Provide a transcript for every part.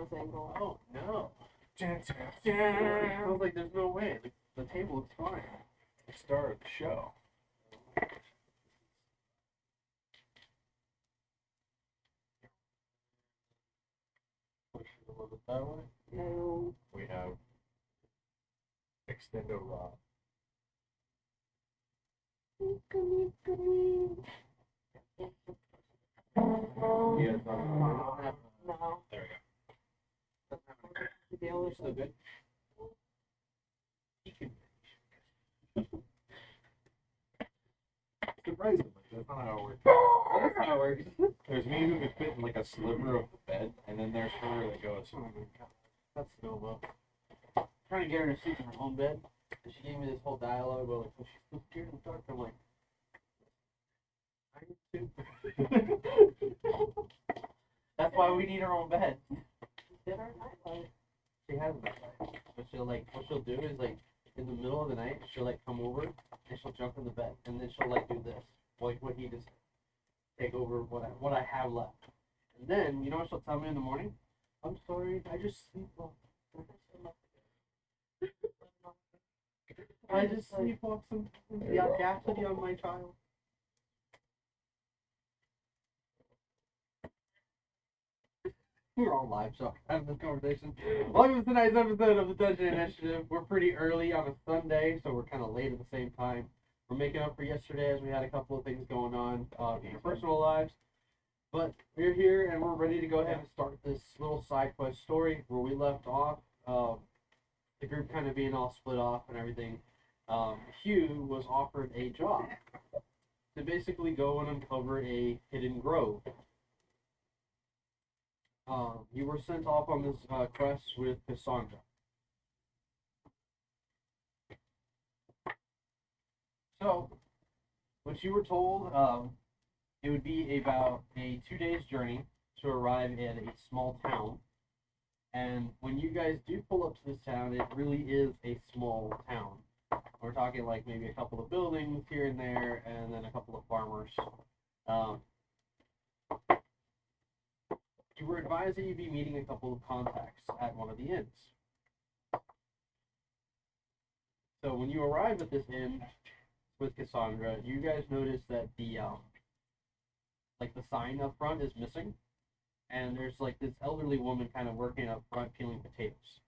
this angle. Oh no. I was like, there's no way. The table looks fine. The star of the show. Push it a little bit that way. No. We have extendo rod. Yeah, No. there we go. The only Still good? Surprisingly, that's not how it works. That's not how it works. There's me who could fit in like a sliver of the bed, and then there's her that goes, oh my god, that's Nova. Trying to get her to sleep in her own bed, and she gave me this whole dialogue about like, well, she's so scared in the dark. I'm like, I am too. That's why we need our own bed. Get our nightlight. She has a nightlight. But she'll like, what she'll do is like, in the middle of the night, she'll like come over and she'll jump in the bed, and then she'll like do this, like what he just take over what I have left. And then you know what she'll tell me in the morning? I'm sorry, I just sleepwalked. I just sleepwalked some the audacity on my child. We're all live, so having this conversation. Welcome to tonight's episode of the Dungeon Initiative. We're pretty early on a Sunday, so we're kind of late at the same time. We're making up for yesterday as we had a couple of things going on in our personal lives. But we're here and we're ready to go ahead and start this little side quest story where we left off. The group kind of being all split off and everything. Hugh was offered a job to basically go and uncover a hidden grove. You were sent off on this quest with Cassandra. So, what you were told, it would be about a 2 days journey to arrive at a small town. And when you guys do pull up to this town, it really is a small town. We're talking like maybe a couple of buildings here and there, and then a couple of farmers. You were advised that you'd be meeting a couple of contacts at one of the inns. So when you arrive at this inn with Cassandra, you guys notice that the like the sign up front is missing, and there's like this elderly woman kind of working up front peeling potatoes.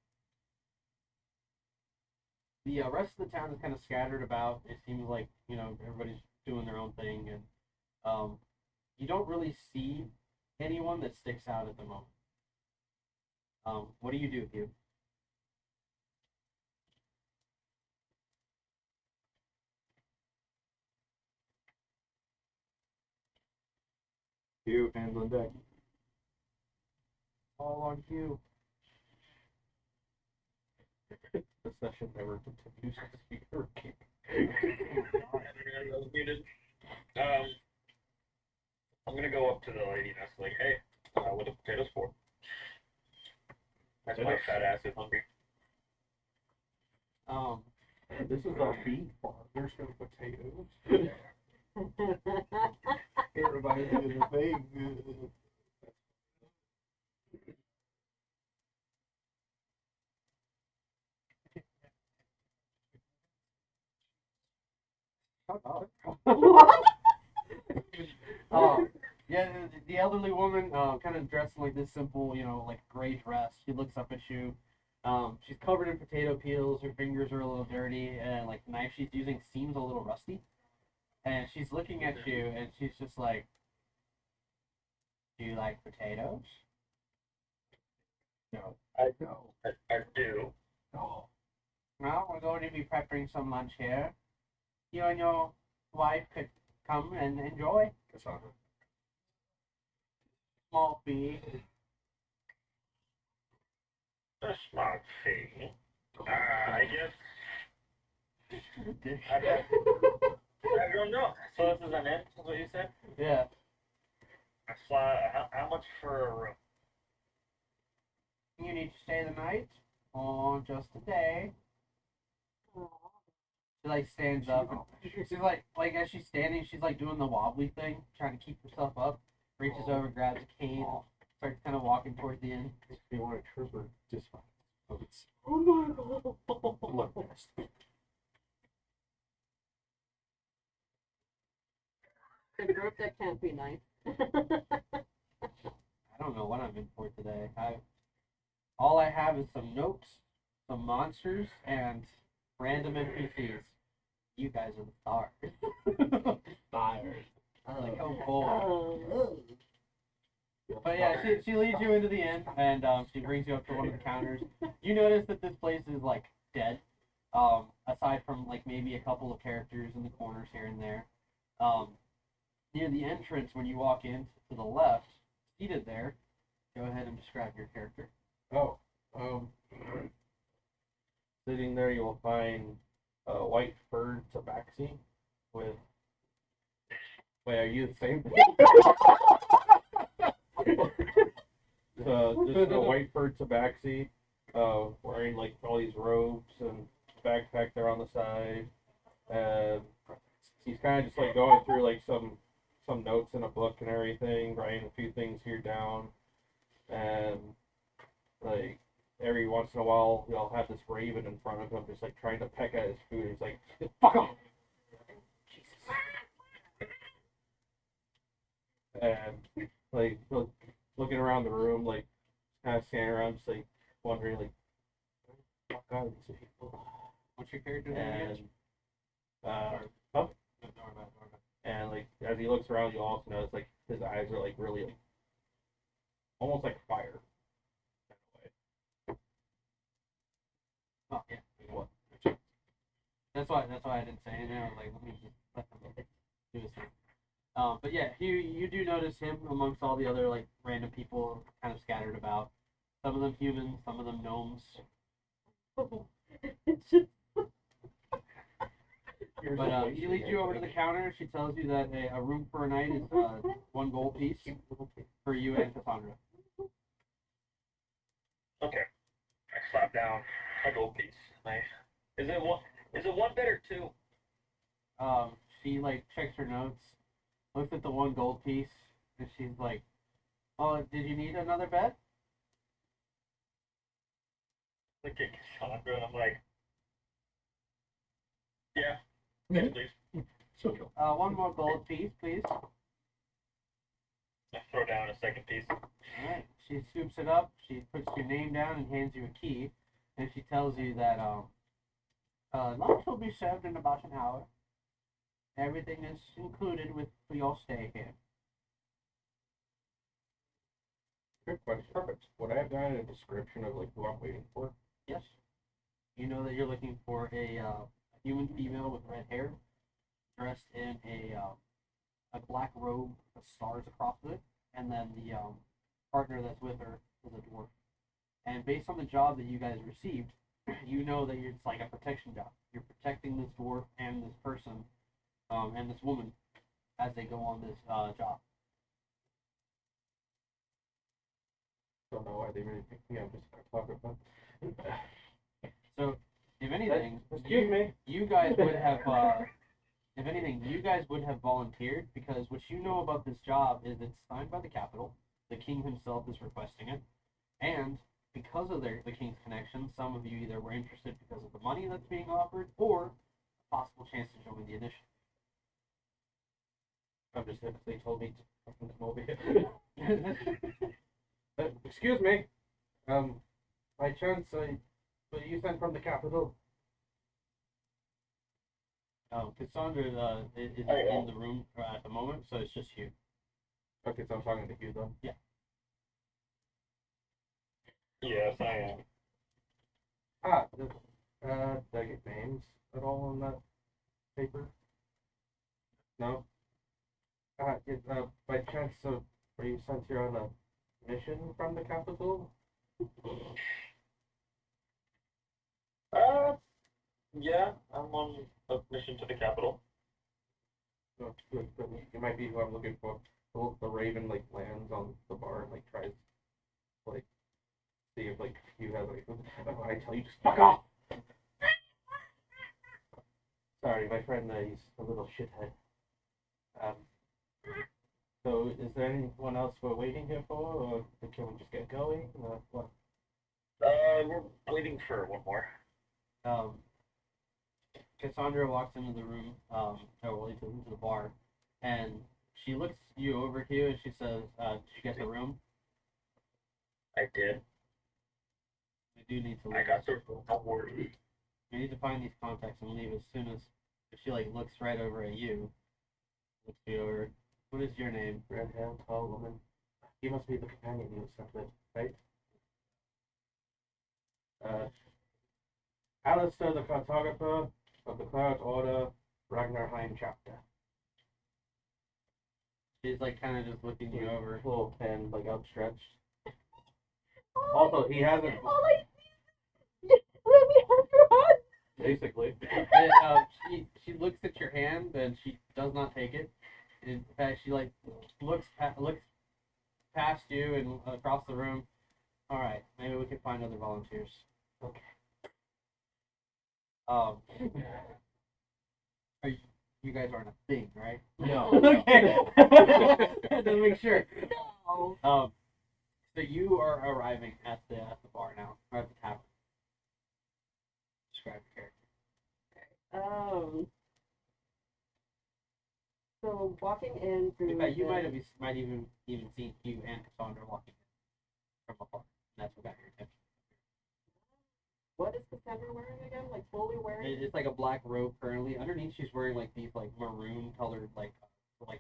The rest of the town is kind of scattered about. It seems like, you know, everybody's doing their own thing, and you don't really see anyone that sticks out at the moment. What do you do, Hugh? Hugh, hands on deck. All on Hugh. The session never continues to be working. I was muted. I'm gonna go up to the lady and ask, like, hey, what are the potatoes for? That's my fat ass is hungry. This is our bean farm. There's no potatoes. It reminds me of the thing. What? Yeah, the elderly woman, kind of dressed in like this simple, you know, like gray dress. She looks up at you. She's covered in potato peels. Her fingers are a little dirty, and like the knife she's using seems a little rusty. And she's looking at you, and she's just like, "Do you like potatoes?" No. No. I do. No. Well, we're going to be prepping some lunch here. You and your wife could come and enjoy. Cassandra. Small fee. A smart thing. I guess. I don't know. So this is an inn, is what you said? Yeah. How much for a room? You need to stay the night or just a day. She like stands up. She's like as she's standing, she's like doing the wobbly thing, trying to keep herself up. Reaches over, grabs a cane, starts kind of walking towards the end. If you want a trooper, just fine. Oh, it's Oh my god. blood test. A group that can't be nice. I don't know what I'm in for today. All I have is some notes, some monsters, and random NPCs. You guys are the stars. Fired. Like, oh boy. Oh. But yeah, she leads you into the inn, and she brings you up to one of the counters. You notice that this place is like dead, aside from like maybe a couple of characters in the corners here and there. Near the entrance, when you walk in to the left, seated there, go ahead and describe your character. Oh, sitting there, you will find a white furred tabaxi with. Wait, are you the same? Just a white furred tabaxi, wearing like all these robes and backpack there on the side, and he's kind of just like going through like some notes in a book and everything, writing a few things here down, and like every once in a while he'll have this raven in front of him just like trying to peck at his food. He's like, fuck off. And like looking around the room, like kind of standing around, just like wondering, like, fuck out of these people. What's your character name? And like as he looks around, you also notice like his eyes are like really, like, almost like fire. Oh yeah. What? That's why I didn't say anything. I was like, let me just let him do his thing. But yeah, you do notice him amongst all the other like random people kind of scattered about. Some of them humans, some of them gnomes. It's just But he leads you over to the counter. She tells you that a room for a night is 1 gold piece for you and Cassandra. Okay. I slap down a gold piece. Is it one bed or two? She like checks her notes, looks at the 1 gold piece, and she's like, "Oh, did you need another bed?" Look at Cassandra, and I'm like, yeah, yes, please. So 1 more gold piece, please. I throw down a second piece. Alright, she scoops it up, she puts your name down and hands you a key, and she tells you that lunch will be served in about an hour. Everything is included with your stay here. good question. Perfect. Would I have gotten a description of like who I'm waiting for? Yes. You know that you're looking for a human female with red hair, dressed in a black robe with stars across it, and then the partner that's with her is a dwarf. And based on the job that you guys received, you know that it's like a protection job. You're protecting this dwarf and this person, and this woman, as they go on this job. Don't know why they really picked me. I'm just talking about. So, if anything, Excuse me. you guys would have, if anything, you guys would have volunteered, because what you know about this job is it's signed by the capital. The king himself is requesting it, and because of the king's connection, some of you either were interested because of the money that's being offered, or a possible chance to join the initiative. I'm just if they told me to fucking come over here. Excuse me. By chance, were you sent from the capital? Cassandra is in the room at the moment, so it's just you. Okay, so I'm talking to Hugh though. Yeah. Yes, I am. Did I get names at all on that paper? No? By chance, so were you sent here on a mission from the capital? Yeah, I'm on a mission to the capital. No, good. You might be who I'm looking for. The raven like lands on the bar and like tries like see if like you have like I tell you just fuck off. Sorry, my friend, he's a little shithead. So, is there anyone else we're waiting here for, or can we just get going? Or what? We're waiting for one more. Um, Cassandra walks into the room, or into the bar, and she looks you over, Hugh, and she says, "Did you get the room? I did. We do need to I leave. got the room. Don't worry. We need to find these contacts and leave as soon as." She like looks right over at you. Looks you over. What is your name? Red hair, tall woman. He must be the companion you were sent with, right? Alistair, the cartographer of the Cloud Order, Ragnarheim chapter. She's like kind of just looking you over. Little pen, like outstretched. Also, he hasn't. All I see is let me have your hand. Basically. And, she looks at your hand and she does not take it. In fact, she like looks past you and across the room. All right, maybe we can find other volunteers. Okay. Are you guys aren't a thing, right? No. Okay. To make sure. No. So you are arriving at the bar now, or at the tavern. Describe your character. So walking in through. In fact, you might even seen Hugh and Cassandra walking in from afar. And that's what got your attention. What is Cassandra wearing again? Like fully wearing? It's like a black robe currently. Underneath, she's wearing like these like maroon colored like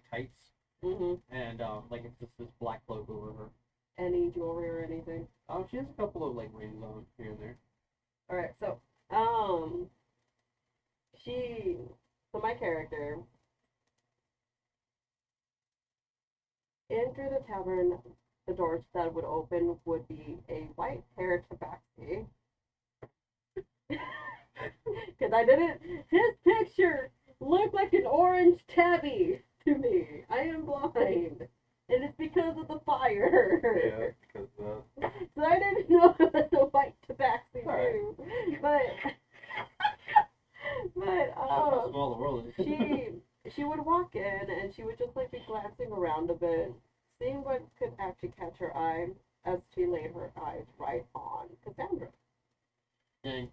tights, Mm-hmm. and like it's just this black cloak over her. Any jewelry or anything? She has a couple of like rings on here and there. All right. So so my character. In through the tavern, the doors that would open would be a white-haired tabaxi. Because I didn't. His picture looked like an orange tabby to me. I am blind. And it's because of the fire. Yeah, because So I didn't know it was a white tabaxi Alright. too. But That's how small the world is. she would walk in and she would just like be glancing around a bit, seeing what could actually catch her eye as she laid her eyes right on Cassandra. And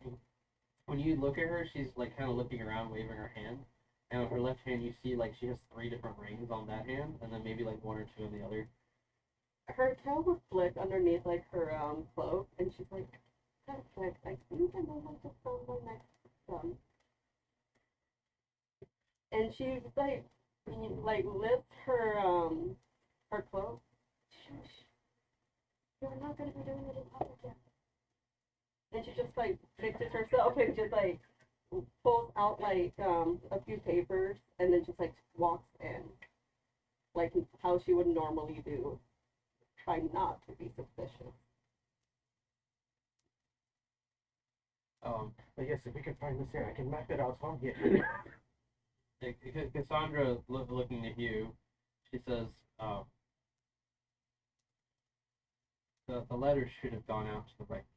when you look at her, she's like kind of looking around, waving her hand. And with her left hand, you see like she has 3 different rings on that hand, and then maybe like 1 or 2 on the other. Her tail would flick underneath like her cloak, and she's like, kind of flick. I think I know how to found my next son. And she like lifts her cloak. Shush. You're not gonna be doing it in public yet. And she just like fixes herself and just like pulls out like a few papers and then just like walks in, like how she would normally do, trying not to be suspicious. I guess if we can find this here, I can map it out on here. Cassandra looking at you, she says, the letter should have gone out to the right people.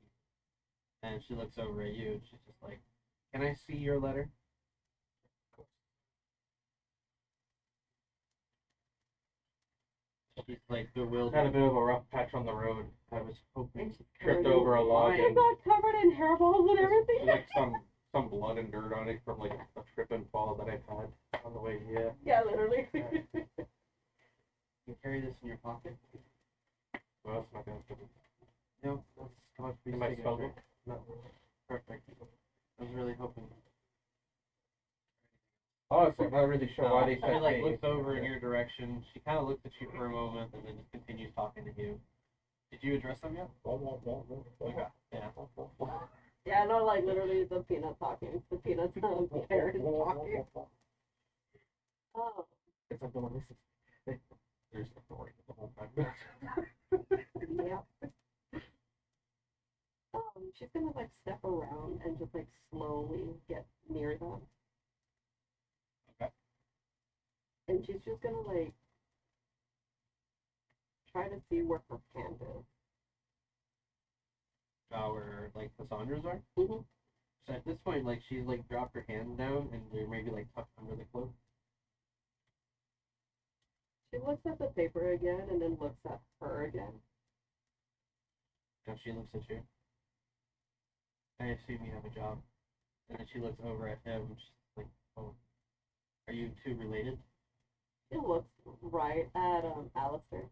And she looks over at you and she's just like, can I see your letter? She's like bewildered. Had a bit of a rough patch on the road. I was hoping And she's tripped covered over a log in, and it's all covered in hairballs and everything. like some blood and dirt on it from like a trip and fall that I've had on the way here. Yeah, literally. You carry this in your pocket? Well, that's not gonna happen. No, that's how much for In your my signature. spell book. No. Perfect. I was really hoping. Honestly, I'm not really sure why they She said like hey. looks over in your direction. She kind of looks at you for a moment and then just continues talking to you. Did you address them yet? Okay. Yeah. Yeah, no, like literally the peanut talking. The peanuts parents talking. Oh. It's like the one this is. There's authority the whole time. Yeah. She's gonna like step around and just like slowly get near them. Okay. And she's just gonna like try to see where her hand is. Where like Cassandra's are? Mhm. So at this point, like she's like dropped her hands down and they're maybe like tucked under the cloak. She looks at the paper again and then looks at her again. So she looks at you. I assume you have a job. And then she looks over at him. She's like, "Oh, are you two related?" She looks right at Alistair,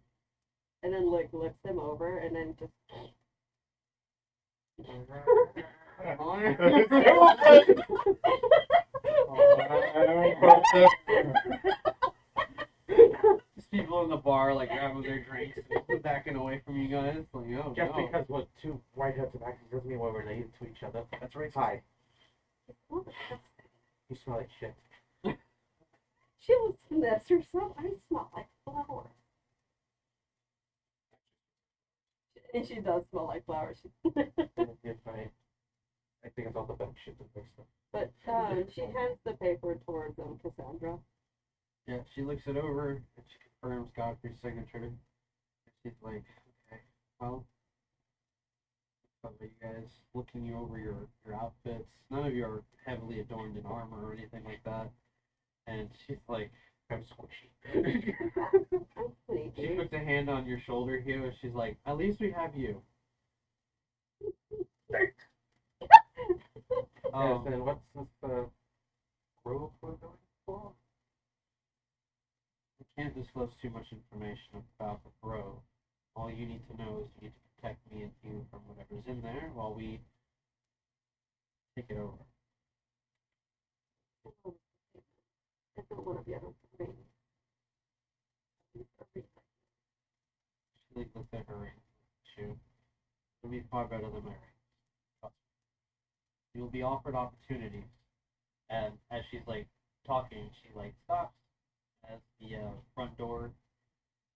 and then like looks him over, and then just. Just people in the bar like grabbing their drinks and backing away from you guys. Like, oh, Just no. because we're two white-haired tobaccos doesn't mean we're related to each other. That's right. Hi. Oh, disgusting. You smell like shit. She looks sniffs herself. I smell like flowers. And she does smell like flowers. You're fine. I think it's all the bad shit that makes them. But she hands the paper towards Cassandra. Yeah, she looks it over and she confirms Godfrey's signature. And she's like, okay, well, some of you guys looking you over your outfits. None of you are heavily adorned in armor or anything like that. And she's like, I'm squishy. I'm she sleepy. puts a hand on your shoulder, Hugh, and she's like, at least we have you. Yes, and what's this grove we're going for? I can't disclose too much information about the Grove. All you need to know is you need to protect me and Hugh from whatever's in there while we take it over. I don't want to be able to read. She like looks at her ring. Shoe. It'll be far better than my ring. Trust me. You'll be offered opportunities. And as she's like talking, she like stops as the front door,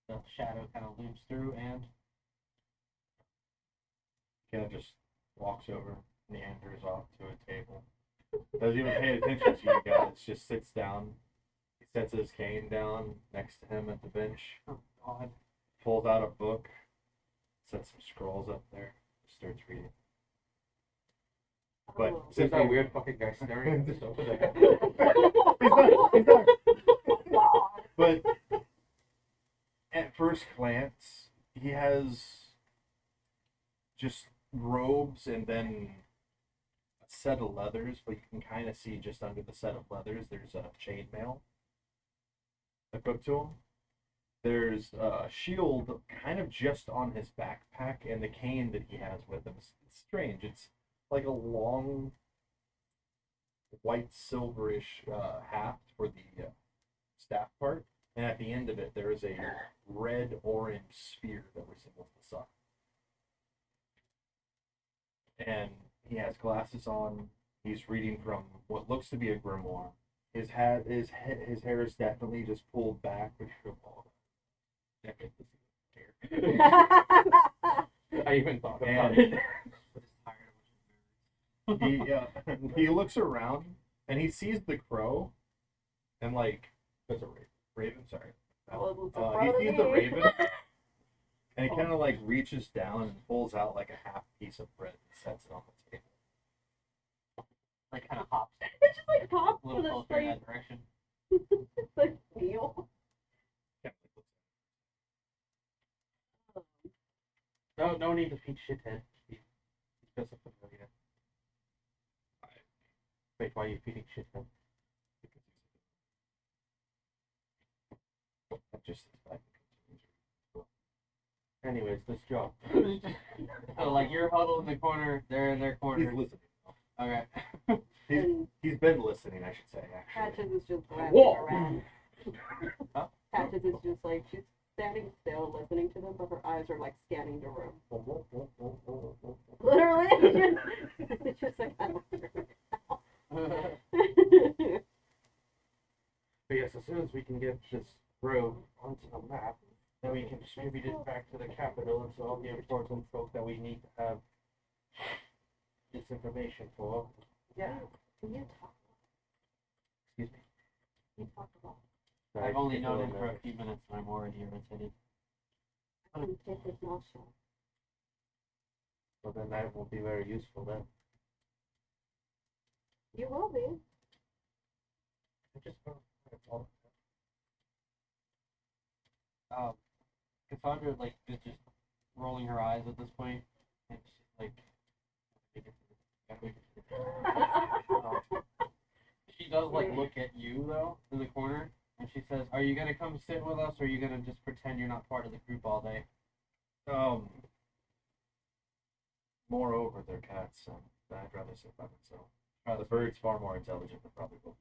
the shadow kind of looms through, and Kind of just walks over, meanders off to a table. Doesn't even pay attention to you guys. Just sits down. He sets his cane down next to him at the bench. oh god, Pulls out a book. Sets some scrolls up there. Starts reading. But Oh. There's that weird fucking guy staring at us over there. He's not. But at first glance, he has just robes and then a set of leathers, but you can kind of see just under the set of leathers there's a chainmail equipped to him. There's a shield kind of just on his backpack, and the cane that he has with him. It's strange. It's like a long white silverish haft for the staff part, and at the end of it there is a red orange spear that resembles the sun. And he has glasses on. He's reading from what looks to be a grimoire. His hair is definitely just pulled back, which you're all. I even thought about And it. he looks around and he sees the crow, and like That's a raven. Sorry, Well, he sees the raven, and he kind of like reaches down and pulls out like a half piece of bread and sets it on the table. like kind of hops It's just like pop a for little this closer in like, that direction. it's like meal. No need to feed shithead. He's just a familiar. Wait, why are you feeding shithead? That just Anyways, this job. So like you're huddled in the corner, they're in their he's corner. listening. Okay. And He's been listening, I should say. Actually, Patches is just glancing Whoa. around. Huh? Patches is just like, she's standing still listening to them, but her eyes are like scanning the room. Literally. It's just like, I don't But yes, as soon as we can get this grove onto the map, then we can distribute it back to the capital and to all the important folk that we need to have this information for. Yeah. Can you talk? Excuse me. Can you talk about? I've only known him for a few minutes and I'm already irritated. I can take his mouth shut. So then that will be very useful then. You will be. I just that's all. Cassandra like is just rolling her eyes at this point, and she's like, she does like look at you though in the corner, and she says, "Are you gonna come sit with us, or are you gonna just pretend you're not part of the group all day?" Moreover, they're cats, and I'd rather sit by myself. The bird's far more intelligent than probably will.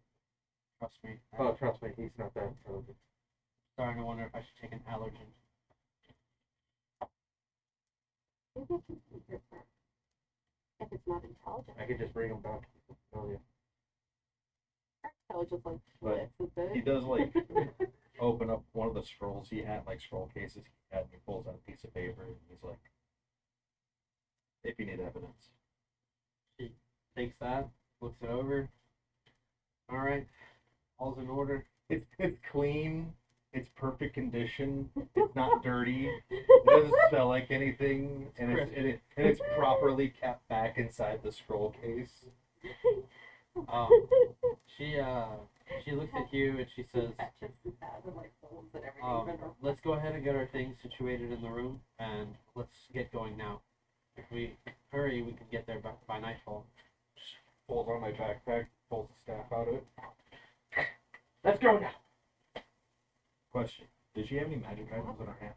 Trust me. Oh, trust me, he's not that intelligent. Starting to wonder if I should take an allergen. If it's not intelligent. I could just bring him back. Oh yeah. Intelligence like But flips a bit. he does like open up one of the scrolls he had, like scroll cases he had, and he pulls out a piece of paper and he's like, "If you need evidence." She takes that, looks it over. All right, all's in order. It's clean. It's perfect condition. It's not dirty. It doesn't smell like anything, and it's properly kept back inside the scroll case. She looks at you and she says, "Let's go ahead and get our things situated in the room, and let's get going now. If we hurry, we can get there by nightfall." Just pulls on my backpack, pulls the staff out of it. Let's go now. Question: did she have any magic items in her hand?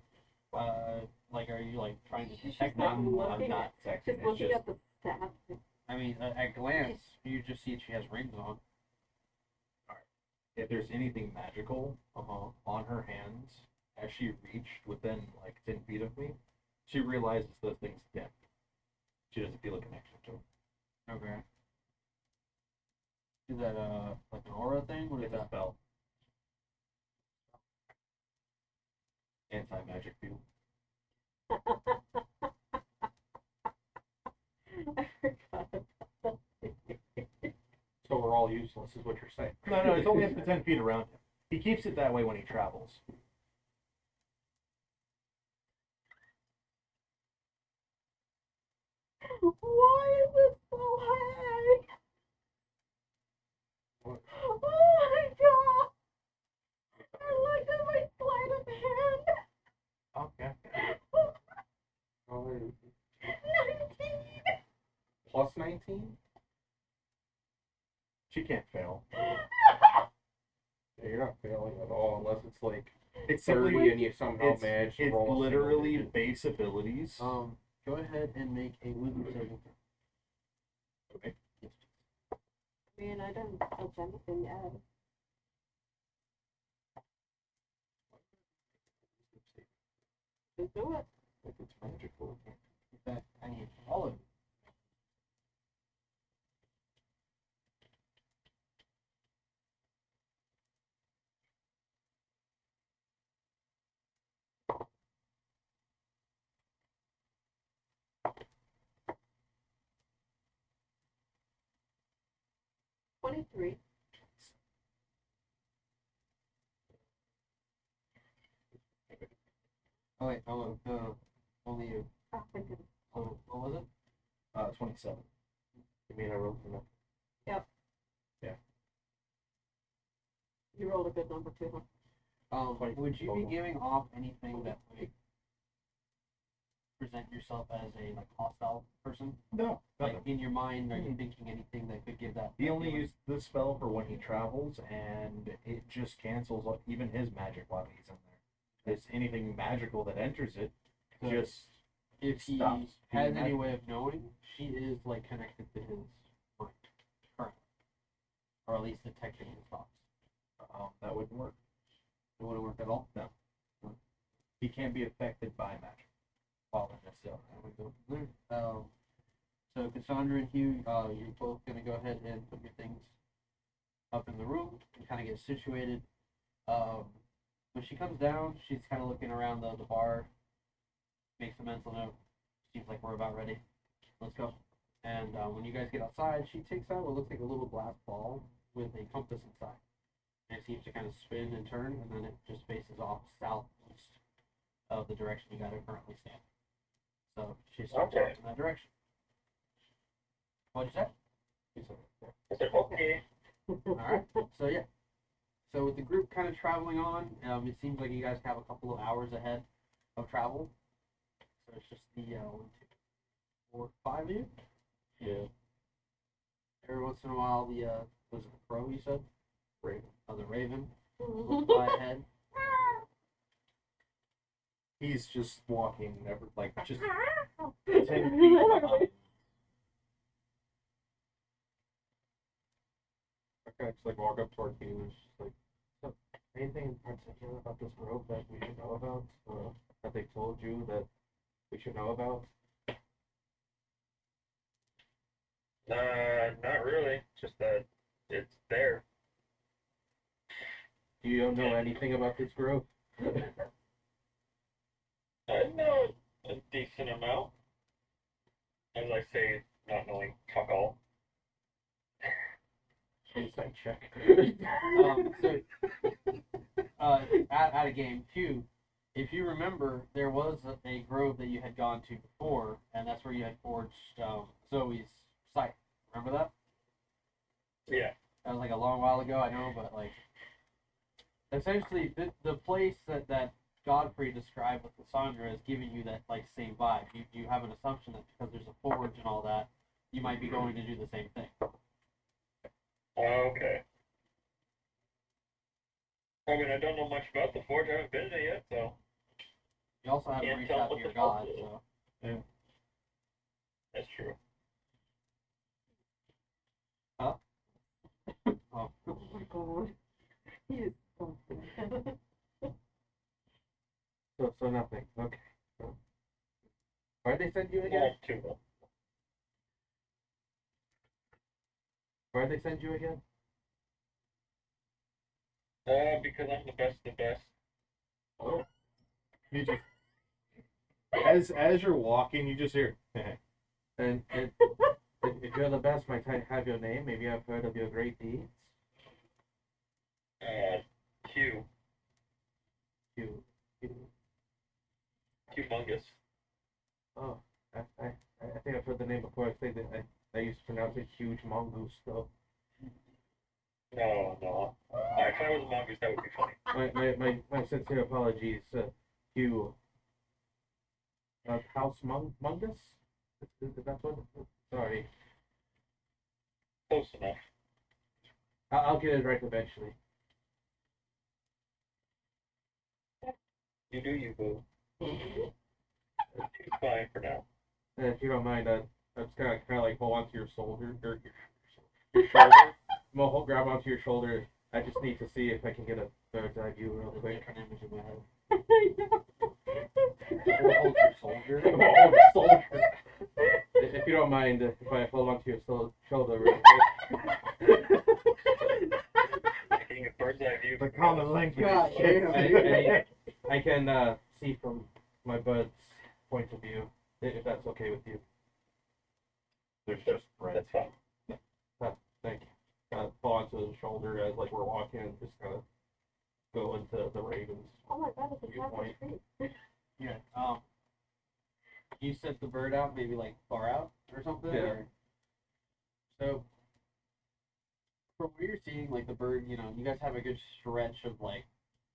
Like, are you like trying to She's detect like them? looking I'm not checking. Just It's looking just at the staff. I mean, at glance, you just see she has rings on. if there's anything magical on her hands as she reached within like 10 feet of me, she realizes those things dim. She doesn't feel a connection to them. Okay. Is that like an aura thing? What is It's a that? spell. Anti-magic field. I forgot about that. So we're all useless, is what you're saying. No, it's only up to 10 feet around him. He keeps it that way when he travels. Why is it so high? What? Oh my god! I looked at my sleight of hand. Okay. Oh, 19. plus 19? She can't fail. Yeah, you're not failing at all unless it's like It's 30 simply and you somehow manage to it's roll a literally single digit. base abilities. Go ahead and make a wisdom saving throw. Okay. I mean, I didn't touch anything yet. Just do it. If it's magical. That I need all of it. $23. Oh wait, only you. Oh, thank goodness. Oh, what was it? 27. You mean I rolled enough? You rolled a good number too, huh? Would you be total. giving off anything that would present yourself as a like hostile person? No, Like nothing. in your mind, are you thinking anything that could give that? He only feeling? used the spell for when he travels, and it just cancels out even his magic while he's in there. It's anything magical that enters it, So just if he stops has being any magic. way of knowing, she is like connected to his mind currently, or at least detecting his thoughts. That wouldn't work. It wouldn't work at all. He can't be affected by magic. While in this zone. So Cassandra and Hugh, you're both gonna go ahead and put your things up in the room and kind of get situated. When she comes down, she's kind of looking around the bar, makes a mental note. Seems like we're about ready. Let's go. And when you guys get outside, she takes out what looks like a little glass ball with a compass inside. And it seems to kind of spin and turn, and then it just faces off southeast of the direction you guys are currently standing. So she starts Okay. off in that direction. What'd you say? Is it okay? All right. So yeah. So with the group kind of traveling on, it seems like you guys have a couple of hours ahead of travel. So it's just the 1, 2, 4, 5 of you. Yeah. Every once in a while, the was it the crow you said? Raven. Oh, the raven will fly ahead. He's just walking, never like just 10 feet behind. I just like walk up towards you and it's just like, so, anything in particular about this grove that we should know about? That they told you that we should know about? Not really. Just that it's there. You don't know anything about this grove? I know a decent amount. As I say, not knowing fuck all. Insight check. At a game, Hugh, if you remember, there was a grove that you had gone to before, and that's where you had forged Zoe's scythe. Remember that? Yeah. That was like a long while ago, I know, but like, essentially, the place that Godfrey described with Cassandra is giving you that like same vibe. You have an assumption that because there's a forge and all that, you might be going to do the same thing. Okay. I mean, I don't know much about the forge. I haven't been in it yet, so You also haven't Can't reached tell out to what your the fuck god, it is. so that's true. oh. Oh my god. He is so bad. So nothing. Okay. Why'd they send you again? Not too well. Why'd they send you again? Because I'm the best of the best. Oh. You just as you're walking, you just hear. And if you're the best, might I have your name? Maybe I've heard of your great deeds. Hugh. You. Humongous. Oh, I think I've heard the name before. I think that I used to pronounce it huge mongoose though. No. If I was a mongoose, that would be funny. My sincere apologies, Hugh. House Mungus? Is that what? Sorry. Close enough. I'll get it right eventually. You do you, boo. It's fine for now. And if you don't mind, I'm just kind of like hold onto your shoulder, or your shoulder. I'm gonna grab onto your shoulder. I just need to see if I can get a bird's eye view real quick. An image in my head. Hold your soldier. Hold your shoulder. If you don't mind, if I hold onto your shoulder real quick. Getting a bird's eye view. The common language. God damn. I can see from my bud's point of view, if that's okay with you. There's just bread. That's fine. Thank you. Kind of fall onto his shoulder as like we're walking and just kind of go into the ravens. Oh my god, it's a Viewpoint. massive tree. Yeah. You set the bird out, maybe like far out or something. Yeah. Or... So from what you're seeing, like the bird, you guys have a good stretch of like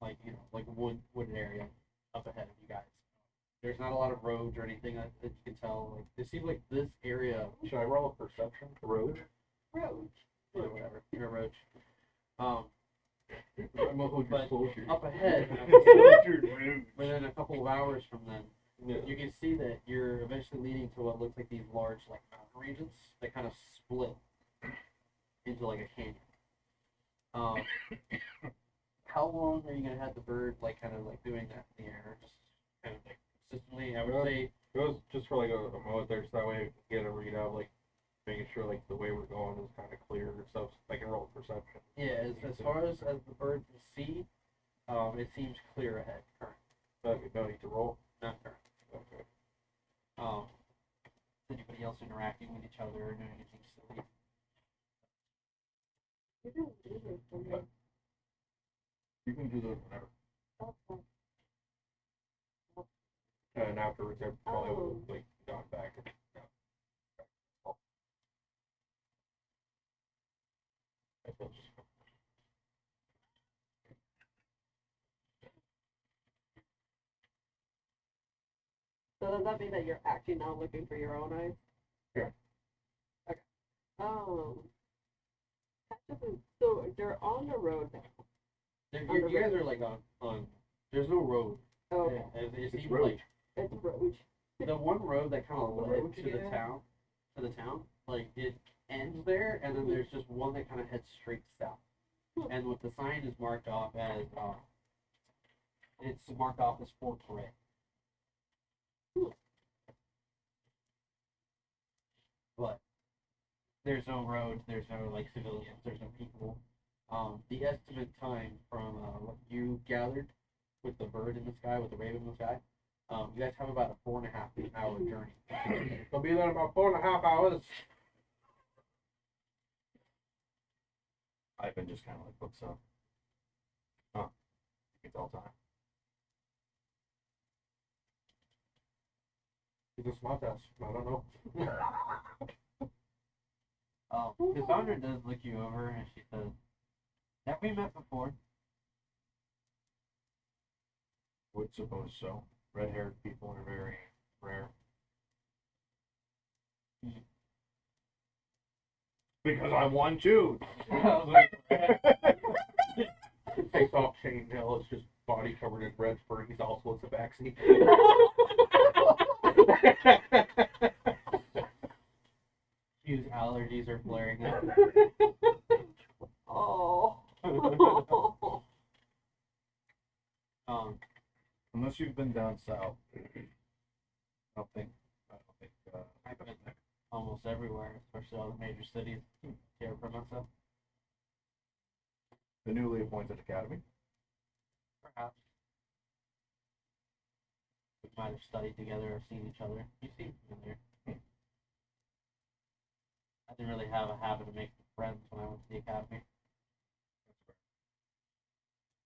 wooded area up ahead of you guys. There's not a lot of roads or anything that you can tell. Like it seems like this area. Should I roll a perception? Road. Road. Yeah, whatever. You're a roach. I'm a But soldier. up ahead, Soldier rude. within a couple of hours from then, Yeah. you can see that you're eventually leading to what looks like these large like mountain regions that kind of split into like a canyon. How long are you gonna have the bird like kind of like doing that in the air, just kind of like consistently? I would say It was just for like a moment there, so that way we can get a readout, like making sure like the way we're going is kind of clear and stuff. I can roll perception. yeah. As far as the bird can see, it seems clear ahead. Currently, No need to roll. not currently. Okay. Is anybody else interacting with each other or doing anything silly? You didn't do this for me. You can do those whenever. Okay. And afterwards, I probably would Oh. have like gone back. And, I feel just So does that mean that you're actually now looking for your own eyes? Sure. Okay. So they're on the road now. You guys are like on. There's no road. Oh, okay. It's even road. like It's road. the one road that kind of The led road, to the yeah. town, like it ends there, and then there's just one that kind of heads straight south. And what the sign is marked off as, it's marked off as Fort Ray. But there's no roads, there's no like civilians, there's no people. The estimate time from what you gathered with the bird in the sky, with the raven in the sky, you guys have about a 4.5 hour journey. I'll be there in about 4.5 hours. Ivan just kind of like looks up. Huh. It's all time. He's a smart ass. I don't know. Cassandra does look you over and she says, "Have we met before?" Would suppose so. Red-haired people are very rare. Because I'm one too. Takes off chainmail. It's just body covered in red fur. He's also a tabaxi. Hugh's allergies are flaring up. Oh. Unless you've been down south. I don't think. I've been almost everywhere, especially all the major cities. Here for myself, The newly appointed academy. perhaps. We might have studied together or seen each other. You seem familiar. I didn't really have a habit of making friends when I went to the academy.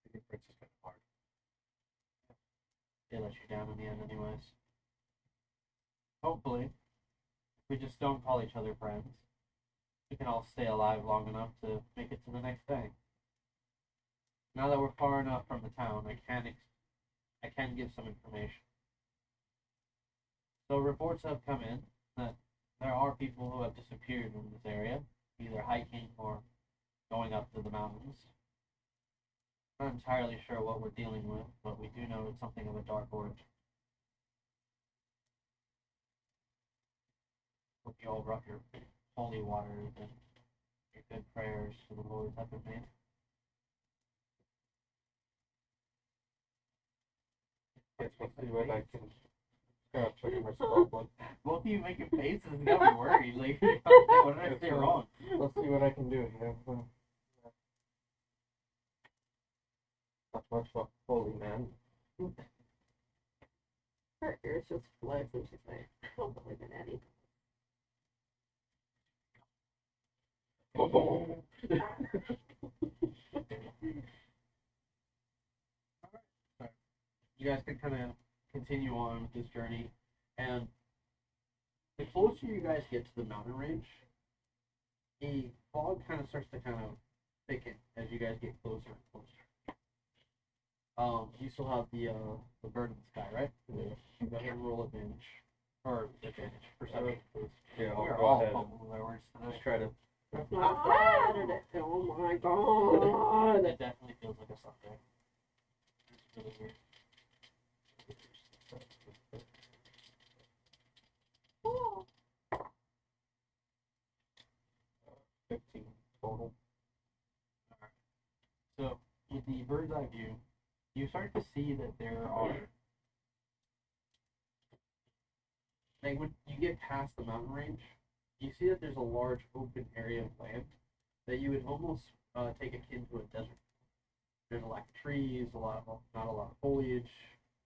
I think Prince is kind of hard. They let you down in the end, anyways. Hopefully, if we just don't call each other friends, we can all stay alive long enough to make it to the next day. Now that we're far enough from the town, I can give some information. So reports have come in that there are people who have disappeared in this area, either hiking or going up to the mountains. Not entirely sure what we're dealing with, but we do know it's something of a dark origin. Hope you all brought your holy waters and your good prayers to the Lord have been made. Yes, let's see what I can. Gotta check my spell book. Both of you making faces got me worried. Like, what did I say wrong? Let's see what I can do here. Not much of a holy man. Her ears just flex and she's like, I don't believe in anything. You guys can kind of continue on with this journey, and the closer you guys get to the mountain range, the fog kind of starts to kind of thicken as you guys get closer and closer. You still have the bird in the sky, right? Yeah. Go ahead and roll advantage. Or advantage, perception. Yeah, We're I'll go all ahead. fumbling with our words today. Let's try to. It's not Saturday. Oh my god. It definitely feels like a Sunday. It's really weird. Oh. 15 total. So, with the bird's eye view, you start to see that there are, like when you get past the mountain range, you see that there's a large open area of land that you would almost take akin to a desert. There's a lack of trees, not a lot of foliage.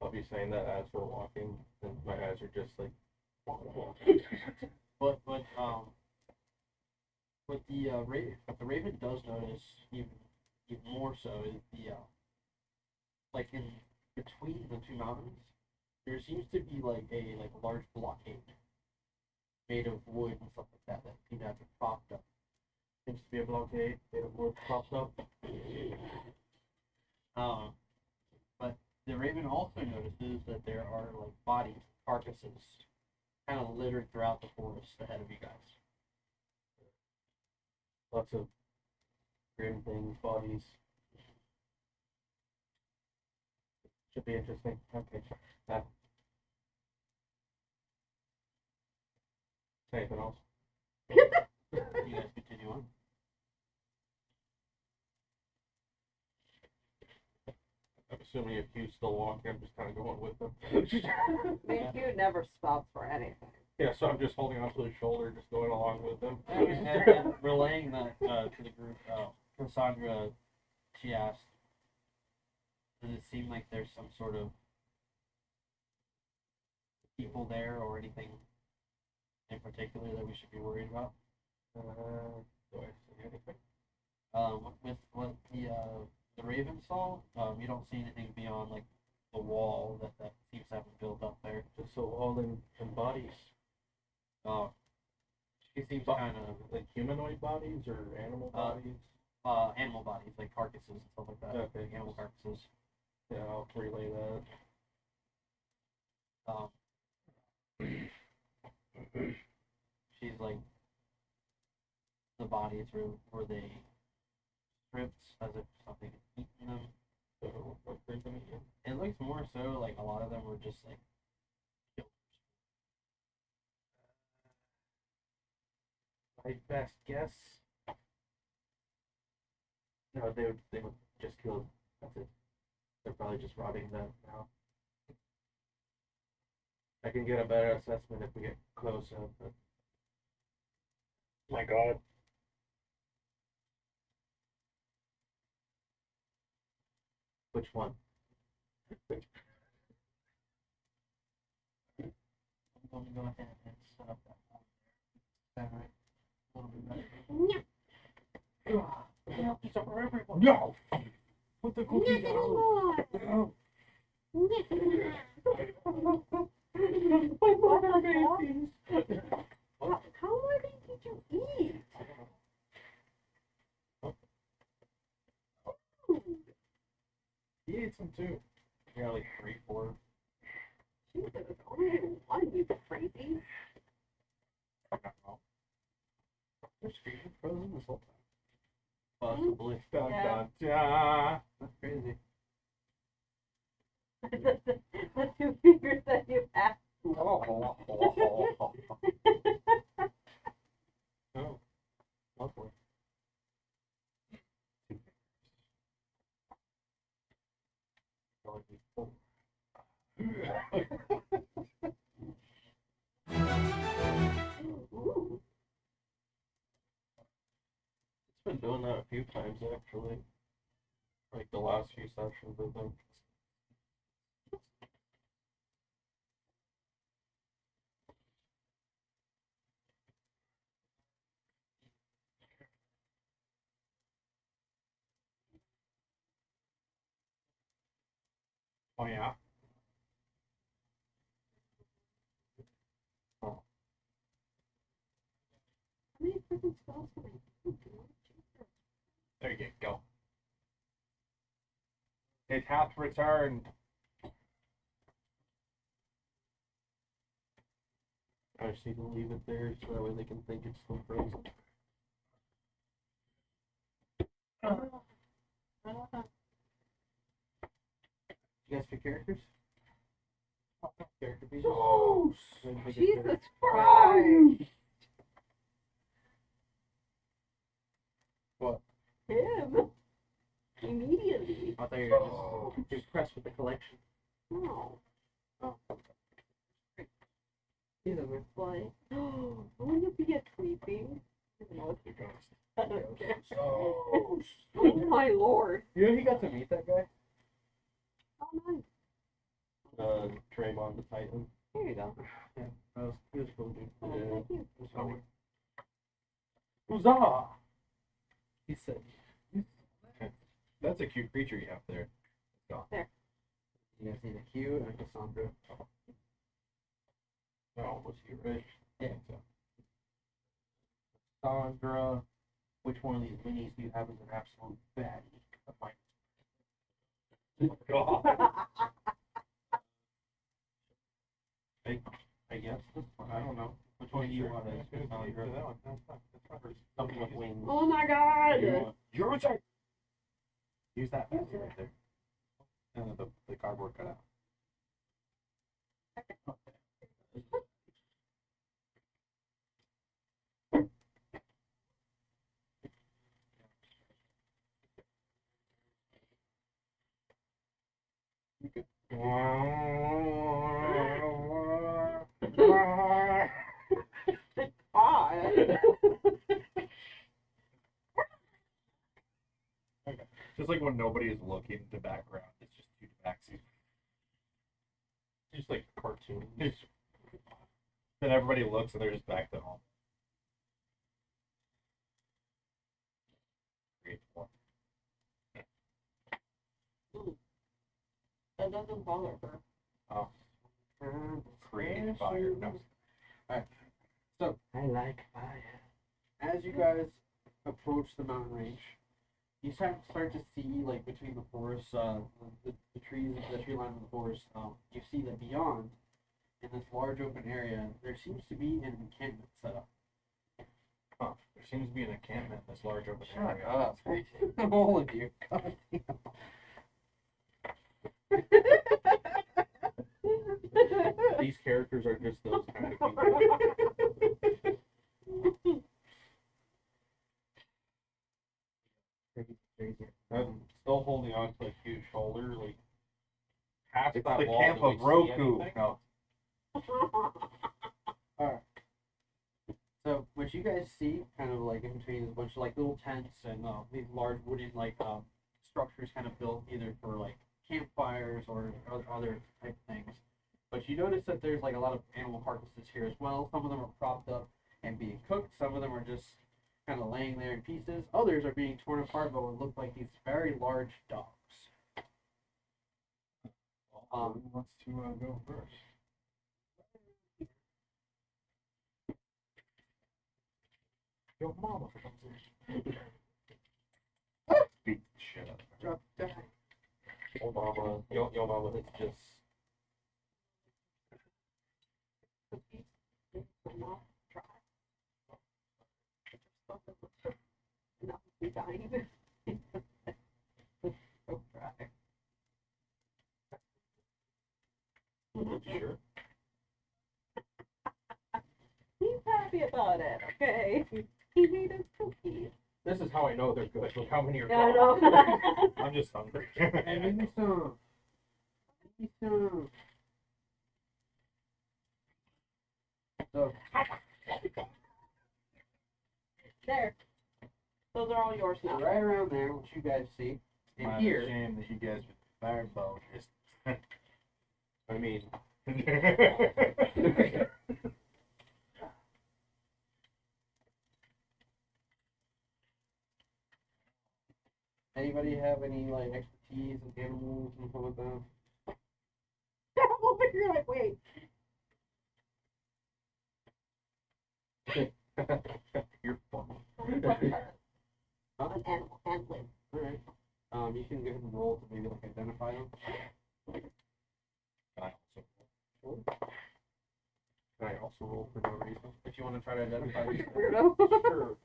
I'll be saying that as we're walking, and my eyes are just like. But what the raven does notice even more so is the like in between the two mountains, there seems to be like a large blockade made of wood and stuff like that that seem to have been propped up. Seems to be a blockade made of wood propped up. But the raven also notices that there are like bodies carcasses kind of littered throughout the forest ahead of you guys. Lots of grim things, bodies. Should be interesting. Okay. Anything else? You guys continue on. I'm assuming if Hugh's still walking, I'm just kind of going with him. I mean, Hugh never stops for anything. Yeah, so I'm just holding onto his shoulder, just going along with him. And relaying that to the group, Cassandra, she asked, does it seem like there's some sort of people there or anything in particular that we should be worried about? Do I see anything? With what the Raven saw, you don't see anything beyond like the wall that seems to have been built up there. Just so all in bodies. She seems kind of Like humanoid bodies or animal bodies? animal bodies, like carcasses and stuff like that. Okay. Like animal carcasses. Yeah, I'll relay that. She's like, the bodies were they stripped as if something had eaten them? So, what they've been eating. It looks more so like a lot of them were just like killed. My best guess. No, they would just kill. That's it. They're probably just rotting them now. I can get a better assessment if we get close up, but My God. which one? I'm going to go ahead and set up that one there. Center it a little bit better. Yeah, pizza for everyone. No! Put the cookies down. No. What the hell? How many did you eat? He ate some too. Yeah, like 3, 4. Jesus, only one, you crazy. They're screaming frozen this whole time. Possibly. Dun, Yeah. dun, dun. That's crazy. The 2 fingers that you have. Oh, lovely. Only 4. Ooh. It's been doing that a few times actually. Like the last few sessions with them. Oh, yeah? How many freaking spells can I do? There you go. It hath returned. I just need to leave it there so that way they can think it's still frozen. You guys pick characters? Character pieces? Oh, Jesus Christ! What? Him! Immediately. I thought you were just impressed with the collection. No. Oh. He's over. But, wouldn't it be a creeping? I don't know. Your ghost. I don't care. Oh my lord. You know he got to meet that guy? Oh, nice. Draymond the Titan. There you go. Yeah, he was cool, dude. Oh, Yeah. thank you. It was funny. huzzah! He said, That's a cute creature you have there. You guys need a Hugh and a Cassandra. oh, was he rich? Yeah. Cassandra, which one of these minis do you have as an absolute baddie of mine? God. Fake yes. I don't know. Which one do you want? Cassandra? That one. That's not her. Something with wings. Oh my god! You're inside. Use that basket right there. And the cardboard cutout. God. Just like when nobody is looking, the background it's just two taxis. Just like cartoons. Then everybody looks and they're just back to home. Create one. That doesn't bother her. Oh. Create fire. No. So, I like fire. as you guys approach the mountain range, you start to see, like, between the forest, the trees, the tree line of the forest, you see that beyond, in this large open area, there seems to be an encampment set up. Huh. There seems to be an encampment in this large open Shut area. up. All of you. God damn. These characters are just those kind of people. I'm still holding on to like Hugh's shoulder, like past It's that the wall. camp do we of see Roku. anything? No. Alright. So, what you guys see, kind of like in between, is a bunch of like little tents and these large wooden like structures kind of built either for like campfires or other type things. But you notice that there's like a lot of animal carcasses here as well. Some of them are propped up and being cooked. Some of them are just kind of laying there in pieces. Others are being torn apart by what look like these very large dogs. Who wants to go first? Your mama comes in. Beat the shit out of her. Drop die. Your mama is just Not be dying. So dry. sure. He's happy about it, okay? He made us cookies. This is how I know they're good. Look how many are Yeah, I gone. know. I'm just hungry. Hey, make me some. Make me some. So, There. Those are all yours now. right around there, what you guys see, and It's here, a shame that you guys with the firebolt just. I mean, anybody have any like expertise in animals and stuff like that? Over here, like, wait. you're funny. Huh? An animal handling. Alright. You can go ahead and roll to maybe like identify them. Can I also Can I also roll for no reason? If you want to try to identify these. Weirdo. Sure.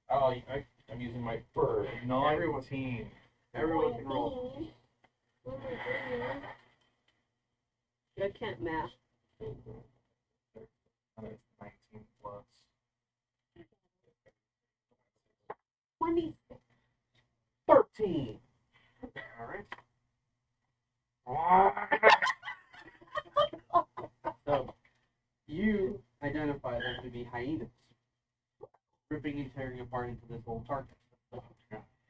Oh, I'm using my bird. non-team. Everyone can roll. I can't math. That's 19 plus. 26. 13! Alright. So, you identify them to be hyenas. Ripping and tearing apart into this whole carcass.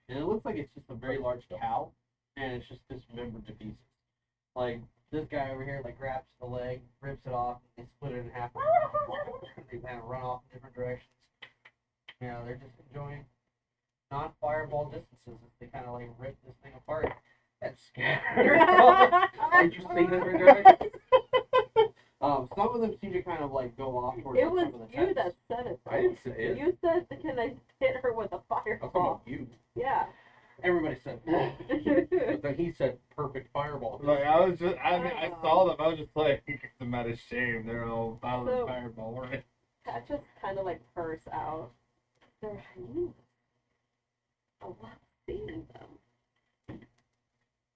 And it looks like it's just a very large cow, and it's just dismembered to pieces. Like, this guy over here, like, grabs the leg, rips it off, and they split it in half. They kind of run off in different directions. You know, they're just enjoying non-fireball distances as they kind of, like, rip this thing apart and scatter. Did you see this direction? Some of them seem to kind of, like, go off towards It like, was some of the you tents. that said it. I didn't say it. You said, can I hit her with a I'm talking fireball? about you. Yeah. Everybody says But then he said perfect fireball. Like I was just, I mean, I saw them. I was just like, I'm out of shame. They're all violent So- fireball, right? Cat just kind of like purrs out. They're hyenas. I love seeing them.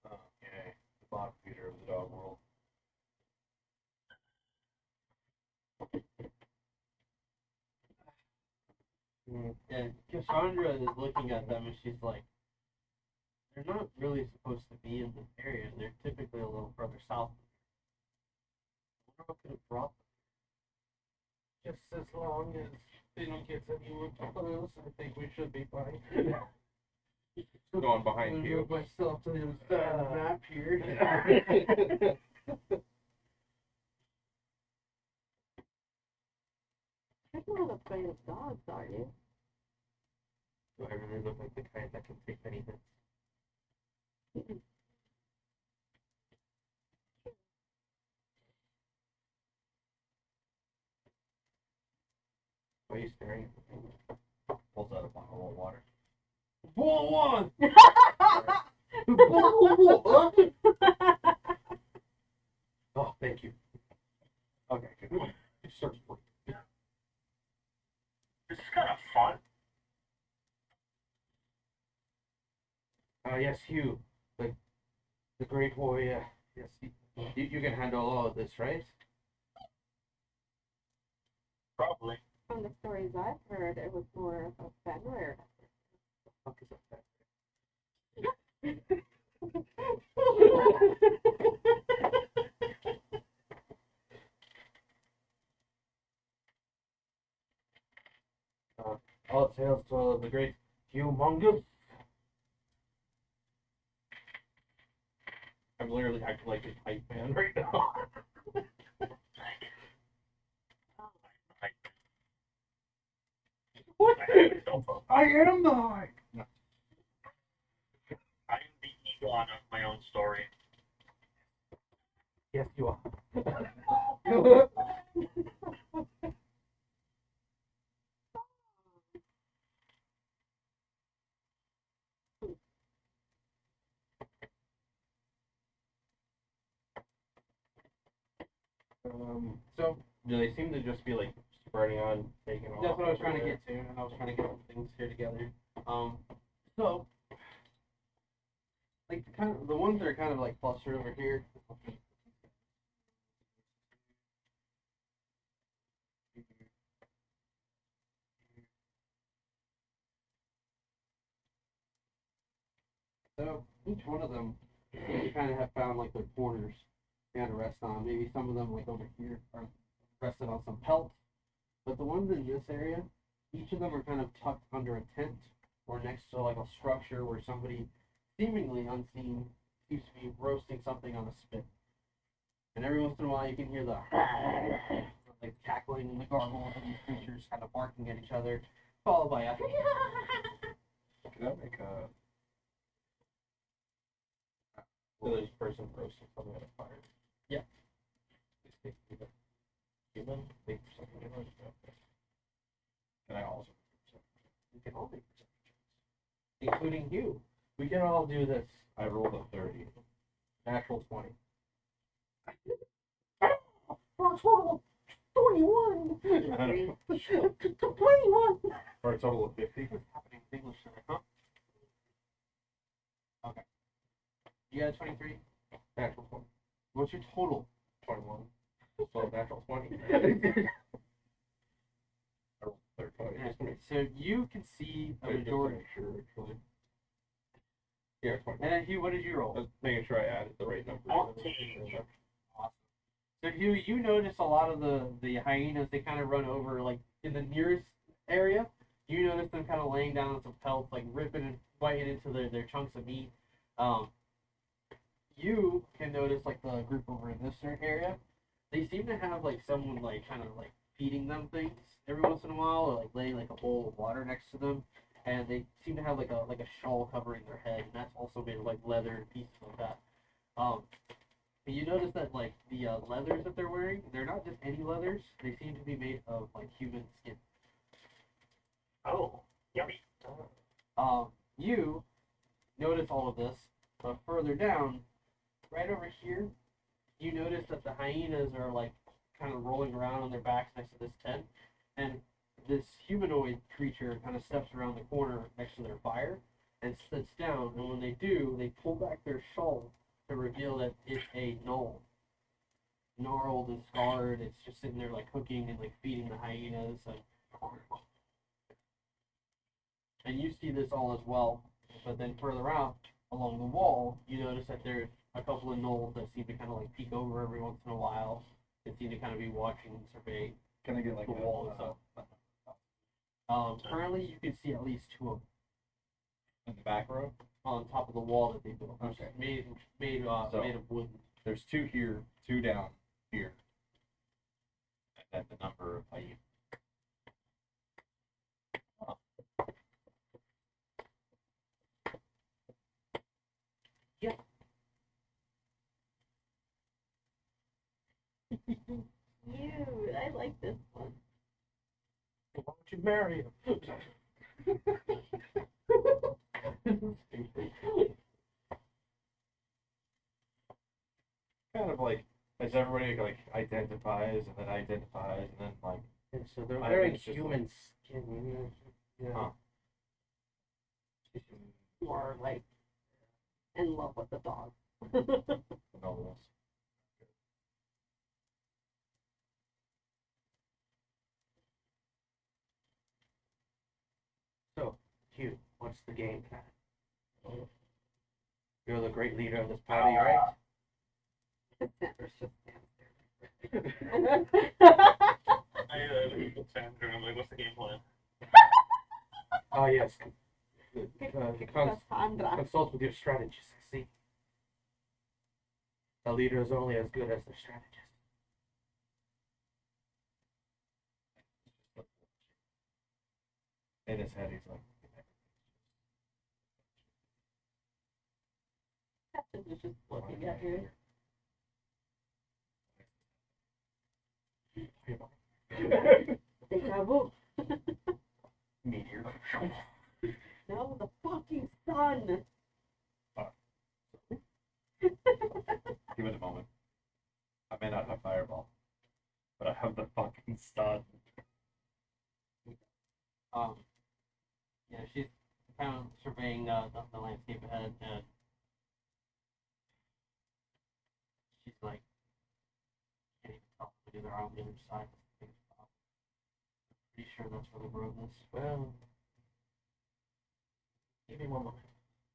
Okay, the bottom feeder of the dog world. And Cassandra is looking at them and she's like, they're not really supposed to be in this area. They're typically a little further south. I wonder what could have brought them. Just as long as they don't get anywhere close, I think we should be fine. Going behind you. Move myself to the other side of the map here. You're not afraid of dogs, are you? Do I really look like the kind that can take any hits? Why are you staring at me? Pulls out a bottle of water. Ball one! Oh, thank you. Okay, good. It starts working. This is kind of fun. Yes, Hugh, the great warrior. Yes, you can handle all of this, right? Probably. From the stories I've heard, it was more of a Fenrir. The fuck is that? All hails to the great humongous. I'm literally acting like a hype man right now. What? I am the hype. No. I am the Egon of my own story. Yes, you are. So Do they seem to just be like spreading on, taking off? that's what I was trying to get to, and I was trying to get some things here together. So like the ones that are kind of like clustered over here. So each one of them, you kind of have found like their corners they had to rest on. Maybe some of them like over here are rested on some pelts, but the ones in this area, each of them are kind of tucked under a tent or next to like a structure where somebody seemingly unseen seems to be roasting something on a spit. And every once in a while you can hear the like cackling and the gargles of these creatures kind of barking at each other, followed by a Can I make a? So this person roasting something at a fire. Yeah. Human. Make something different. Can I also? you can all make perception checks, including you. We can all do this. I rolled a 30. Natural 20. For a total of 21. 21. For a total of 50. What's happening with English today, huh? Okay. You got a 23? Natural 20. What's your total? 21. So natural 20. I rolled 30. Just to make So you can see a majority. sure, actually. Yeah, 20. And then Hugh, what did you roll? Just making sure I added the right numbers. Awesome. So Hugh, you notice a lot of the hyenas, they kind of run over like in the nearest area. You notice them kind of laying down on some pelts, like ripping and biting into their chunks of meat. You can notice like the group over in this area. They seem to have like someone like kind of like feeding them things every once in a while, or like laying like a bowl of water next to them. And they seem to have like a shawl covering their head, and that's also made of like leather and pieces like that. But you notice that like the leathers that they're wearing, they're not just any leathers. They seem to be made of like human skin. Oh, yummy. You notice all of this, but further down, right over here, you notice that the hyenas are like kind of rolling around on their backs next to this tent, and this humanoid creature kind of steps around the corner next to their fire and sits down. And when they do, they pull back their shawl to reveal that it's a gnoll. Gnarled and scarred. It's just sitting there like cooking and like feeding the hyenas. And you see this all as well. But then further out along the wall, you notice that there's a couple of gnolls that seem to kind of like peek over every once in a while. They seem to kind of be watching and surveying Can I get like the wall and stuff. Currently, you can see at least two of them in the back row? on top of the wall that they built. Which Okay. is made So- made of wood. There's two here, two down here. And then the number of hyenas. Cute. I like this one. Why don't you marry him? Kind of like as everybody like identifies and then identifies and then like And so they're I wearing think it's just human skin. Yeah. Huh. More like in love with the dog. novels. So, Hugh, what's the game plan? You're the great leader of this party, right? Cassandra's just Cassandra, I'm like, what's the game plan? Oh, yes. Cassandra. Consult with your strategist. See? The leader is only as good as their strategist. In his head, he's like, Cassandra just looking at you. Deja vu. meteor. No, the fucking sun. Give it a moment. I may not have fireball, but I have the fucking sun. Yeah, she's kind of surveying the landscape ahead, and she's like, can't even tell because they're on the other side. Pretty sure that's where the road is. Well, give me one moment.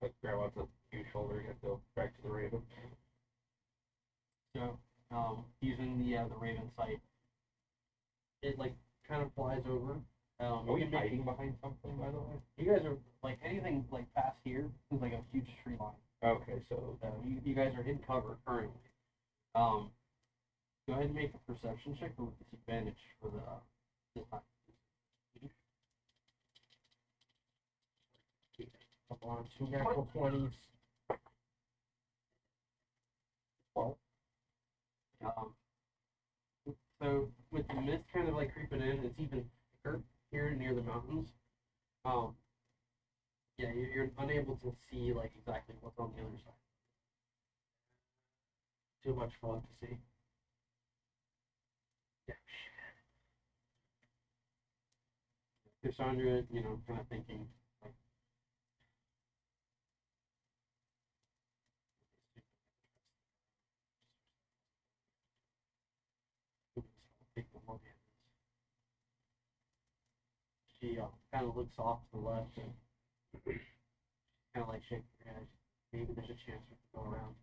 Like, grab onto Hugh's shoulder and go back to the raven. So, using the Raven sight, it like kind of flies over. Are You we can make, hiding behind something, by the way? you guys are like anything like past here is like a huge tree line. Okay, so You guys are in cover currently. Go ahead and make a perception check with disadvantage for the this time. come on, 2 natural 20s. Um, so with the mist kind of like creeping in, it's even thicker here near the mountains. Yeah, you're unable to see like exactly what's on the other side. Too much fun to see. Cassandra, kind of thinking like. She kind of looks off to the left and kind of like shaking her head. Maybe there's a chance we can go around,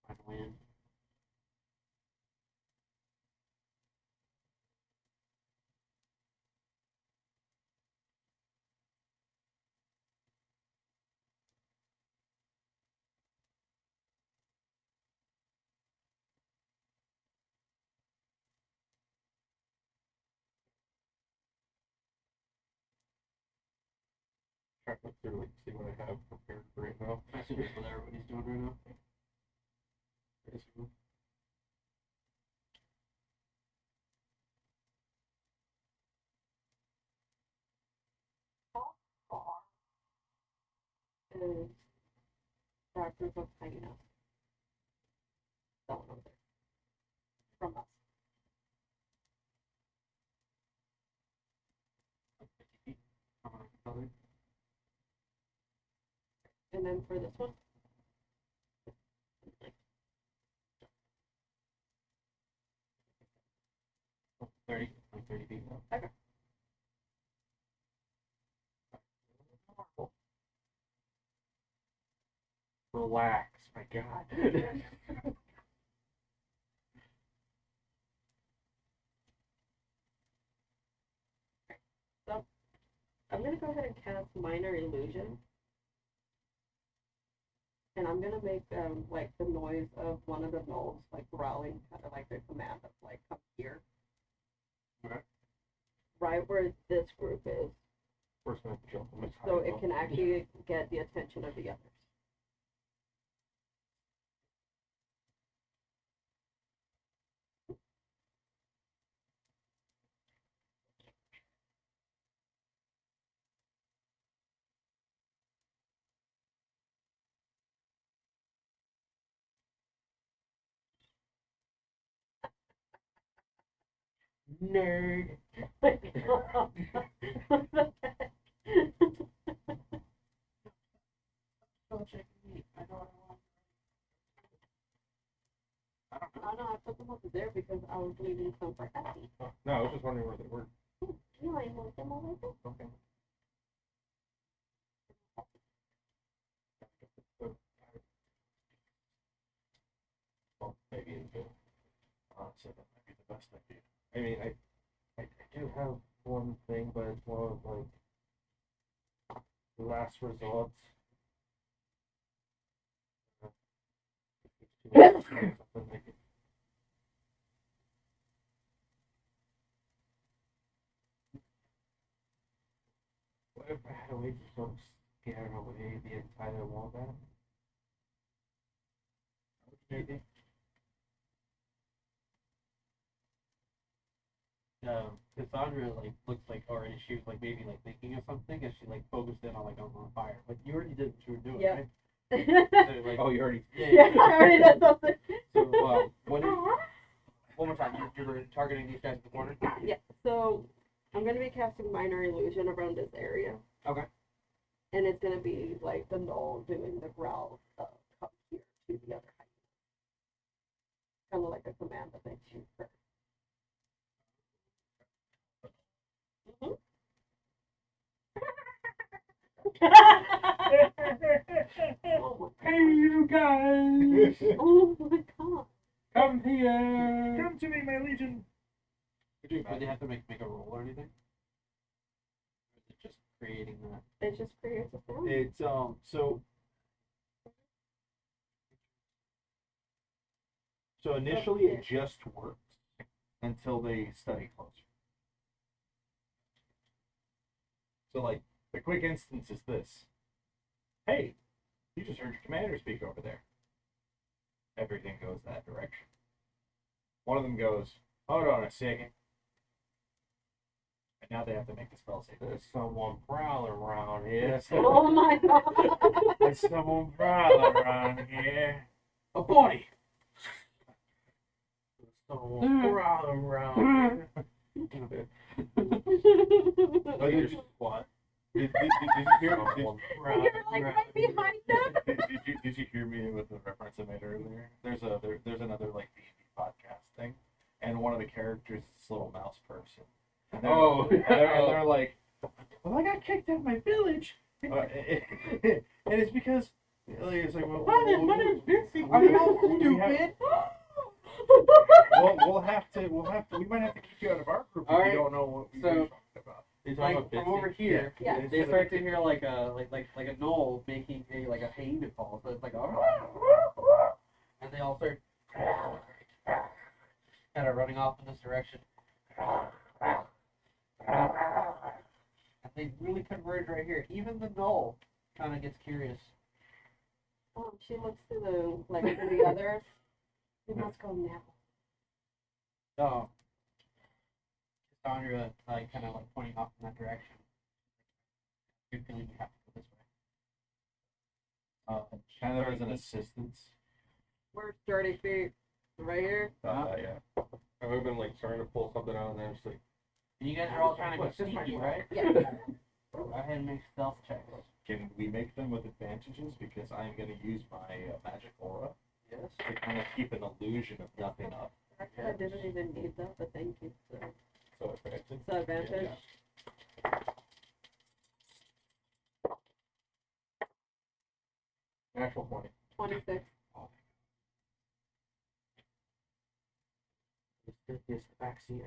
find a land. Try to look through, like, see what I have prepared for right now. I assume that's what everybody's doing right now. Basically. is that group of hyenas. That one over there. From us. And then for this one, 30, like 30 feet. okay. Relax, my God. So I'm gonna go ahead and cast minor illusion. And I'm gonna make like the noise of one of the gnolls like growling, kind of like the command of like come here. Okay. Right where this group is, First, I'm gonna jump on my so tiny it can actually get the attention of the others. nerd. What the heck? Still checking me. I know what I want. I don't know. I know, I put them over there because I was leaving some for Effie. No, I was just wondering where they were. No, I moved them over there. Okay. Well, maybe in the Honestly, that might be the best idea. I mean, I do have one thing, but it's more of like last resort. Something like it. What if I had a way to sort of scare away the entire wombat? Maybe. Cassandra like looks like already she was like maybe like thinking of something and she like focused in on like on fire. But you already did what you were doing, Yeah. right? Yeah, So, like, Oh, you already. I already did something. So what is one more time? You're targeting these guys in the corner. Yeah, so I'm gonna be casting minor illusion around this area. Okay. And it's gonna be like the gnoll doing the growl of come here to the other hyena. Kind of like a command that they shoot first. Mm-hmm. Oh my Hey, you guys! god. Oh my god. Come here! Come to me, my legion. Do they have to make a roll or anything? Or is it just creating that? It just creates a sound. It's so initially it just works until they study closer. So like the quick instance is this. Hey, you just heard your commander speak over there. Everything goes that direction. One of them goes, hold on a second. And now they have to make the spell save. There's someone prowling around here. Oh my god. There's someone prowling around here. A body. There's someone prowling around here. Oh, you're just what? Did you hear? You're like right behind them. Did you hear me with the reference I made earlier? There's another like D&D podcast thing, and one of the characters is this little mouse person. And they're like, well, I got kicked out of my village, and it's because it's like, well, My name's Dixie. Are you all stupid? we'll have to, we might have to kick you out of our group if All right, you don't know what we're so- talking about. You're talking Like about from over here, Yeah. they start to hear like a gnoll making a like a hyena call. So it's like and they all start kind of running off in this direction. And they really converge right here. Even the gnoll kind of gets curious. She looks to the others. We must go now. So Cassandra like kind of like pointing off in that direction. You're feeling you have to go this way. Kind of as an assistance. Where's 30 feet? Right here? Yeah. I would have been like trying to pull something out and then just like. You guys are all trying to go sneaky, right? Yeah. Go ahead and make stealth checks. Can we make them with advantages? Because I'm going to use my magic aura Yes. to kind of keep an illusion of nothing up. Actually, I didn't even need that, but thank you. So advantage. So advantage. Natural 20. 26. This backseat.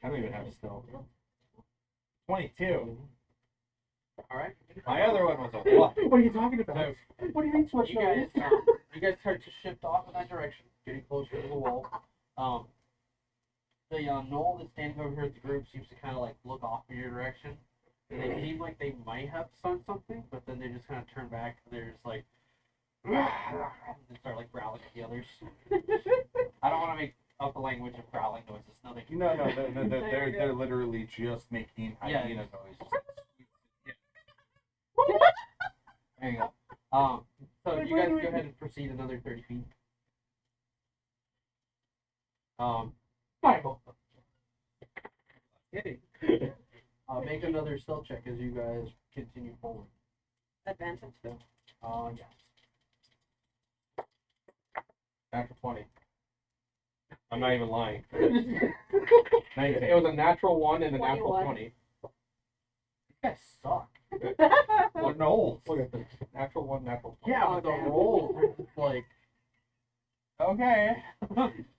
I don't even have stealth. 22. All right. My other one was a 1. What are you talking about? So What do you mean switch you guys start to shift off in that direction, getting closer to the wall. The knoll that's standing over here at the group seems to kind of like look off in your direction. And they seem like they might have sung something, but then they just kind of turn back and they're just like, and they start like growling at the others. I don't want to make up the language of growling noises. No, they can. No, they're literally just making hyena noises. There you go. So you guys go ahead and proceed another 30 feet. Bible. Kidding. Make another stealth check as you guys continue forward. Advantage though. Yeah. Natural 20. I'm not even lying. 19. It was a natural 1 and a natural 21. 20. You guys suck. We're gnolls. Look at this. Natural 1, natural 20. Yeah, but the rolls were just like, okay.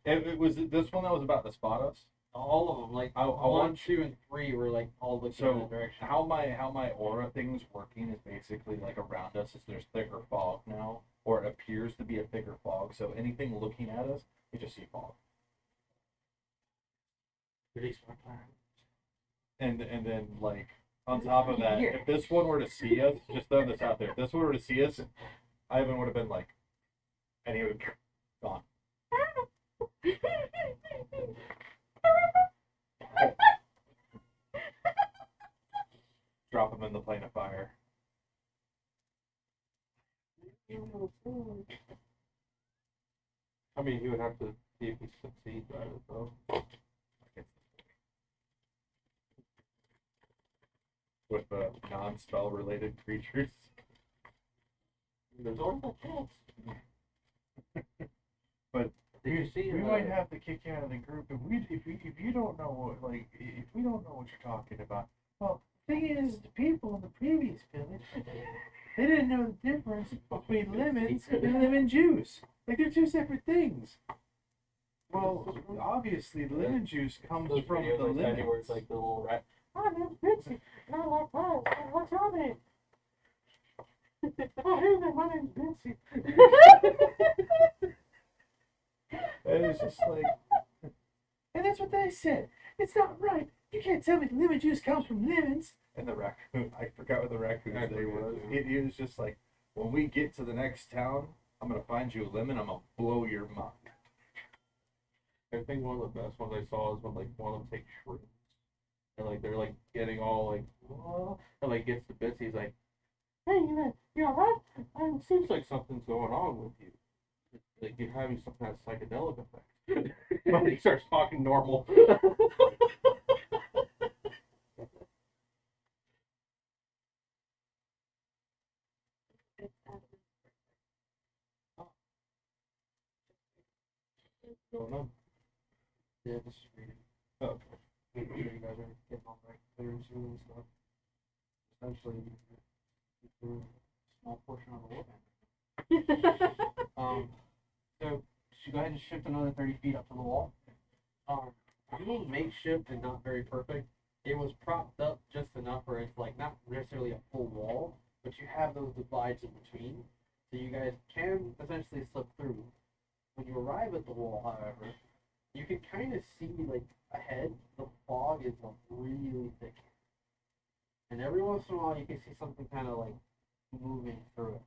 It was this one that was about to spot us. All of them, like I 1, want 2, and 3 were like all looking in So that direction. how my aura thing's working is basically like around us is there's thicker fog now, or it appears to be a thicker fog. So anything looking at us, we just see fog. Release my plan. And then like on top of that, if this one were to see us, just throwing this out there, if this one were to see us, Ivan would have been like, and he would gone. Drop him in the plane of fire. I mean, you would have to see if he succeeds at it, though. With non-spell related creatures. There's always a chance. But Did you see? we might have to kick you out of the group if you don't know what if we don't know what you're talking about. Well, the thing is, the people in the previous village, they didn't know the difference between lemons and lemon juice. Like they're two separate things. Well, obviously, the lemon juice comes Those from videos the I sent you where lemons. it's like the little rat. My name's Bitsy. And I like pies. What's your name? Oh, hey there, my name's Bitsy. And it's just like, and that's what they said. It's not right. You can't tell me the lemon juice comes from lemons. And the raccoon, I forgot what the raccoon's name was. He was just like, when we get to the next town, I'm gonna find you a lemon. I'm gonna blow your mind. I think one of the best ones I saw is when like one of them takes shrooms. And like they're like getting all like, "Whoa," and like gets to bits. He's like, "Hey, you alright? It seems like something's going on with you. Like you're having some kind of psychedelic effect." But he starts talking normal. Going on. Yeah, just reading. Oh, Making sure you guys are getting all the right clearances and stuff. Essentially, you do a small portion of the wall. So you go ahead and shift another 30 feet up to the wall. Being makeshift and not very perfect, it was propped up just enough where it's like not necessarily a full wall, but you have those divides in between, so you guys can essentially slip through. When you arrive at the wall, however, you can kind of see like ahead. The fog is like really thick, and every once in a while you can see something kind of like moving through it,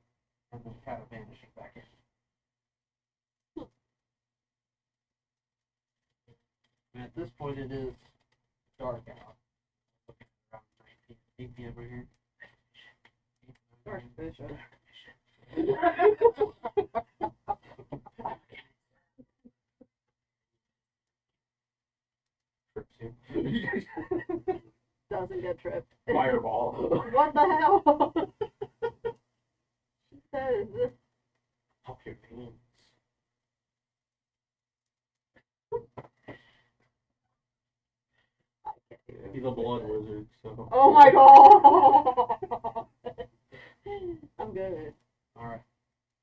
and then kind of vanishing back in. And at this point, it is dark out. Looking around 8 p.m. right here. Dark vision. Trips you. Doesn't get tripped. Fireball. What the hell? She says. Up your veins. He's a blood wizard, so. Oh my god! I'm good. Alright.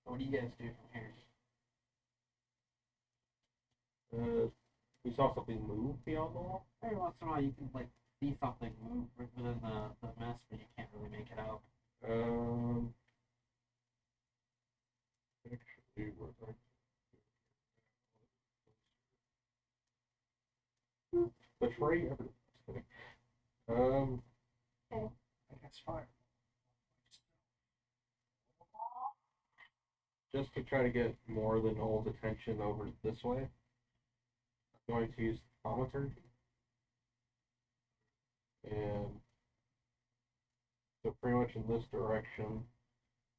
So what do you guys do from here? We saw something move beyond the wall. Every once in a while you can like see something move within the mess, but you can't really make it out. Actually, what betray everything. I guess fine. Just to try to get more than Noel's attention over this way, I'm going to use thaumaturgy. And so pretty much in this direction,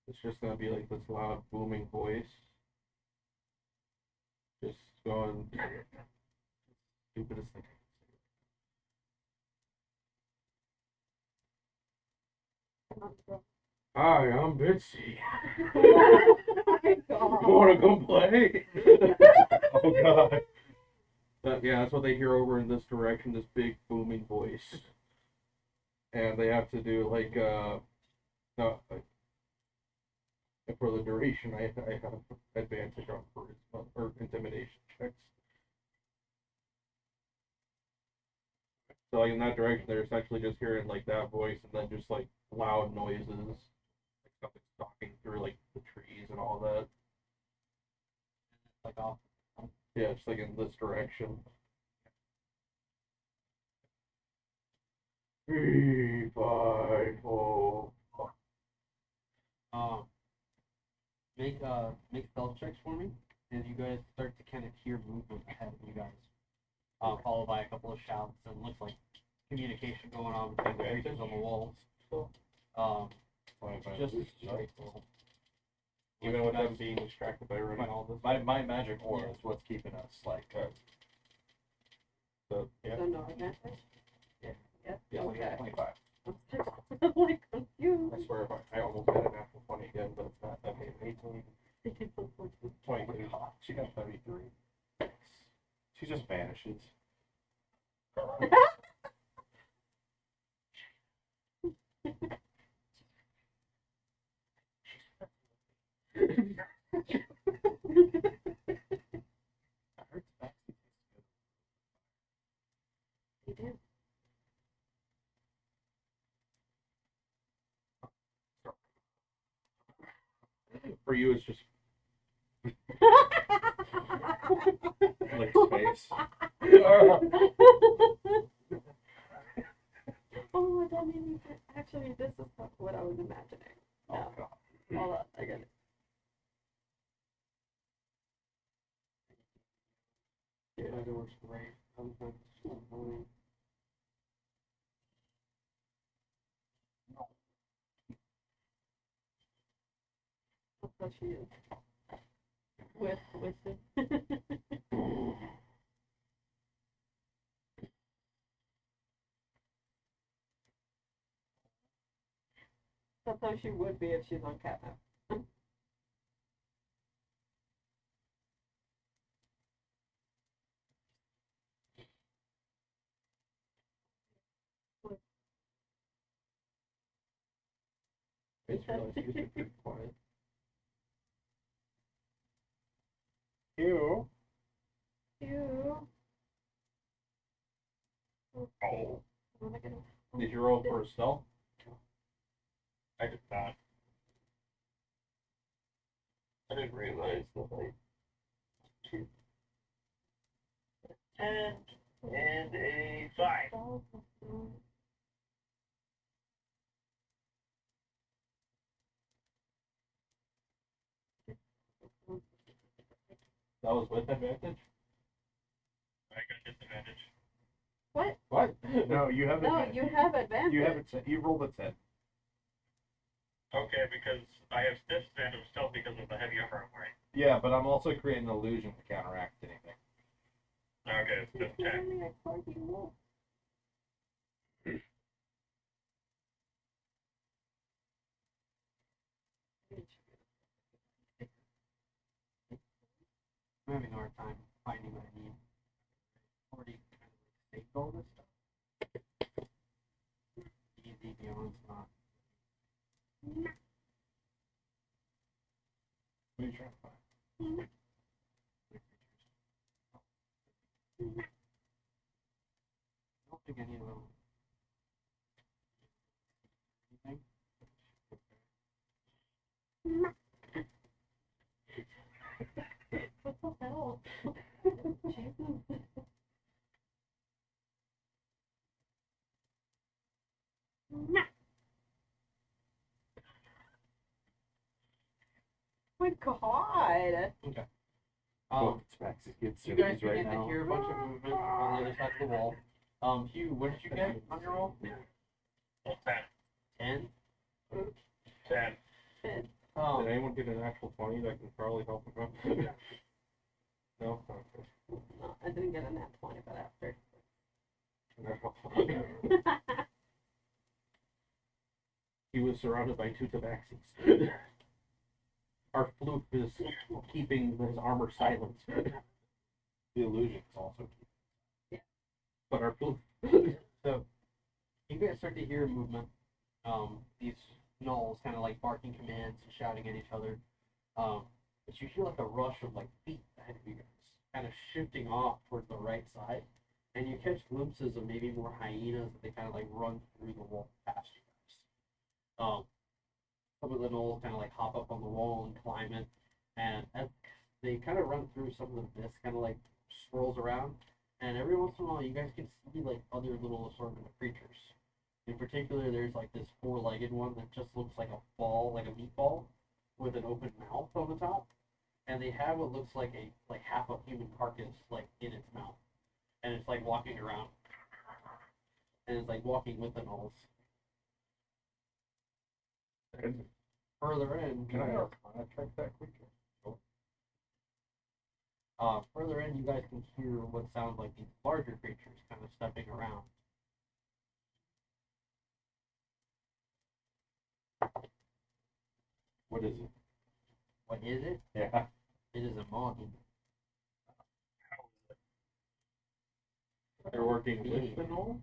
it's just going to be like this loud booming voice. Just going, stupidest thing. Hi, I'm Bitsy. Oh my god. Wanna come play? Oh god. Yeah, that's what they hear over in this direction, this big booming voice. And they have to do like no, like, and for the duration I have advantage on charisma or intimidation checks. So like in that direction they're essentially just hearing like that voice and then just like loud noises. Like something stalking through like the trees and all that. Like off. Yeah, just like in this direction. 3, 5, 4. Make stealth checks for me, and you guys start to kind of hear movement ahead of you guys. Followed by a couple of shouts, and looks like communication going on between the creatures on the walls. Just straight roll. Even with them being distracted by running all this. My magic aura is what's keeping us like. So yeah. So no advantage? Yeah. Yeah. Okay. 25. I'm like confused. I swear if I almost got a natural 20 again, but it's not. Okay, 18, 22. She got 33. She just vanishes. You do. For you, it's just Like space. Oh, that made me actually. This is not what I was imagining. Oh No. god. Hold on, I get it. Yeah, it works great. Sometimes it's so annoying. That's what she is. With wisdom. That's how she would be if she's on catnip. it's really usually pretty quiet. Hugh. Ew. Oh. What am I gonna? Did you roll for a stealth? I did not. I didn't realize that I. 10 and a 5. That was with advantage? I got disadvantage. What? What? No, you have No, advantage. you have advantage. You have it. You rolled a 10. Okay, because I have stiff phantom stealth because of the heavy armor I'm wearing. Yeah, but I'm also creating an illusion to counteract anything. Okay, it's just 10. I'm having a hard time finding what I need. Already kind of like saved all this stuff. Easy beyond's not. What are you trying to find? I don't think any of them. Anything? What the hell? Jesus. My God. Okay. It's Max's good You guys cities right begin to now. hear a bunch of movement on the other side of the wall. Hugh, what did you get on your roll? 10. 10? 10. Did anyone get an actual 20 that can probably help him out? No? Okay. No, I didn't get a nat 20, but after. No. He was surrounded by two tabaxis. Our flute is keeping his armor silent. The illusion is also. But our flute. So, you guys start to hear movement. These gnolls kind of like barking commands and shouting at each other. But you hear like a rush of like feet ahead of you guys, kind of shifting off towards the right side. And you catch glimpses of maybe more hyenas that they kind of like run through the wall past you guys. Some of the gnolls kind of like hop up on the wall and climb it. And as they kind of run through, some of the mist kind of like swirls around. And every once in a while, you guys can see like other little assortment of creatures. In particular, there's like this four-legged one that just looks like a ball, like a meatball, with an open mouth on the top. And they have what looks like half a human carcass like in its mouth. And it's like walking around. And it's like walking with the gnolls. Further in, Can you I guys, check that creature? further in, you guys can hear what sounds like these larger creatures kind of stepping around. What is it? What is it? Yeah. It is a Maugin. They're working with the gnolls?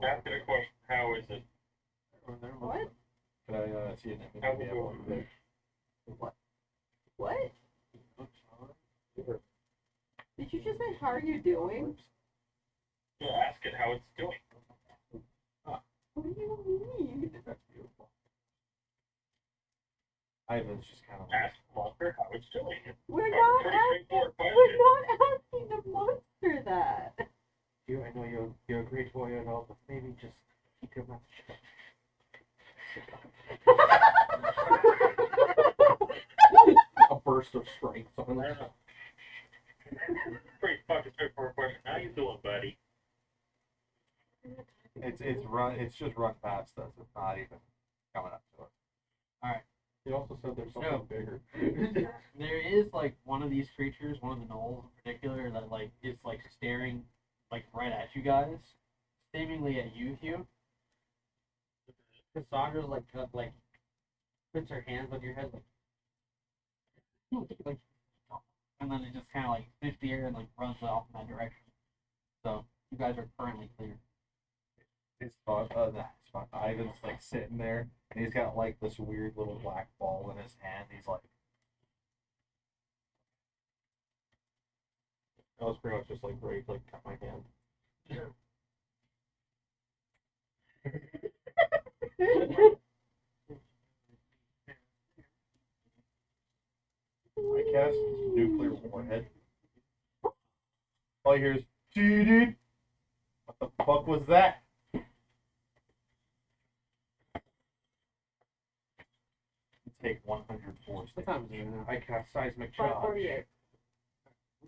After the question, how is it? What? Could I see an image How of the is animal? What? What? Did you just say, how are you doing? Yeah, ask it how it's doing. What do you mean? That's beautiful. Ivan's just kind of Ask Walter how it's doing. We're That's not a pretty asking. straightforward question. We're not asking the monster that. You, I know you're a great warrior and all, but maybe just keep your mouth shut. A burst of strength on I don't know. Pretty fucking straightforward question. How you doing, buddy? It's just run past us. It's not even coming up to us. He also said there's something No. bigger. There is like one of these creatures, one of the gnolls in particular, that like is like staring like right at you guys, seemingly at you, Hugh. Cassandra's like puts her hands on your head like, and then it just kind of like sniffs the air and like runs off in that direction. So you guys are currently clear. It's fun. It's fun. Ivan's like sitting there, and he's got like this weird little black ball in his hand. He's like, I was pretty much just like ready to like cut my hand. I cast nuclear warhead. All you hear is, "Dee-dee." What the fuck was that? Take 100 force. What time is it now? I cast seismic charge. 5:48.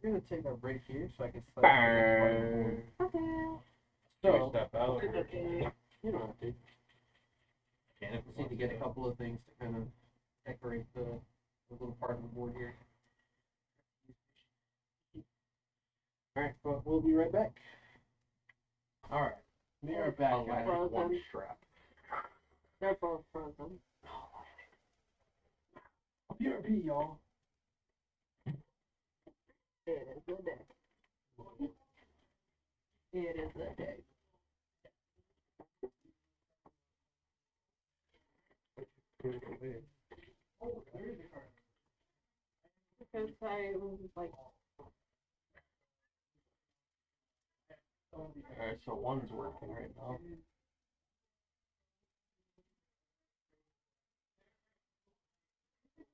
We're gonna take our break here so I can select Bang. Okay. So So step out. you don't have to. can. Just need to get a couple of things to kind of decorate the little part of the board here. Alright, but we'll be right back. Alright, we are back, guys. Frozen. One strap. They're both frozen. BRB, y'all. It is a day. It is a day. Because I was like, Alright, so one's working right now.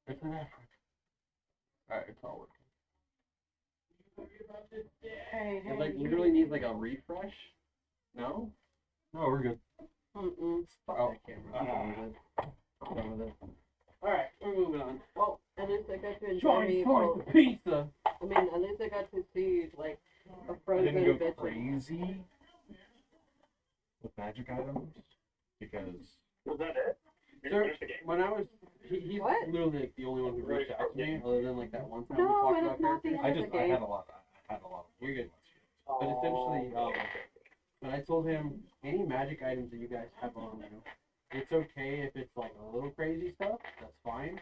It's an effort. Alright, it's all working. hey, It like hey. literally needs like a refresh. No? No, we're good. Mm-mm. Oh, camera. I'm done with it. I'm done with it. Alright, we're moving on. Well, at least I got to enjoy Join me. the pizza! I mean, at least I got to see, like, a I frozen didn't go bitch. crazy with magic items because Was that it? You Sir, finished the game? when I was, he's What? literally like the only one who reached out to me, other than like that one time No, we it talked is about not the characters. end. I It's a game. had a lot. You're good. But essentially, when I told him any magic items that you guys have on you, it's okay if it's like a little crazy stuff. That's fine.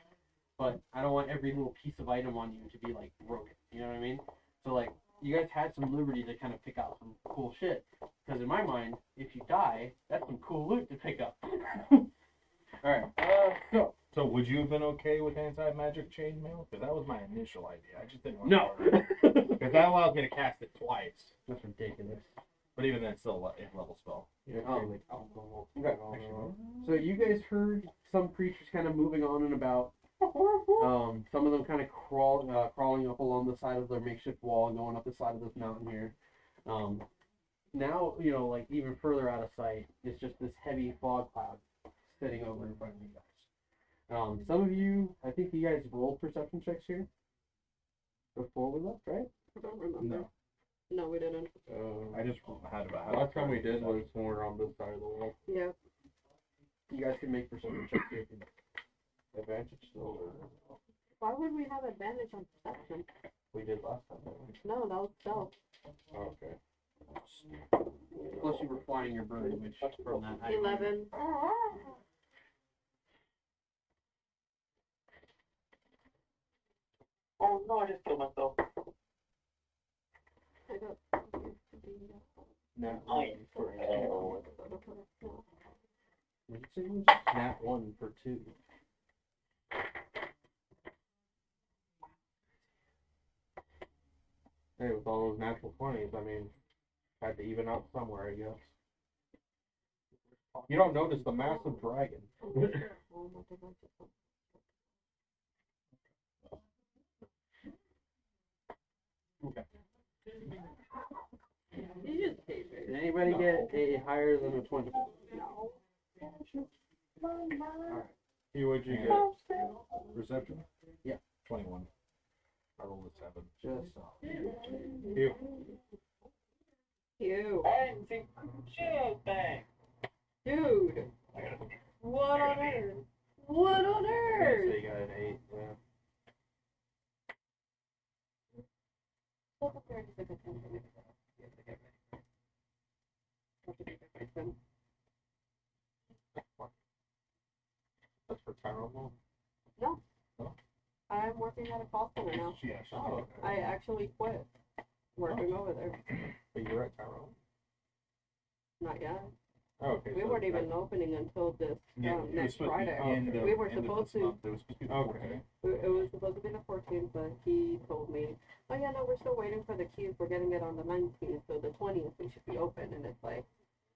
But I don't want every little piece of item on you to be like broken. You know what I mean? So like, you guys had some liberty to kind of pick out some cool shit. Because in my mind, if you die, that's some cool loot to pick up. All right. So would you have been okay with anti-magic chainmail? Because that was my initial idea. I just didn't want No. Because that allows me to cast it twice. That's ridiculous. But even then, it's still a level spell. Okay. So you guys heard some creatures kind of moving on and about. Some of them kind of crawling up along the side of their makeshift wall and going up the side of this mountain here. Now, you know, like even further out of sight, it's just this heavy fog cloud sitting over in front of you guys. Some of you, I think you guys rolled perception checks here before we left, right? I don't remember. No. No, we didn't. I just had about Last time we did was when we were on this side of the wall. Yeah. You guys can make perception checks here if you'd like. Advantage still. Why would we have advantage on perception? We did last time, didn't we? No, that was stealth. Oh, okay. Plus you were flying your bird, which from that height. 11. Oh no, I just killed myself. I got used to being Nat Oh, one for oh. What did you say it was? Nat 1 for 2. Hey, with all those natural 20s, I mean, had to even out somewhere, I guess. You don't notice the massive dragon. You just hate me. Did anybody get a higher than a 20? No. Hugh, what'd you get? Perception? Yeah. 21. I rolled a 7. Just Hugh. Hugh. Bang! See, just bang! Dude. I gotta What on earth? What on So earth? you got an 8, yeah. That's for Tyrone. No. I'm working at a call center now. She actually Oh, I actually quit working over there. But you're at Tyrone? Not yet. Oh, okay. We so weren't that- even opening until this Yeah, it was next supposed to be Friday. end of- We were end of supposed this to- month. It was supposed to be the Okay. 14th. It was supposed to be the 14th, but he told me, oh yeah, no, we're still waiting for the keys. We're getting it on the 19th, so the 20th we should be open. And it's like,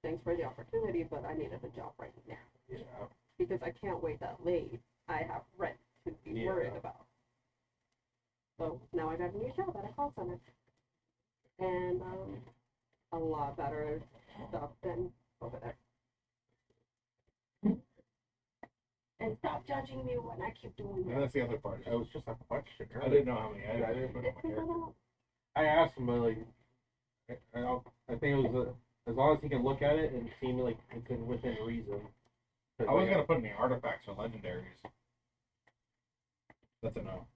thanks for the opportunity, but I needed a job right now. Yeah. Because I can't wait that late. I have rent to be Yeah. worried about. So now I got a new job at a call center. And a lot better stuff than over there. And stop judging me when I keep doing And this. that's the other part. That was just a question. I didn't know how many Yeah, I items didn't- I put in my character. I asked him, but like, I think it was as long as he can look at it and seem like it's within reason. I was gonna put any artifacts or legendaries. That's a no.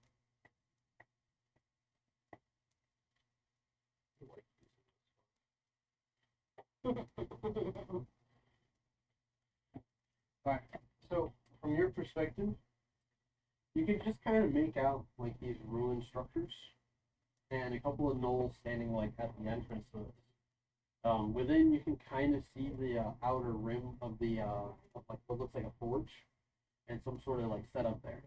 Alright, so from your perspective, you can just kind of make out like these ruined structures and a couple of gnolls standing like at the entrance to it. Within, you can kind of see the outer rim of the of like what looks like a forge and some sort of like setup there.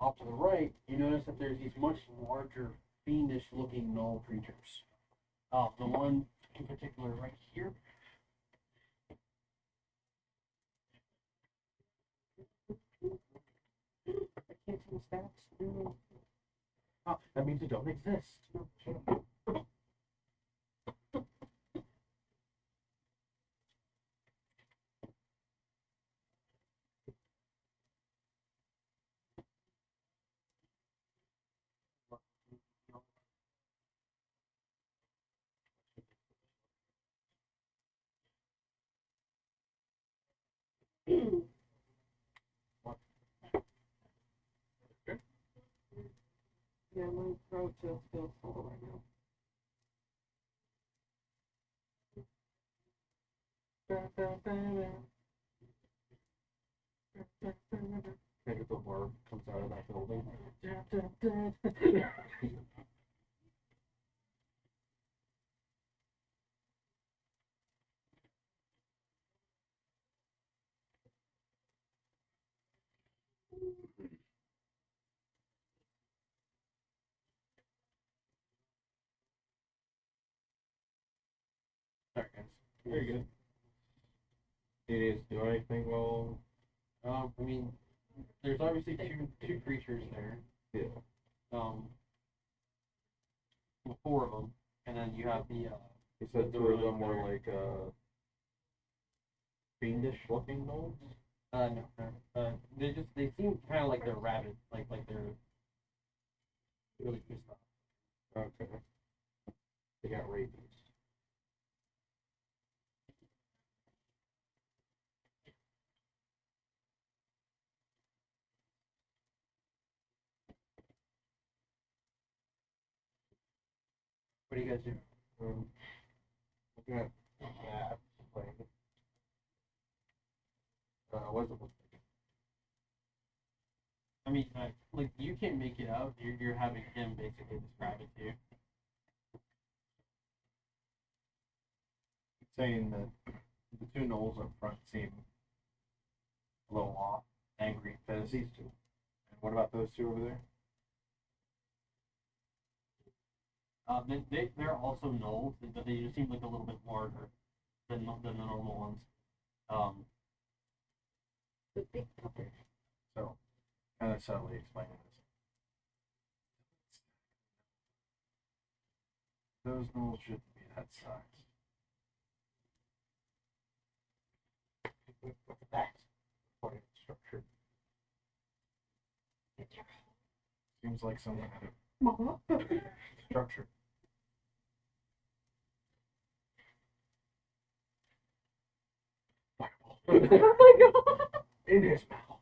Off to the right, you notice that there's these much larger, fiendish-looking gnoll creatures. The one in particular right here. I can't see the stats. Oh, that means they don't exist. Yeah, my throat just feels full right now. Magical orb comes out of that building. Sorry, guys. Very good. It is do anything well. I mean, there's obviously two creatures there. Yeah. Well, four of them, and then you have the You said the two of ruins them were there. like fiendish looking gnolls. No, they seem kind of like they're rabid, like they're really pissed off. Okay. They got rabies. What do you guys do? Looking at that. What's it? I mean, like you can make it out. You're having him basically describe it to you. Saying that the two gnolls up front seem a little off, angry, pissed. These two. And what about those two over there? They're also gnolls, but they just seem like a little bit larger than the normal ones. The big puppet. So, kind of subtly explaining this. Those gnolls shouldn't be that size. What's that? What structure? Seems like someone had a structure. Oh my god! In his mouth.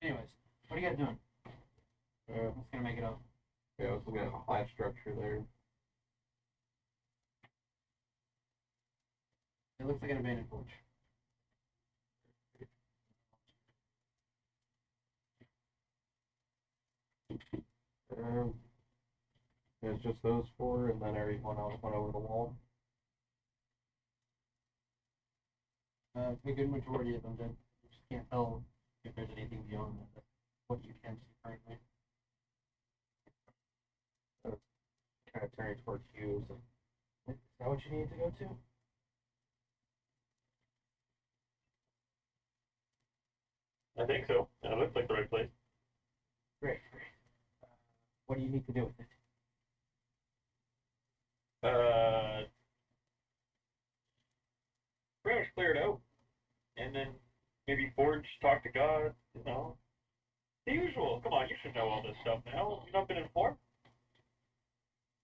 Anyways, what are you guys doing? Uh, I'm just gonna make it up. yeah, I was looking at that structure there. It looks like an abandoned forge. It's just those four, and then everyone else went over the wall. A good majority of them did. You just can't tell if there's anything beyond that. What you can see currently. Kind of turning towards Hughes. Is that what you need to go to? I think so. It looks like the right place. Great. What do you need to do with it? Pretty much clear it out. And then maybe forge, talk to God, you know. The usual. Come on, you should know all this stuff now. You've not been informed?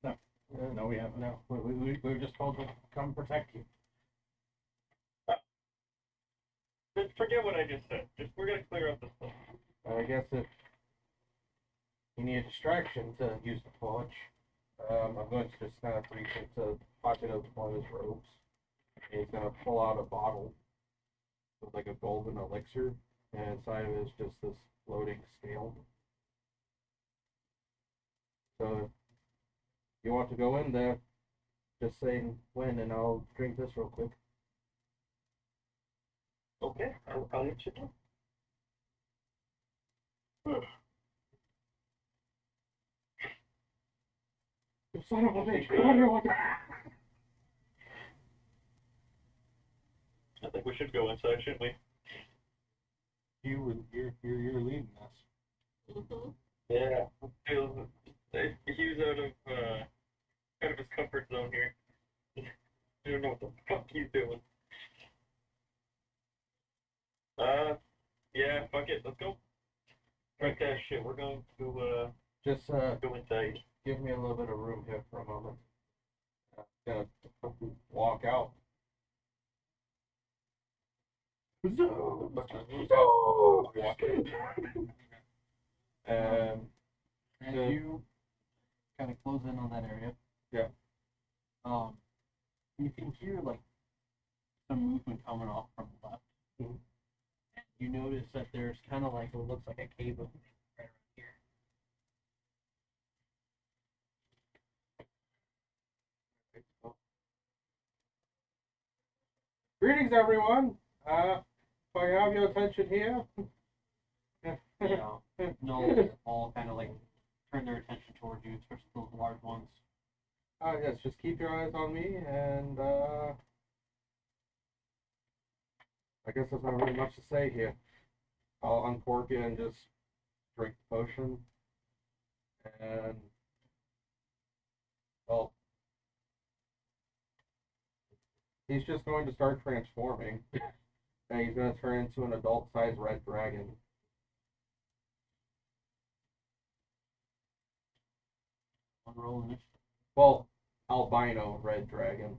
No, we haven't. No, we were just told to come protect you. Then forget what I just said. We're gonna clear up this stuff. I guess if you need a distraction to use the forge, I'm going to just kind of reach into the pocket of one of his robes. And he's going to pull out a bottle with like a golden elixir, and inside of it is just this floating scale. So if you want to go in there, just say when, and I'll drink this real quick. Okay, I'll let you know. You son of a bitch, come on here, look at I think we should go inside, shouldn't we? You're leading us. Mm-hmm. Yeah. Hugh's out of his comfort zone here. I don't know what the fuck he's doing. Yeah, fuck it, let's go. Right that shit, we're going to Just go inside. give me a little bit of room here for a moment. I'm gonna walk out. And As Yeah. you kind of close in on that area, Yeah. You can hear like some movement coming off from the left. Mhm. And you notice that there's kind of like what looks like a cave opening right around here. Greetings, everyone. If I have your attention here. You know, gnolls all kind of like turn their attention towards you, especially those large ones. Yes, just keep your eyes on me, and I guess there's not really much to say here. I'll uncork it and just drink the potion, and well, he's just going to start transforming, and he's going to turn into an adult-sized red dragon. One roll initiative. Well, albino red dragon.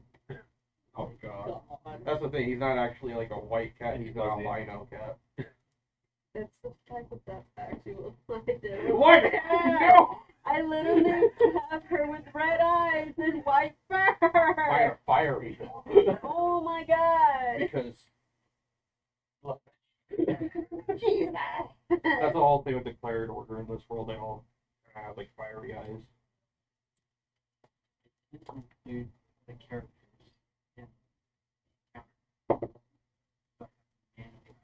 Oh god. God. That's the thing. He's not actually like a white cat. He's an Fuzzy. albino cat. It's the fact that that's actually what I did. What? No! I literally have her with red eyes and white fur. Fiery. Oh my god. Because Jesus. that's the whole thing with declared order in this world. They all have like fiery eyes. Include the characters in the encounter.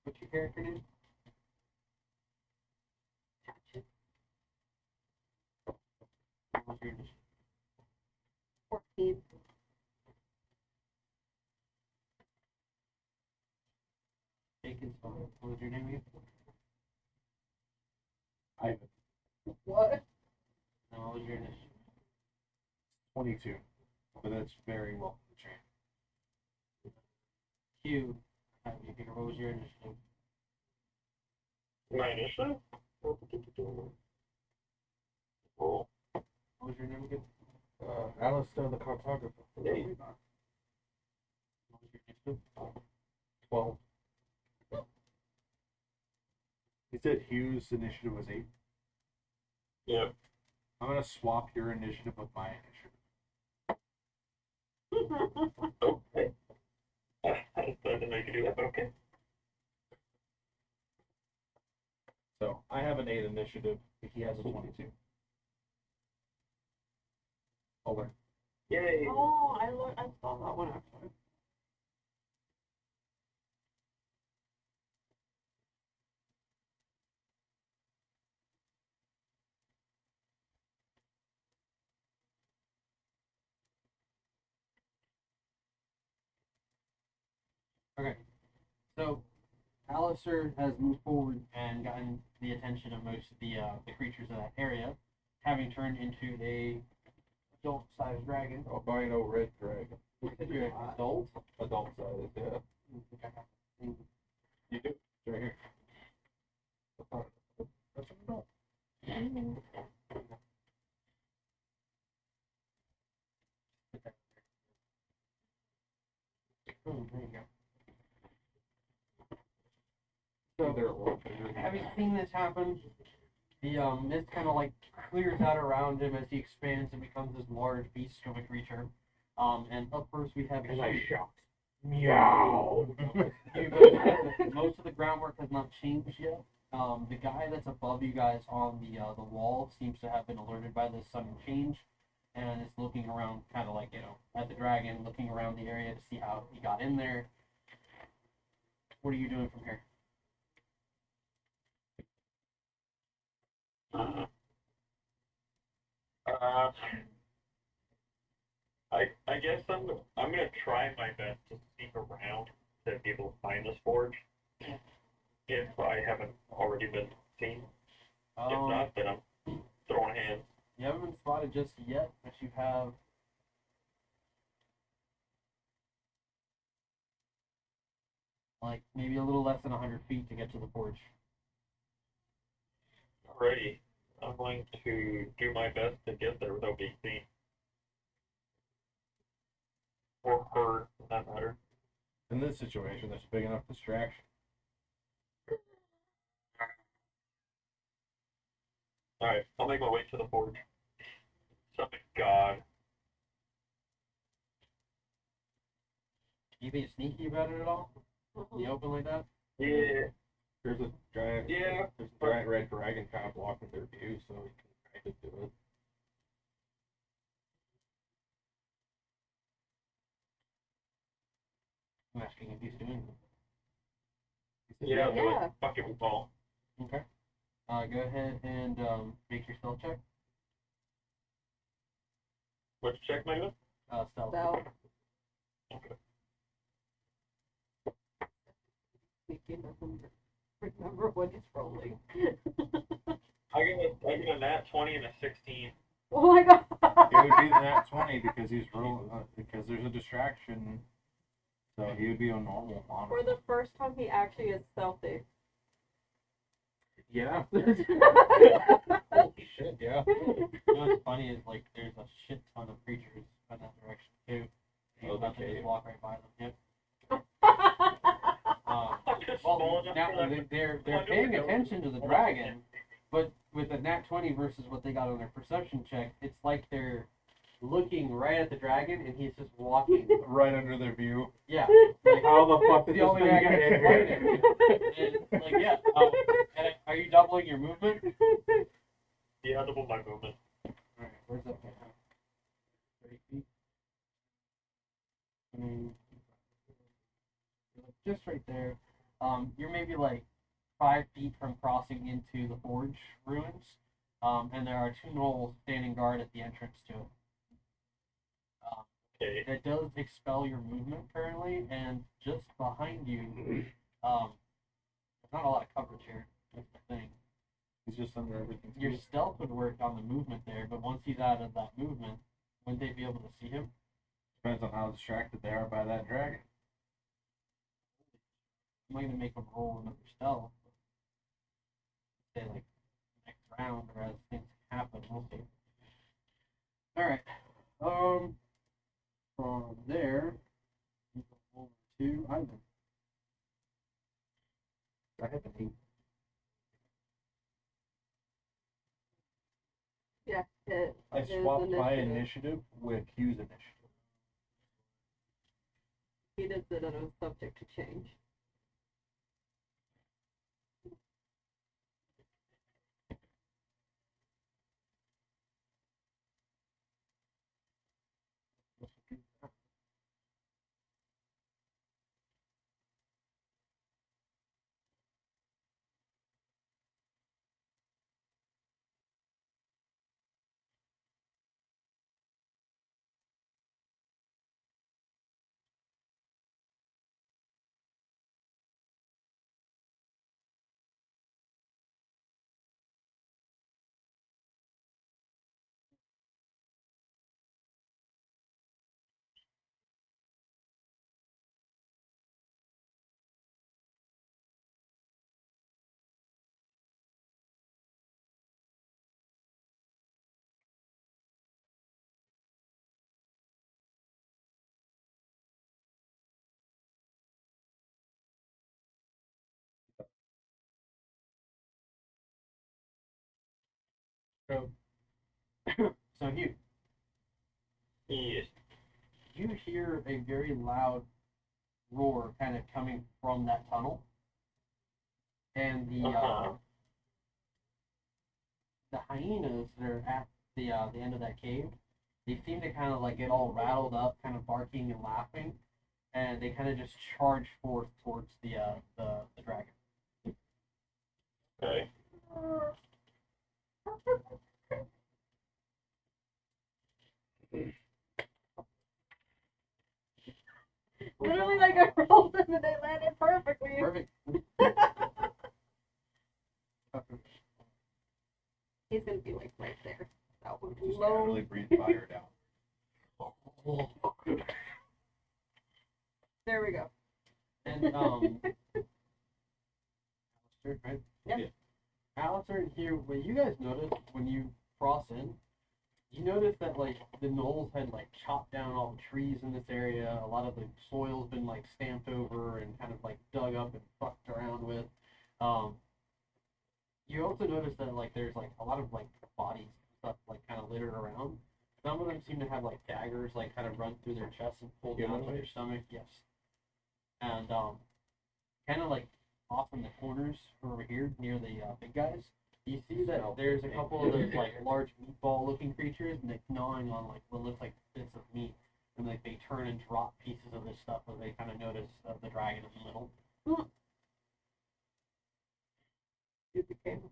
What's your character name? What was your initiative? 14. Bacon song. What was your name again? Ivan. What? No, what was your initiative? 22. But that's very well changed. Hugh. Have you here? What was your initiative? My initiative? Oh, What was your name again? Alistair the cartographer. Hey. What was your initiative? 12. He said Hugh's initiative was 8. yeah. I'm gonna swap your initiative with my initiative. Okay. I didn't make you do that, but okay. So I have an 8 initiative. He has a 22. Over. Yay. Oh, I saw that one actually. Okay. So, Alistair has moved forward and gotten the attention of most of the creatures in that area, having turned into a adult-sized dragon. Albino red dragon. You said you're an adult? Adult size, yeah. You do. It's right here. That's an adult. Oh, there you go. Either So, or. having seen this happen, the mist kind of like clears out around him as he expands and becomes this large beast of a creature. And up first we have And I Hugh. shout, meow. Most of the groundwork has not changed yet. The guy that's above you guys on the wall seems to have been alerted by this sudden change, and is looking around, kind of like at the dragon, looking around the area to see how he got in there. What are you doing from here? Uh, I guess I'm gonna try my best to sneak around to be able to find this forge. If I haven't already been seen. If not, then I'm throwing hands. You haven't been spotted just yet, but you have like maybe a little less than 100 feet to get to the forge. Alrighty. I'm going to do my best to get there without being seen. Or heard, for that matter. In this situation, there's a big enough distraction. Alright, I'll make my way to the forge. Summon God. You being sneaky about it at all? You open like that? Yeah. There's a giant, Yeah. there's a giant red dragon kind of blocking their view, so we can kind of do it. I'm asking if he's doing it. Yeah, I'll do Yeah. it. Fuck it, we fall. Okay. Go ahead and make your stealth check. Which check am I doing? Stealth. So, Okay. he doesn't remember what he's rolling. I get a nat 20 and a 16. Oh my god! It would be that 20 because he's rolling, because there's a distraction. So he would be a normal For monster. the first time, he actually is stealthy. Yeah. Holy Shit, yeah. You know what's funny is like there's a shit ton of creatures in that direction too. You're about to just walk right by them. Yep. I'm just small Well, enough now for that. they're paying attention to the dragon, but with a nat 20 versus what they got on their perception check, it's like they're looking right at the dragon and he's just walking. Right under their view. Yeah. Like, How the fuck did the this only thing way I can get explain hit? it. And, like, yeah. And are you doubling your movement? Yeah, double my movement. Alright, where's that guy? 30 feet. Just right there. You're maybe like 5 feet from crossing into the forge ruins. And there are 2 gnolls standing guard at the entrance to it. Okay. That does expel your movement currently, and just behind you, there's not a lot of coverage here. That's the thing. He's just under everything. Your stealth would work on the movement there, but once he's out of that movement, wouldn't they be able to see him? Depends on how distracted they are by that dragon. I'm not gonna make them roll another stealth. Say like next round, or as things happen, we'll see. All right. From there, we go over to Ivan. I have an 8. Yeah, it I is swapped my initiative. initiative with Hugh's initiative. He did it and it was subject to change. So Hugh, Yes. you hear a very loud roar kind of coming from that tunnel, and the hyenas that are at the end of that cave, they seem to kind of like get all rattled up, kind of barking and laughing, and they kind of just charge forth towards the dragon. Okay. Literally, like I rolled them and they landed perfectly. Perfect. He's gonna be like right there. That would be Just low. casually breathe fire down. There we go. And Alistair, right? Yeah. Alistair and Hugh, what you guys notice when you cross in, you notice that like the gnolls had like chopped down all the trees in this area. A lot of the soil's been like stamped over and kind of like dug up and fucked around with. You also notice that like there's like a lot of like bodies and stuff like kind of littered around. Some of them seem to have like daggers like kind of run through their chests and pull down to their stomach. Yes. And kind of like off in the corners over here near the big guys, you see that there's a couple of those like large meatball-looking creatures, and they're gnawing on like what looks like bits of meat, and like they turn and drop pieces of this stuff as they kind of notice the dragon in the middle. It became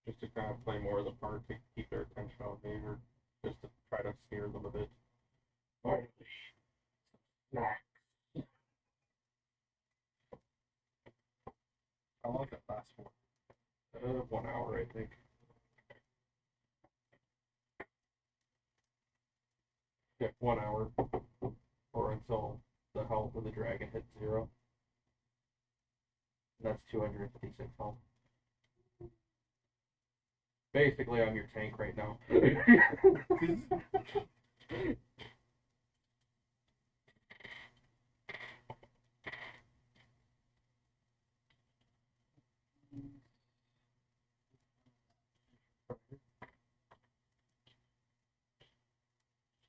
Just to kind of play more of the part to keep their attention on me, or just to try to scare them a bit. How long does that last for? 1 hour, I think. Yeah, 1 hour. Or until the health of the dragon hits 0. And that's 256 health. Basically, I'm your tank right now.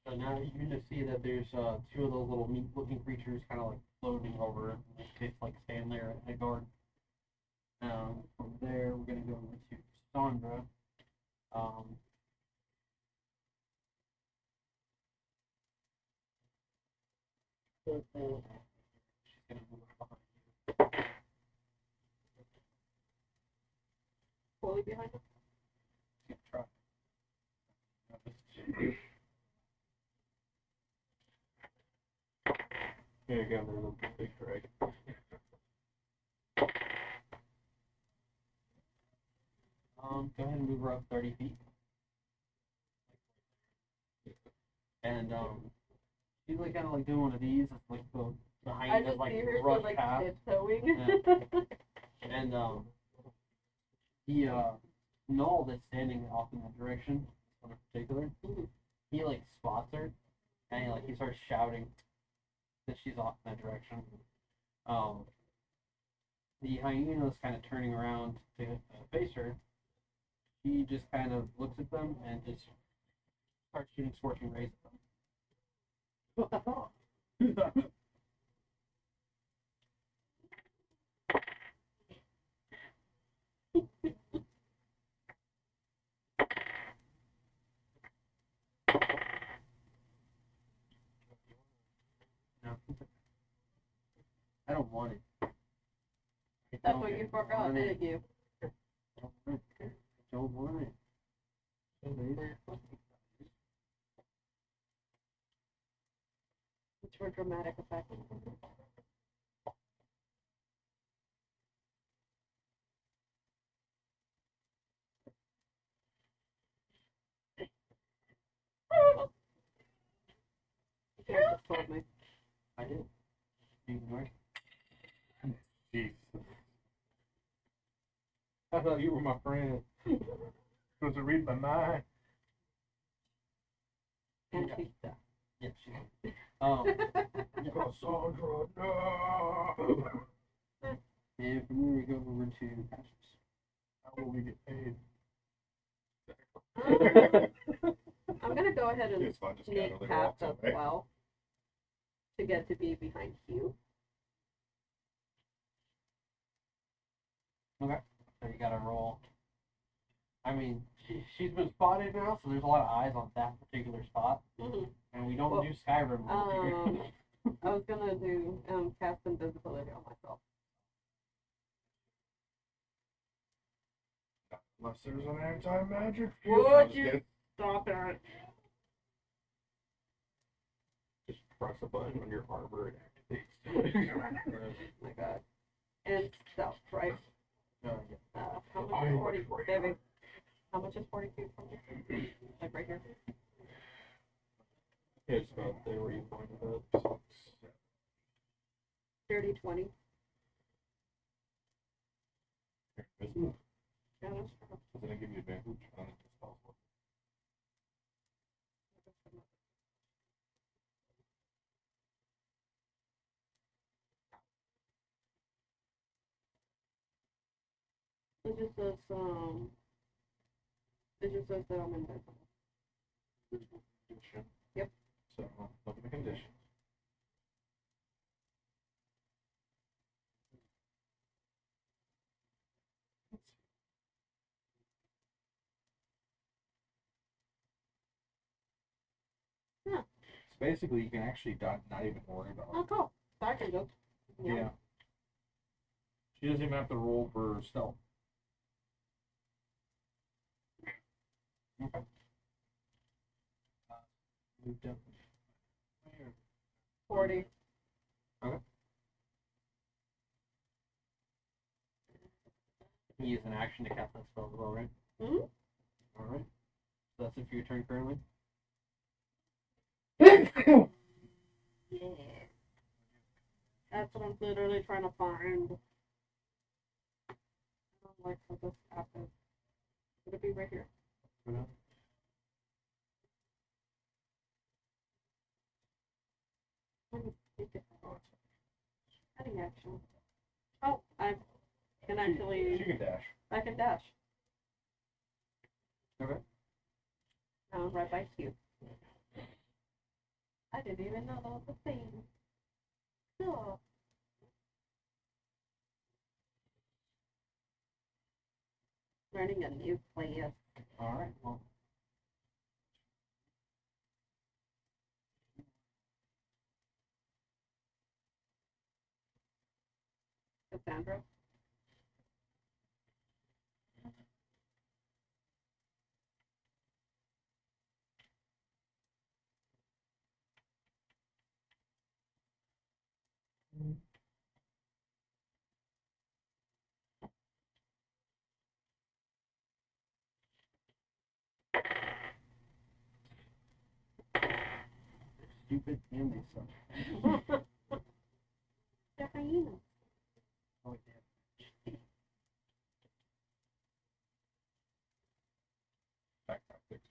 So now you can just see that there's two of those little meat-looking creatures kind of like floating over it. They just like stand there at guard. From there, we're gonna go over to Cassandra. She's gonna move behind you. fully behind him. She's gonna try. Yeah, again, there's a big dragon. Go ahead and move her up 30 feet. And she's like kind of like doing one of these. It's like the I hyenas just like see her rush just like past. tiptoeing. And the gnoll that's standing off in that direction, in particular, he like spots her, and he starts shouting that she's off in that direction. The hyena is kind of turning around to face her. He just kind of looks at them and just starts shooting scorching rays at them. No. I don't want it. That's what you forgot, didn't you? I don't want it. It's for dramatic effect. You guys just told me. I did. You ignored. Jeez. I thought you were my friend. Supposed to read my mind. And Yeah. she's Yeah, she did. Cassandra, no! And from there we go over to Patches. How will we get paid? I'm gonna go ahead and It's fun, just sneak casually past walks as away. well to get to be behind Hugh. Okay. So you gotta roll. I mean, she's been spotted now, so there's a lot of eyes on that particular spot. Mm-hmm. And we don't Well, do Skyrim rules here. I was gonna do cast invisibility on myself. Unless there's an anti-magic field. Would I'm just you- kidding. Stop it. Just press a button on your armor and activates. Oh my god. And stealth, right? How much I is am 40? afraid. David, how much is 40 feet from you? Like right here? It's about there where you pointed at. 30, 20. Invisible. Yeah, that's true. Doesn't it give you advantage on it? It just says, it just says that I'm invisible. Condition. Yep. So look at the conditions. Yeah. So basically, you can actually not even worry about Oh, it. cool. So I can just, Yeah. She doesn't even have to roll for stealth. Okay. Moved up. 40. You use an action to cast that spell as well, right? Mm-hmm. Alright. So that's it for your turn currently. Yeah. That's what I'm literally trying to find. I don't like how this happens. Would it be right here? Mhm. Let me take it. Cutting action. Oh, I can actually. She can dash. I can dash. Okay. Now I'm right by Hugh. I didn't even know that was a thing. Cool. Learning a new class. Alright, well. Cassandra. Stupid and they suck. They're hyenas. Oh, yeah. Back tactics.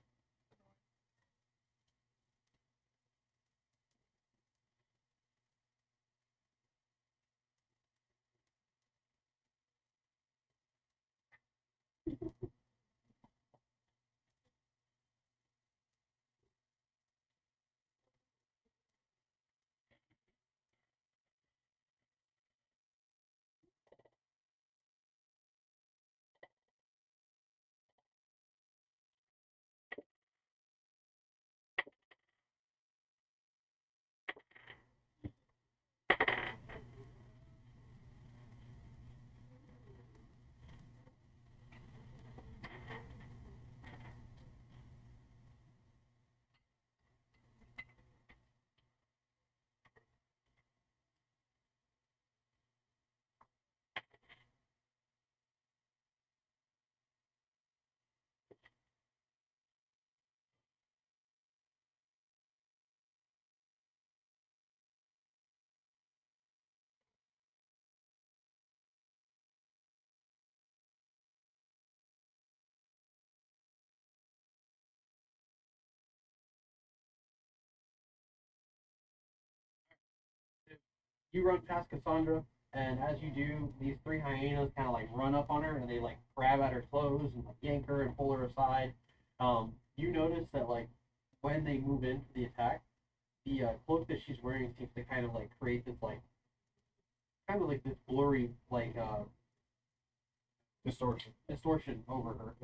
You run past Cassandra, and as you do, these three hyenas kind of like run up on her, and they like grab at her clothes and like yank her and pull her aside. You notice that like when they move in for the attack, the cloak that she's wearing seems to kind of like create this like kind of like this blurry like distortion over her.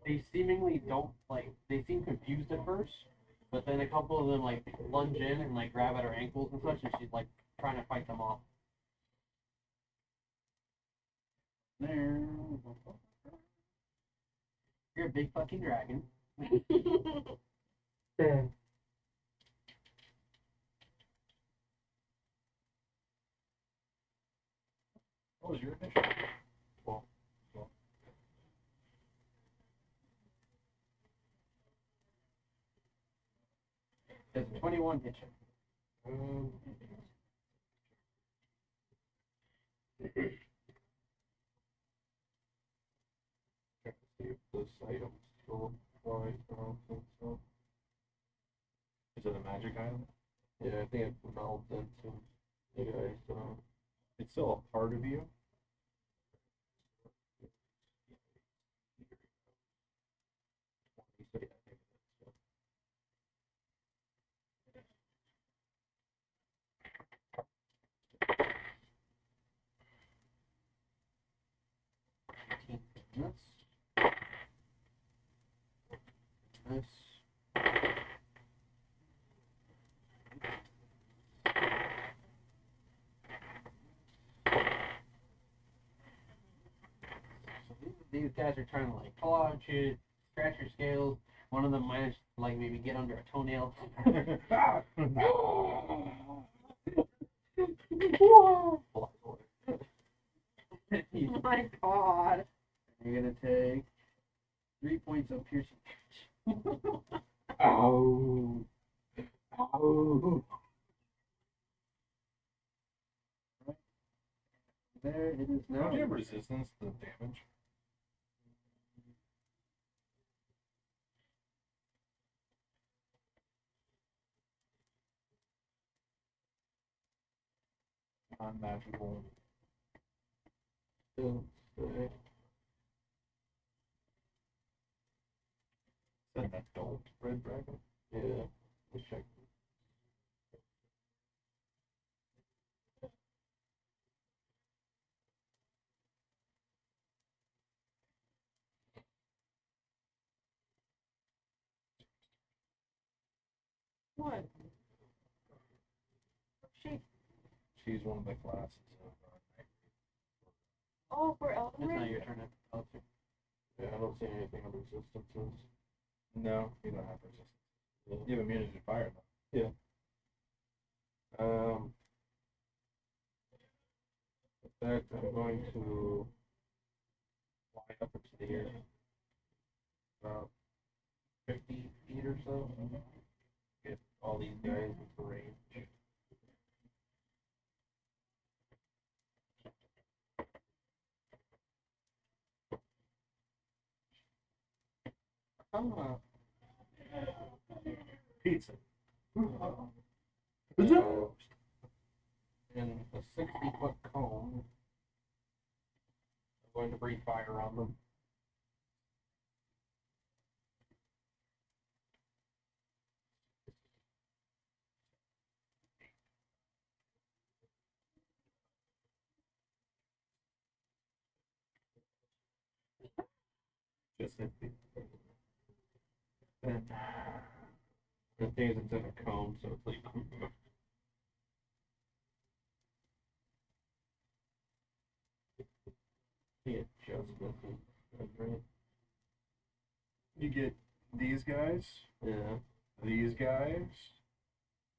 They seemingly don't like they seem confused at first, but then a couple of them like lunge in and like grab at her ankles and such, and she's like trying to fight them off. There. You're a big fucking dragon. What was your initiative? 12. Does 21 hit you? Check to see if this item still applies. I don't think so. Is it a magic item? Yeah, I think it melds into you guys. It's still a part of you. Yes. Nice. So these guys are trying to like claw at you, scratch your scales. One of them managed to like maybe get under a toenail. Oh my god. You're gonna take 3 points of piercing damage. Ow. Ow. There it is now. Don't you have resistance to damage? Non-magical. Still, Is that an adult red dragon? yeah, let's check. What? She. She's one of the classes of Oh, for It's Elden not Ring? your turn. Elsie. Yeah, I don't see anything on resistances. No, you don't have resistance. You have immunity to fire though. With that, I'm going to fly up into the air. About 50 feet or so. Get all these guys into range. Pizza. In a 60-foot cone. I'm going to breathe fire on them. Just 50. Then The thing is, it's in a cone, so it's like. It just misses. That's right. you get these guys, Yeah. these guys,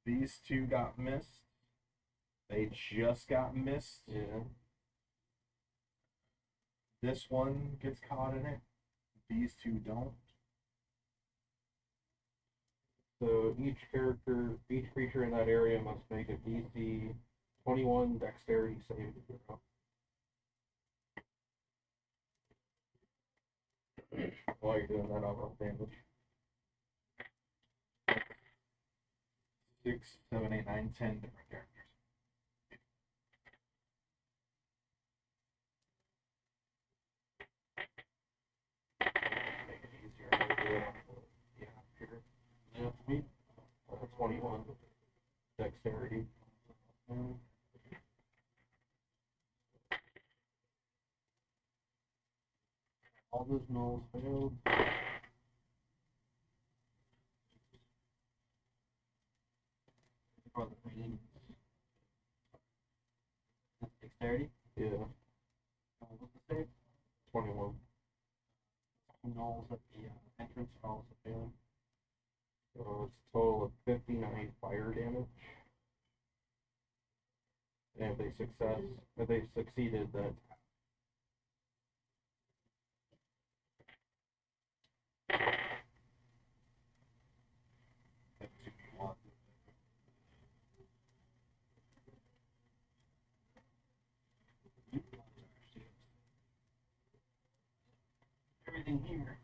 these two got missed. They just got missed. Yeah. This one gets caught in it. These two don't. So each creature in that area must make a DC 21 dexterity saving throw. While you're doing that, I'll roll damage. 6, 7, 8, 9, 10 different characters. Make it easier. All those knolls failed. For the rating. That's dexterity. Yeah, What's the save? 21. Knolls at the entrance are also failing. So it's a total of 59 fire damage. And if they succeeded, that's That's 2d1. Everything here.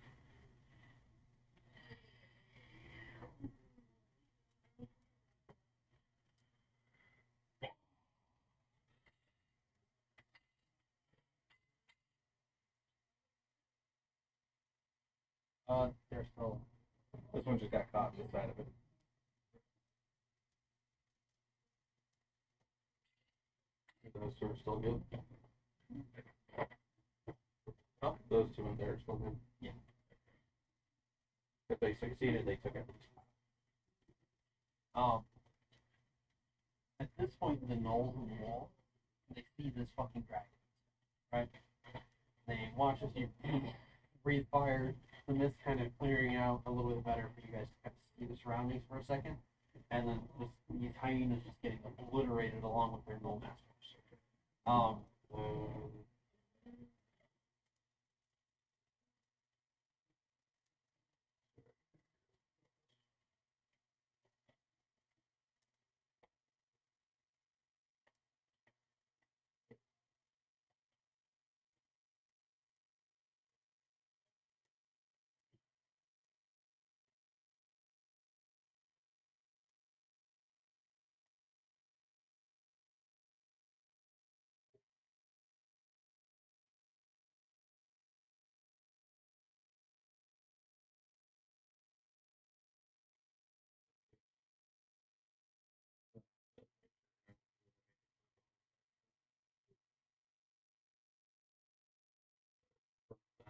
They're still. This one just got caught inside of it. those two are still good. Huh? Those two in there are still good. Yeah. If they succeeded, they took it. At this point, the gnolls on the wall, they see this fucking dragon, right? They watch as you breathe fire, the mist kind of clearing out a little bit better for you guys to kind of see the surroundings for a second, and then these hyenas just getting obliterated along with their gnoll masters. Um,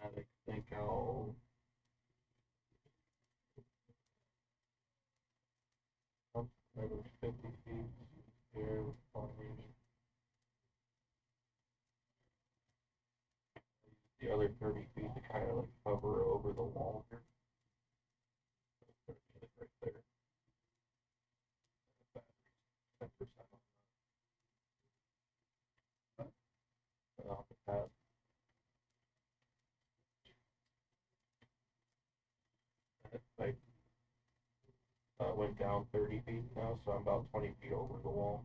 I think I'll. There was 50 feet here, fine. The other 30 feet to kind of like cover over the wall here. 30 feet right there. 10%. Off the pad. I went down 30 feet now, so I'm about 20 feet over the wall.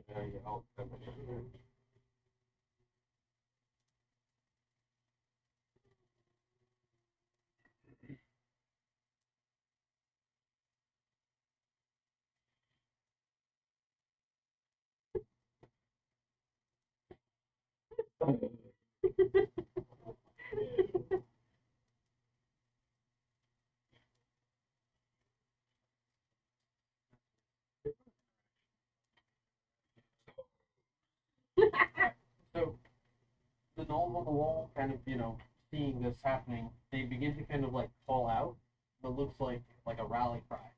Yeah, I'll come in there. so the gnolls on the wall, kind of, seeing this happening, they begin to kind of like fall out, but looks like a rally cry.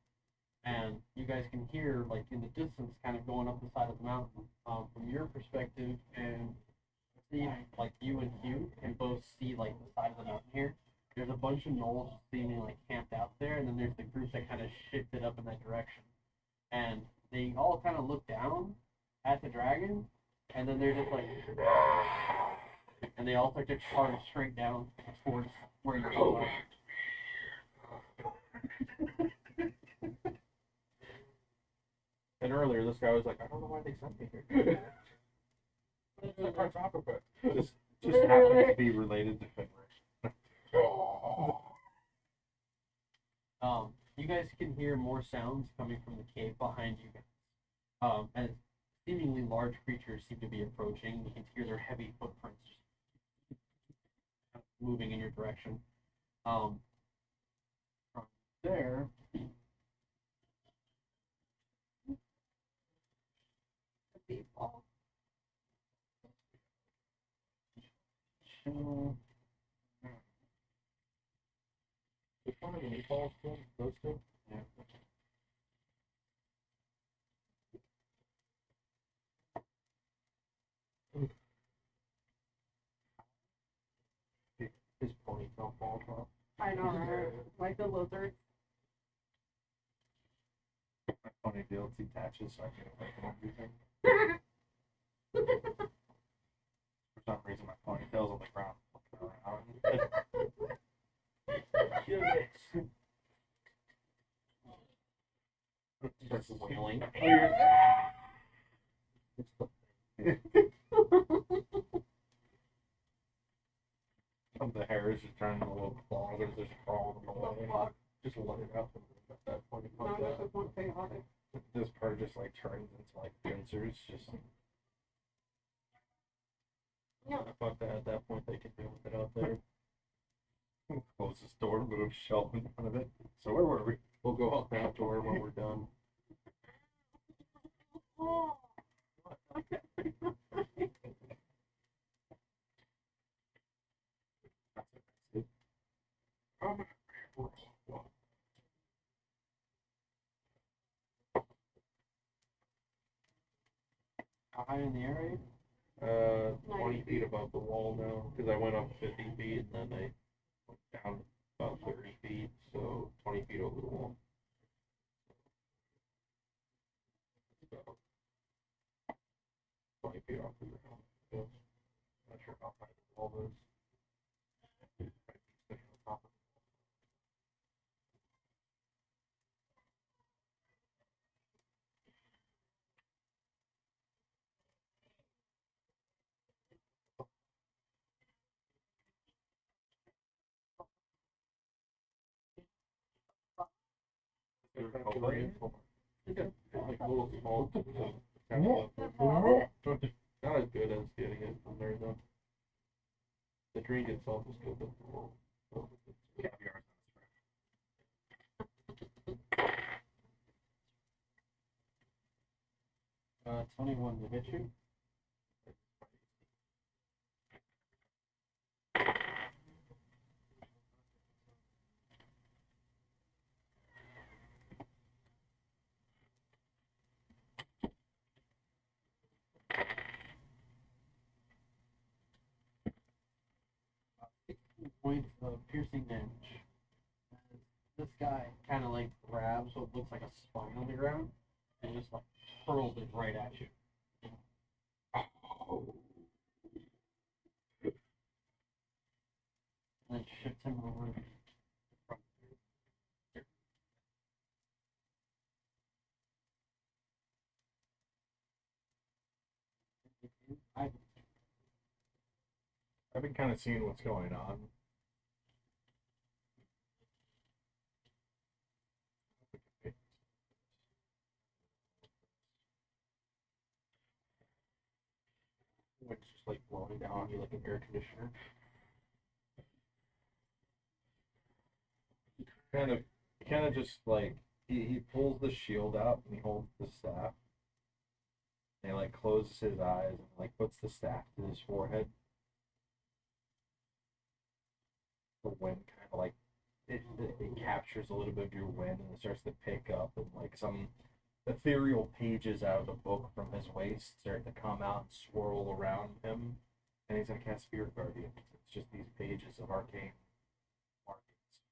And you guys can hear, like, in the distance, kind of going up the side of the mountain, from your perspective, and see, like, you and Hugh can both see, like, the side of the mountain here. There's a bunch of gnolls seemingly, like, camped out there, and then there's the group that kind of shifted up in that direction. And they all kind of look down at the dragon, and then they're just like, and they all start to charge straight down towards where you're going. And earlier, this guy was like, I don't know why they sent me here. It's a cartographer. Just happens to be related to Finnish. You guys can hear more sounds coming from the cave behind you guys. And it seemingly large creatures seem to be approaching. You can hear their heavy footprints just moving in your direction. From there, People. Which one are the meatballs to? Those two? yeah. His ponytail falls off. I know, right? Like the lizards. My ponytail detaches so I can make everything. For some reason, my ponytail's on the ground looking around. Starts wailing. The hair is just turning a little claw. There's just crawling in the What the way. fuck? Just let it out at that point. No, this is one thing on it. This part just like turns into like pincers. Just Fuck that. At that point, they can deal with it out there. close this door, move shelf in front of it. So where were we? We'll go out that door when we're done. Oh. How high in the area? 20 feet above the wall now, because I went up 50 feet and then I went down about 30 feet, so 20 feet over the wall. About 20 feet off the ground. Yeah. Not sure how high the wall is. Might be sitting on top of it. Like little small. Not as good as getting it from there though. The drink itself is good, but the wall. Caviar. 21 to hit you. Points of piercing damage. This guy kind of like grabs what looks like a spine on the ground and just like hurls it right at you. And then shifts him over in front. I've been kind of seeing what's going on. Wind's just like blowing down on you like an air conditioner. Kind of just like he pulls the shield out and he holds the staff. And he like closes his eyes and like puts the staff to his forehead. The wind kind of like it captures a little bit of your wind and it starts to pick up and like some ethereal pages out of the book from his waist start to come out and swirl around him. And he's gonna cast Spirit Guardian. It's just these pages of arcane markings.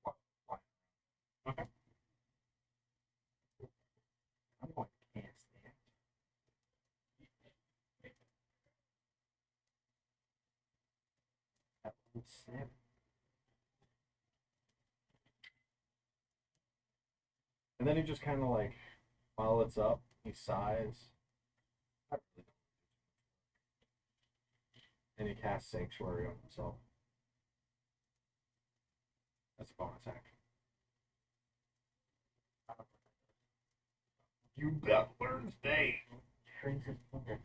Okay. I'm going to cast that. That was 7. And then he just kind of like, while it's up, he sighs. Not really. And he casts Sanctuary on himself. That's a bonus action. You got learn stay. shrinks his penis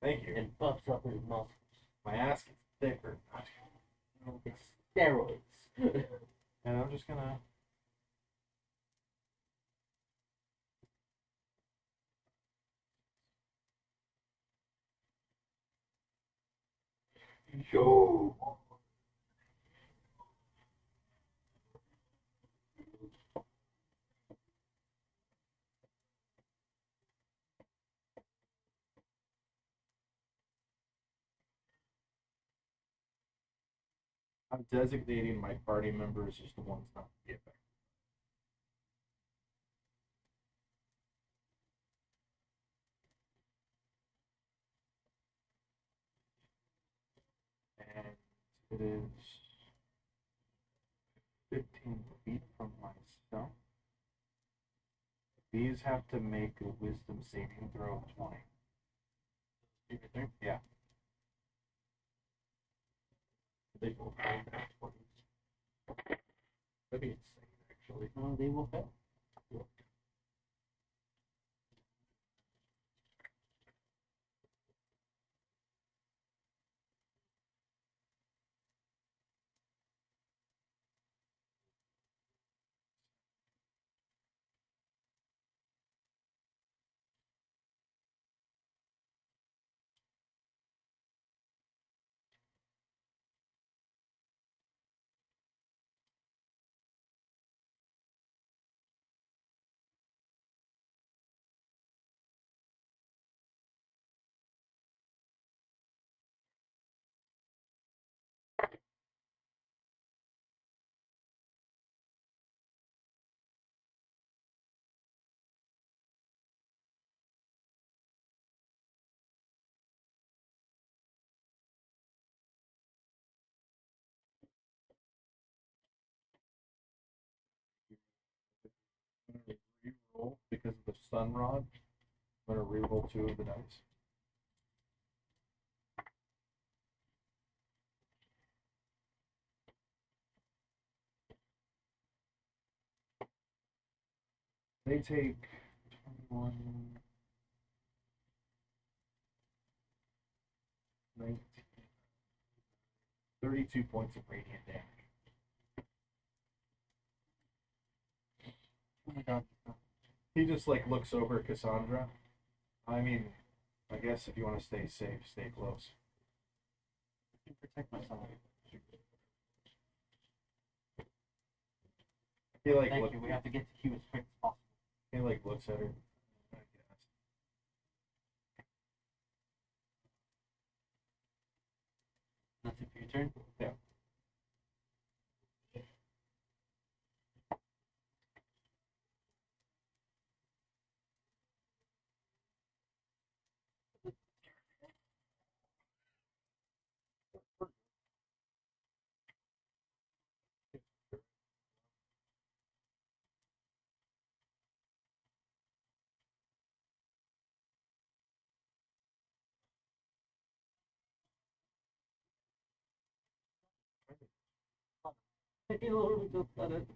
Thank you. and buffs up his muscles. My ass gets thicker. It's steroids. And I'm just gonna. Yo! I'm designating my party members as the ones not to be affected. And it is 15 feet from myself. These have to make a wisdom saving throw of 20. Yeah. They will fail that 20s. That'd be insane, actually. No, they will fail. I'm gonna re-roll because of the sun rod. I'm gonna re-roll 2 of the dice. They take 21, 19, 32 points of radiant damage. Oh my god. He just like looks over at Cassandra. I mean, I guess if you want to stay safe, stay close. I can protect myself. He like Thank you. We have to get to Hugh as quick as possible. he like looks at her. I guess. That's it for your turn? Yeah. He literally just said it.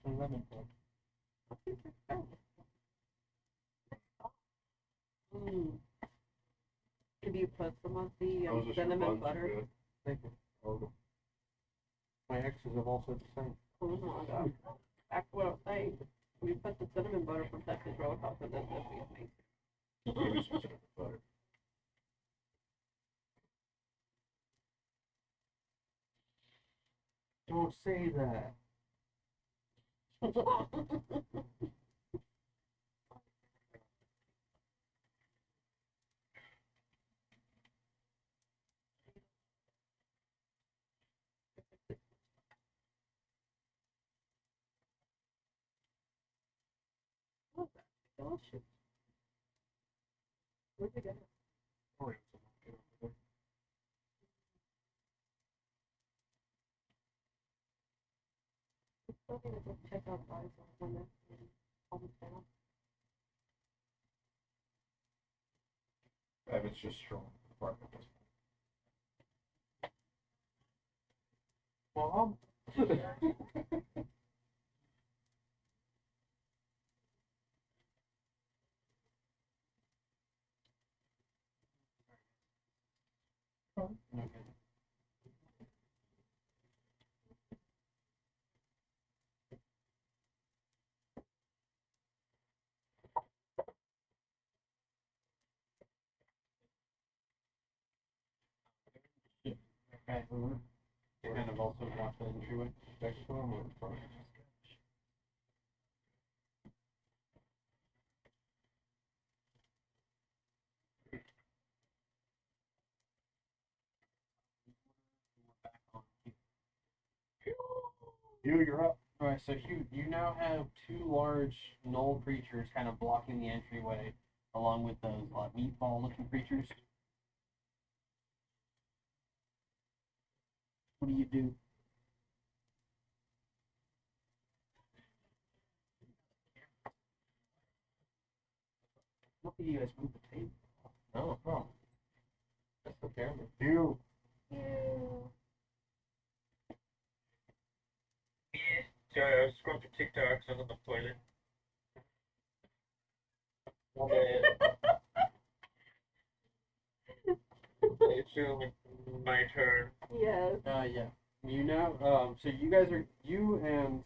11 points. Mm. Could you put some of the Those are some cinnamon buns butter? good. Thank you. Oh, My exes have all said the same. Oh my god. That's what I was saying. When you put the cinnamon butter from Texas Roadhouse in this, it'd be amazing. give me some cinnamon butter. Don't say that. Oh, that's delicious. Where'd you get it? Or Still gonna go check out bars on this and almost down. Evan's just strolling the park at this Mom? Okay. Okay. Kind of also block the entryway. Next one or in front? Hugh, you're up. Alright, so Hugh, you now have two large gnoll creatures kind of blocking the entryway, along with those meatball-looking creatures. What do you do? Look at you guys move the table. No, no. That's the camera. Hugh. Sorry, I was scrolling through TikTok, so I was on the toilet. I assume it's my turn. Yes. Yeah. You now, so you guys are, you and,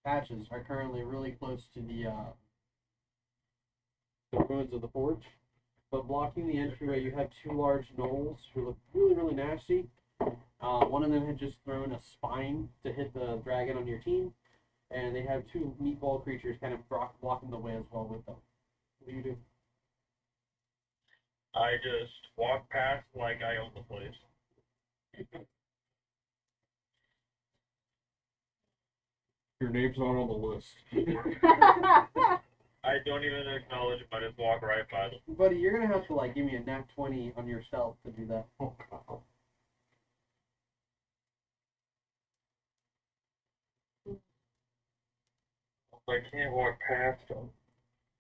Patches are currently really close to the ruins of the forge. But blocking the entryway, you have two large gnolls who look really, really nasty. One of them had just thrown a spine to hit the dragon on your team, and they have two meatball creatures kind of blocking the way as well with them. What do you do? I just walk past like I own the place. Your name's not on the list. I don't even acknowledge him, I just walk right by them. Buddy, you're gonna have to like give me a nat 20 on your stealth to do that. Oh, God. I can't walk past them.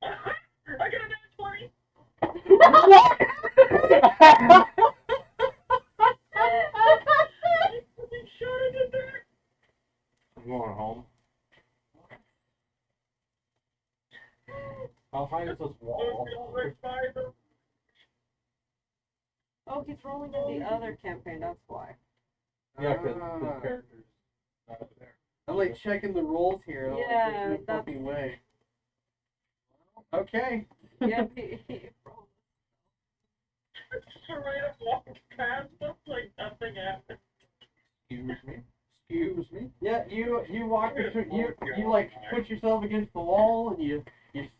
I got a nat 20! I'm going home. How high is this wall? Oh, he's rolling in the other campaign, that's why. Yeah, because this character's not there. I'm like checking the rolls here. I'm Yeah, like, there's no that's- fucking way. Okay. Yeah, he rolled. Straight up walked past them like nothing happened. Excuse me. Excuse me. Yeah, you walk between, you like put yourself against the wall and you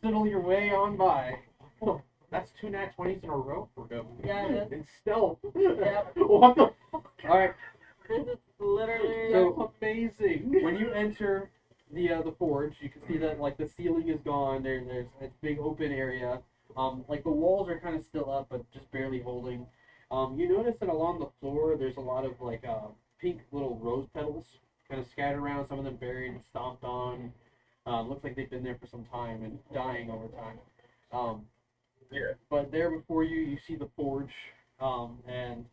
sidle your way on by. Oh, that's two nat 20s in a row for him. Yeah, it is. In stealth. Yep. What the fuck? Alright, This is literally. so amazing. When you enter the forge, you can see that like the ceiling is gone. There's a big open area. Like the walls are kind of still up, but just barely holding. You notice that along the floor, there's a lot of like pink little rose petals kind of scattered around. Some of them buried and stomped on. Looks like they've been there for some time and dying over time. Yeah. But there before you, you see the forge, and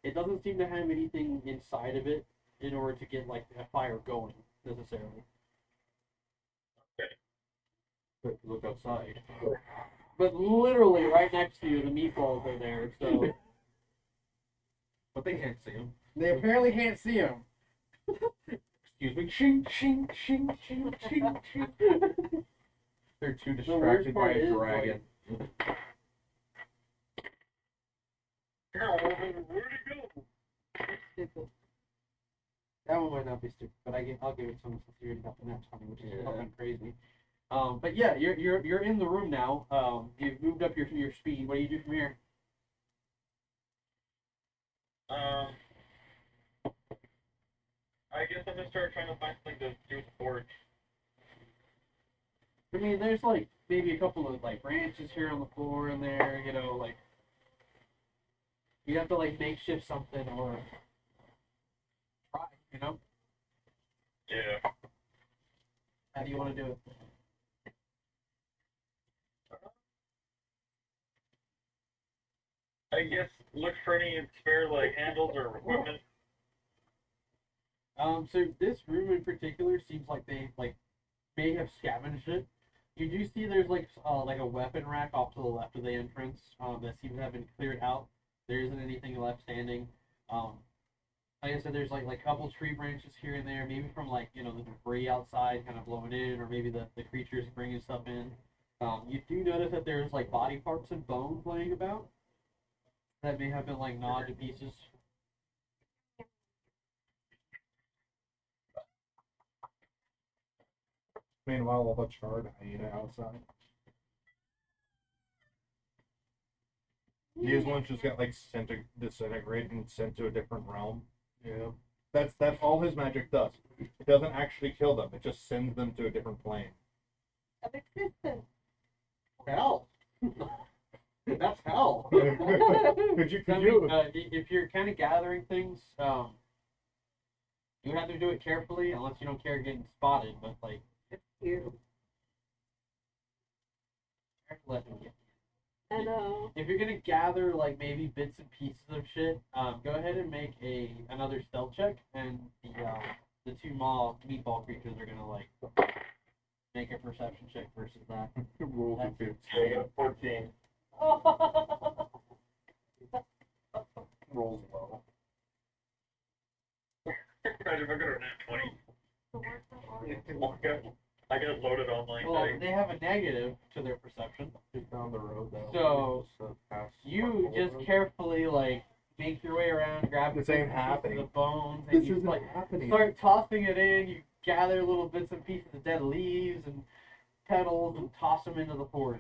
it doesn't seem to have anything inside of it in order to get like a fire going necessarily. But look outside. But literally right next to you, the meatballs are there. So But they can't see him. they apparently can't see him. Excuse me. Shing, shing, shing, shing, shing, shing. They're too The worst distracted by part a is, dragon. Where'd he go? Stupid. That one might not be stupid, but I'll give it some since you already got the next one, which is Yeah. fucking crazy. But yeah, you're in the room now. You've moved up your speed. What do you do from here? I guess I'm gonna start trying to find something to do with the forge. I mean, there's like maybe a couple of like branches here on the floor and there, you know, like you have to like makeshift something or try, you know? Yeah. How do you want to do it? I guess look for any spare like handles or equipment. So this room in particular seems like they like may have scavenged it. You do see there's like a weapon rack off to the left of the entrance that seems to have been cleared out. There isn't anything left standing. Like I said, there's like a couple tree branches here and there, maybe from like the debris outside kind of blowing in, or maybe the creatures bringing stuff in. You do notice that there's like body parts and bones laying about that may have been like gnawed to pieces. Meanwhile, all the charred hyena outside. These ones just got like disintegrated and sent to a different realm. Yeah. That's all his magic does. It doesn't actually kill them. It just sends them to a different plane. Of existence. Hell. That's hell. Could you? If you're kind of gathering things, you would have to do it carefully, unless you don't care getting spotted. But like, You. let them get. I know. If you're gonna gather like maybe bits and pieces of shit, go ahead and make another stealth check, and the two meatball creatures are gonna like make a perception check versus that. Rolls a 15. I got 14. Rolls low. Imagine if I got a nat 20. I got loaded on like Well, they have a negative to their perception, Just down the road though. so Past you just carefully like make your way around, grab This bits ain't and pieces happening. of bones, and This you isn't like happening. start tossing it in. You gather little bits and pieces of dead leaves and petals and toss them into the forge.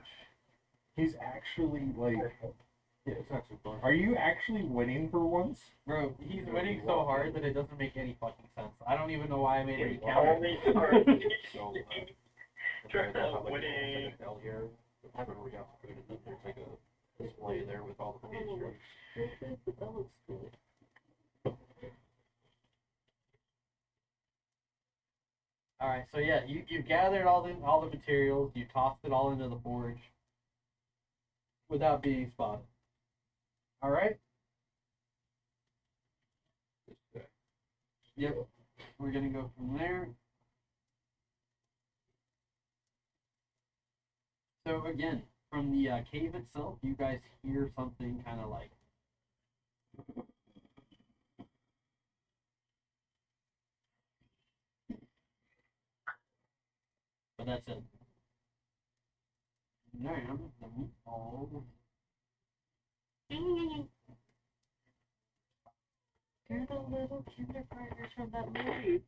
He's actually like. Yeah, it's actually fun. Are you actually winning for once? Bro, he's winning so hard that it doesn't make any fucking sense. I don't even know why I made it All count. these So, Check out winning. Here, whenever we got food, and then there's like a display there with all the pastries. That looks good. All right, so yeah, you gathered all the materials, you tossed it all into the forge without being spotted. All right. Yep. We're gonna go from there. So again, from the cave itself, you guys hear something kind of like. But that's it. Now, the meatballs. You're the little kindergartners from that movie.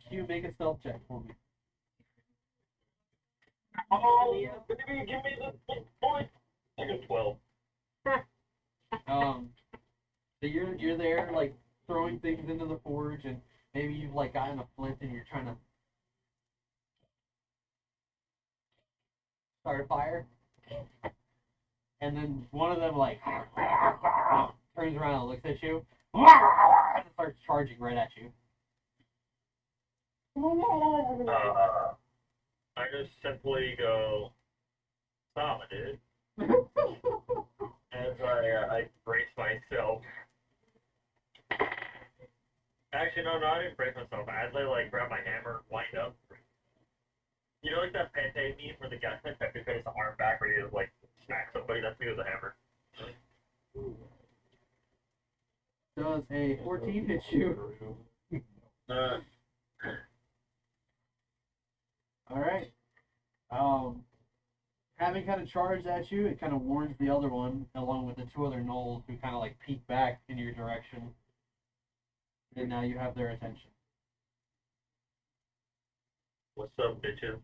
Q, make a stealth check for me. Oh, give me the point. I got 12. So you're there like throwing things into the forge, and maybe you've like gotten a flint and you're trying to start a fire, and then one of them like turns around and looks at you and starts charging right at you. I just simply go, stop it, dude. As I brace myself. Actually, no, I didn't brace myself. I like grab my hammer, wind up. You know, like that Pente meme where the guy puts his arm back where he just like smack somebody? That's me with a hammer. Does a 14 hit you? All right. Having kind of charged at you, it kind of warns the other one, along with the two other gnolls who kind of like peek back in your direction. And now you have their attention. What's up, bitches?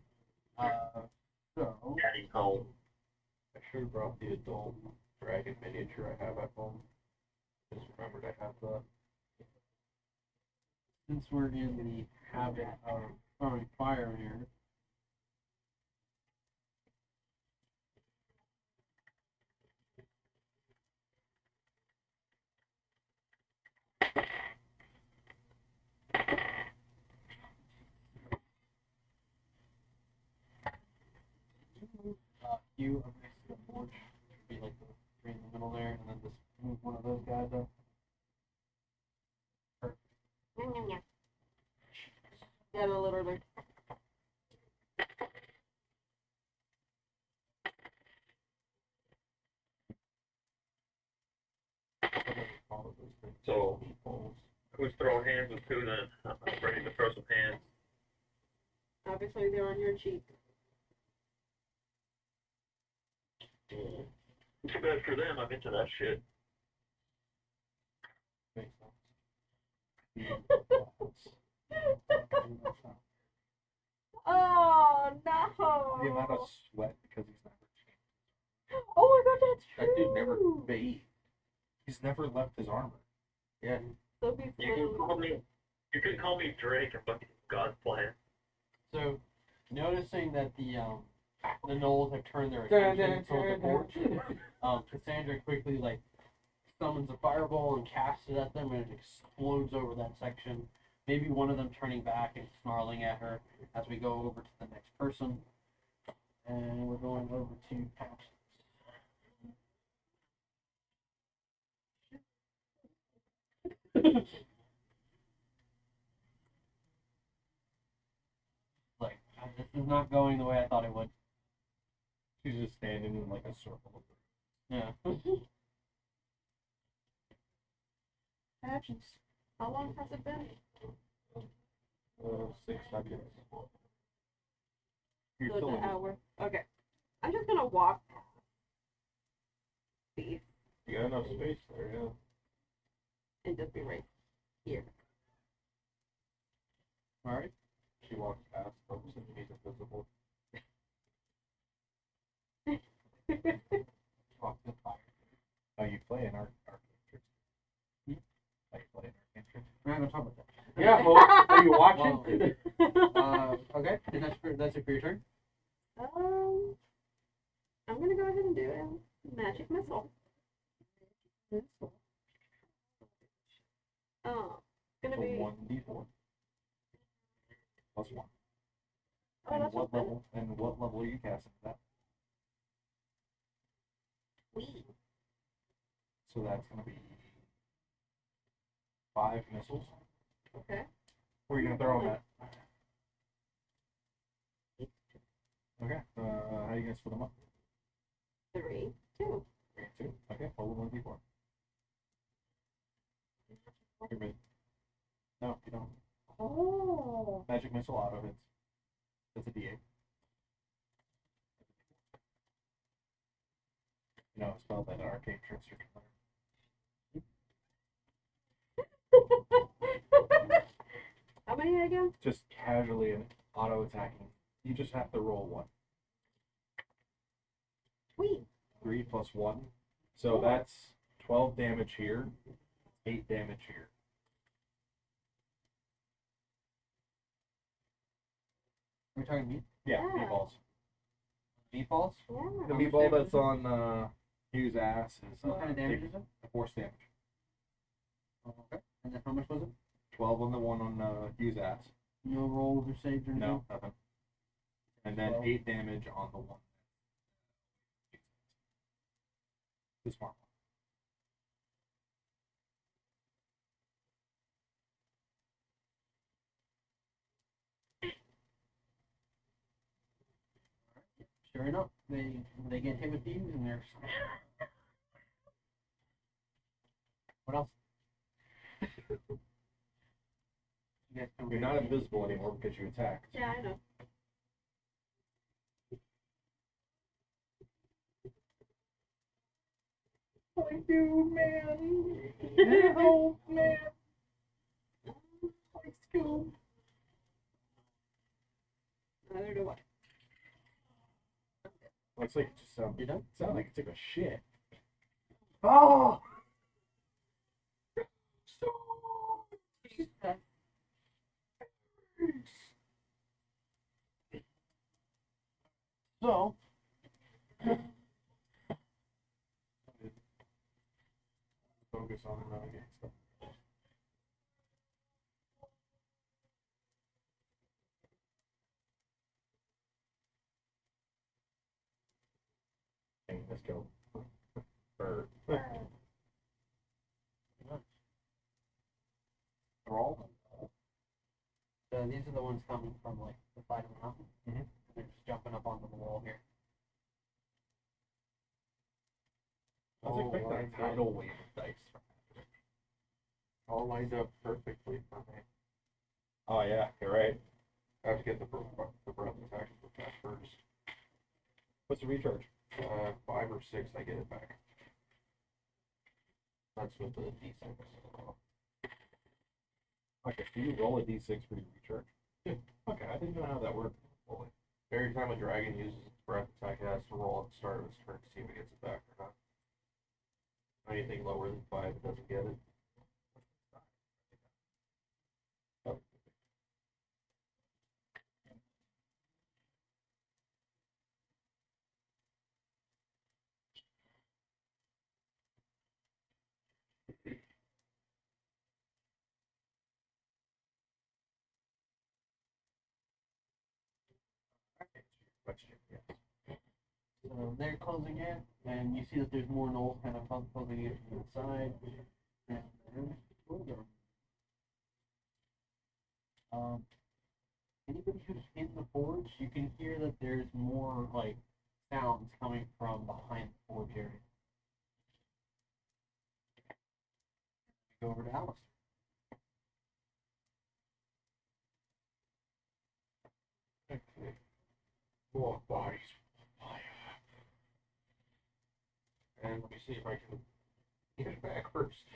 So Daddy's home. I should have brought the adult dragon miniature I have at home. Just remembered I have that. since we're in the habit of throwing fire here, Hugh up next to the forge, should be like the three in the middle there, and then just move one of those guys up. Yeah, the little bit. Who's throwing hands with who then? I'm ready to throw some hands. Obviously, they're on your cheek. Too bad for them, I'm into that shit. Makes sense. Oh no! The amount of sweat because he's never changed. Oh my god, that's true. That dude never bathed. He's never left his armor. Yeah. So he's You can call me Drake and fucking God's plan. So, noticing that the gnolls have turned their attention toward the porch, Cassandra quickly summons a fireball and casts it at them, and it explodes over that section. Maybe one of them turning back and snarling at her as we go over to the next person, and we're going over to Pat. This is not going the way I thought it would. She's just standing in like a circle. Yeah. Patches. How long has it been? 6 seconds. You're So still an in this- hour. Okay. I'm just gonna walk past. These You got enough space there, yeah. and just be right here. All right. She walks past them since he's invisible. Walk the fire. Oh, you play an arcade. You play an arcade. We're not gonna talk about that. Yeah, well, are you watching? Okay. And that's it for your turn. I'm gonna go ahead and do a magic missile. It's gonna So be. 1d4 plus 1. Oh, that's what what's better. level? And what level are you casting that? Wee. So that's gonna be 5 missiles. Okay. Where are you gonna throw them at? Okay. How are you gonna split them up? 3, 2. 3 and 2. Okay. Roll 1d4. You're mid. No, you don't. Oh. Magic missile auto hits. That's a d8. You know, a spell that arcade tricks your killer. How many again? Just casually and auto attacking. You just have to roll 1. Sweet. 3 plus 1. So that's 12 damage here. 8 damage here. We're talking meat. Yeah, Yeah. meatballs. Meatballs. Yeah. The How much meatball damage that's on Hugh's ass is What kind of damage is it? force damage. Okay. And then how much was it? 12 on the one on Hugh's ass. No rolls or saves or anything? No, nothing. And then 12. 8 damage on the one. The smart one. Sure enough, they get hit with these and they're. What else? You guys come You're here. not invisible anymore because you attacked. Yeah, I know. I do, man. Help, man. Let's go. Neither do I. Looks like it just You done? sounded like it took a shit. Oh! So, Focus on it again. So. Okay, let's go. Bird. Roll. so these are the ones coming from the side of the mountain. Mhm. And they're just jumping up onto the wall here. I was expecting a tidal wave of dice. all lined up perfectly for me. Oh yeah, you're right. I have to get the breath attack first. What's the recharge? 5 or 6, I get it back. That's with the D6. Okay, so you roll a d6 for your recharge. Yeah. Okay, I didn't know how that worked fully. Every time a dragon uses its breath attack, it has to roll at the start of its turn to see if it gets it back or not. Anything lower than 5, it doesn't get it. Question, yes. So they're closing in, and you see that there's more gnolls kind of closing in from the side. And anybody who's in the forge, you can hear that there's more like sounds coming from behind the forge area. Go over to Alice. Okay. More bodies. Fire. And let me see if I can get it back first.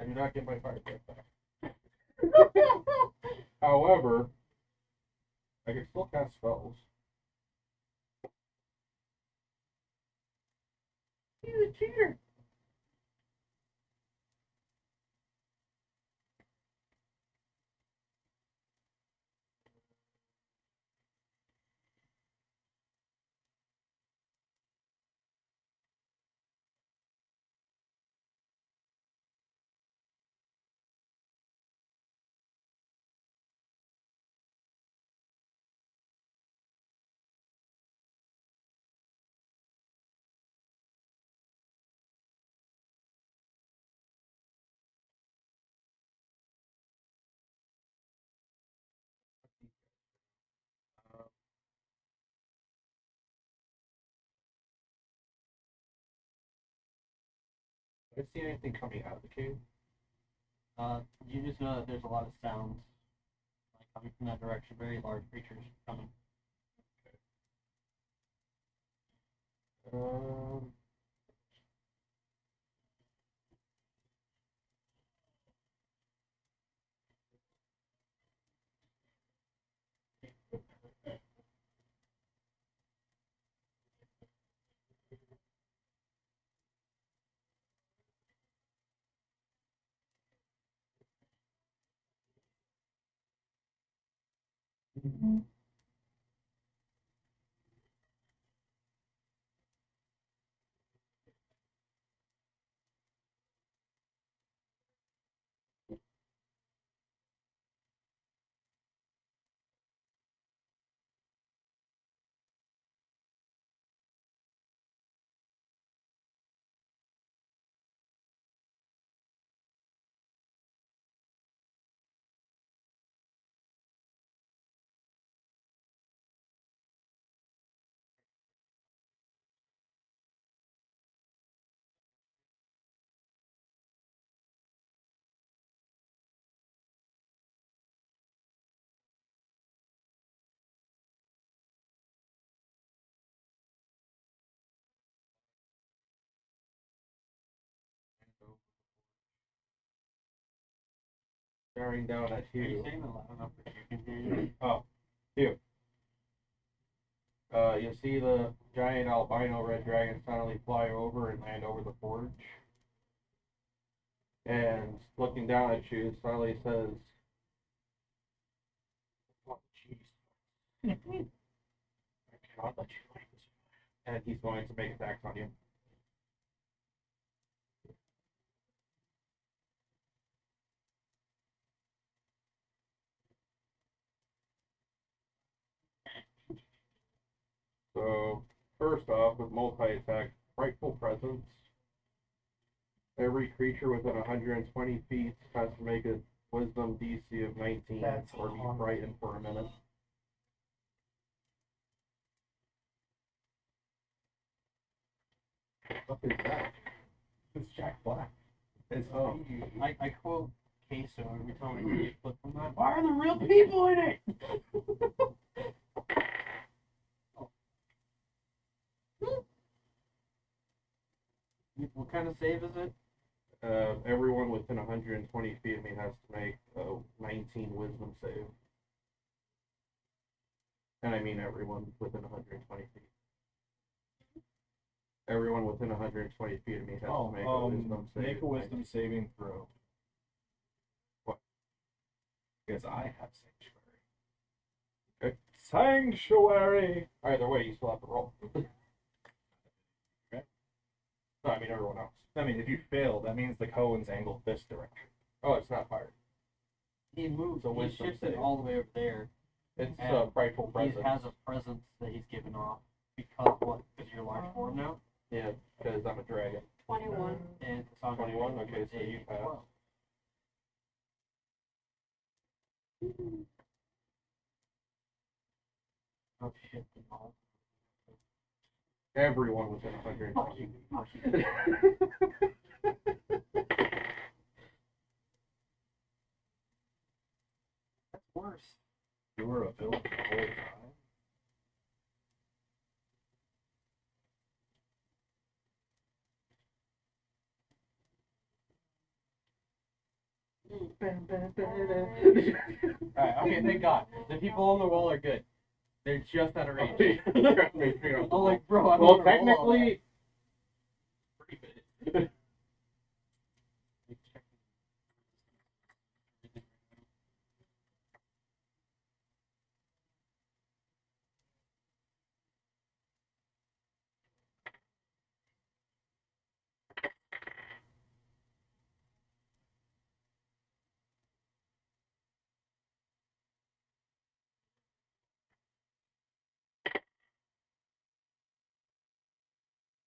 I do not get my fire breath back. However, I can still cast spells. He's a cheater. Do I see anything coming out of the cave? You just know that there's a lot of sounds like coming from that direction. Very large creatures coming. Um, Staring down at Are you Hugh. saying that loud enough that you can hear you? Oh, Hugh. You see the giant albino red dragon finally fly over and land over the forge. And looking down at you, suddenly says, "Oh, jeez. I cannot let you like this." And he's going to make attacks on you. So, first off, with multi-attack, Frightful Presence. Every creature within 120 feet has to make a Wisdom DC of 19 That's or be hard. frightened for a minute. What is that? It's Jack Black. It's Oh, Steve. I quote Queso every time I see a clip from that. Why are there real people in it? What kind of save is it? Everyone within 120 feet of me has to make a 19 wisdom save. And I mean everyone within 120 feet. Everyone within 120 feet of me has to make a wisdom save. Make a wisdom saving throw. What? Because I have sanctuary. Okay. Sanctuary! Either way, you still have to roll. Okay. No, I mean everyone else. I mean, if you fail, that means the Cohen's angled this direction. Oh, it's not fired. He moves. a He wisdom shifted save. all the way over there. It's And frightful He presence. has a presence that he's given off because what? Because you're large form now. Yeah, because I'm a dragon. 21. And Cassandra 21? Okay, so you pass. 12. Oh shit! the ball. Everyone within 120 feet. That's worse. Your ability the whole time. Alright, okay, thank God. The people on the wall are good. They're just out of range. I'm like, bro, I don't Well, wanna roll all technically, that.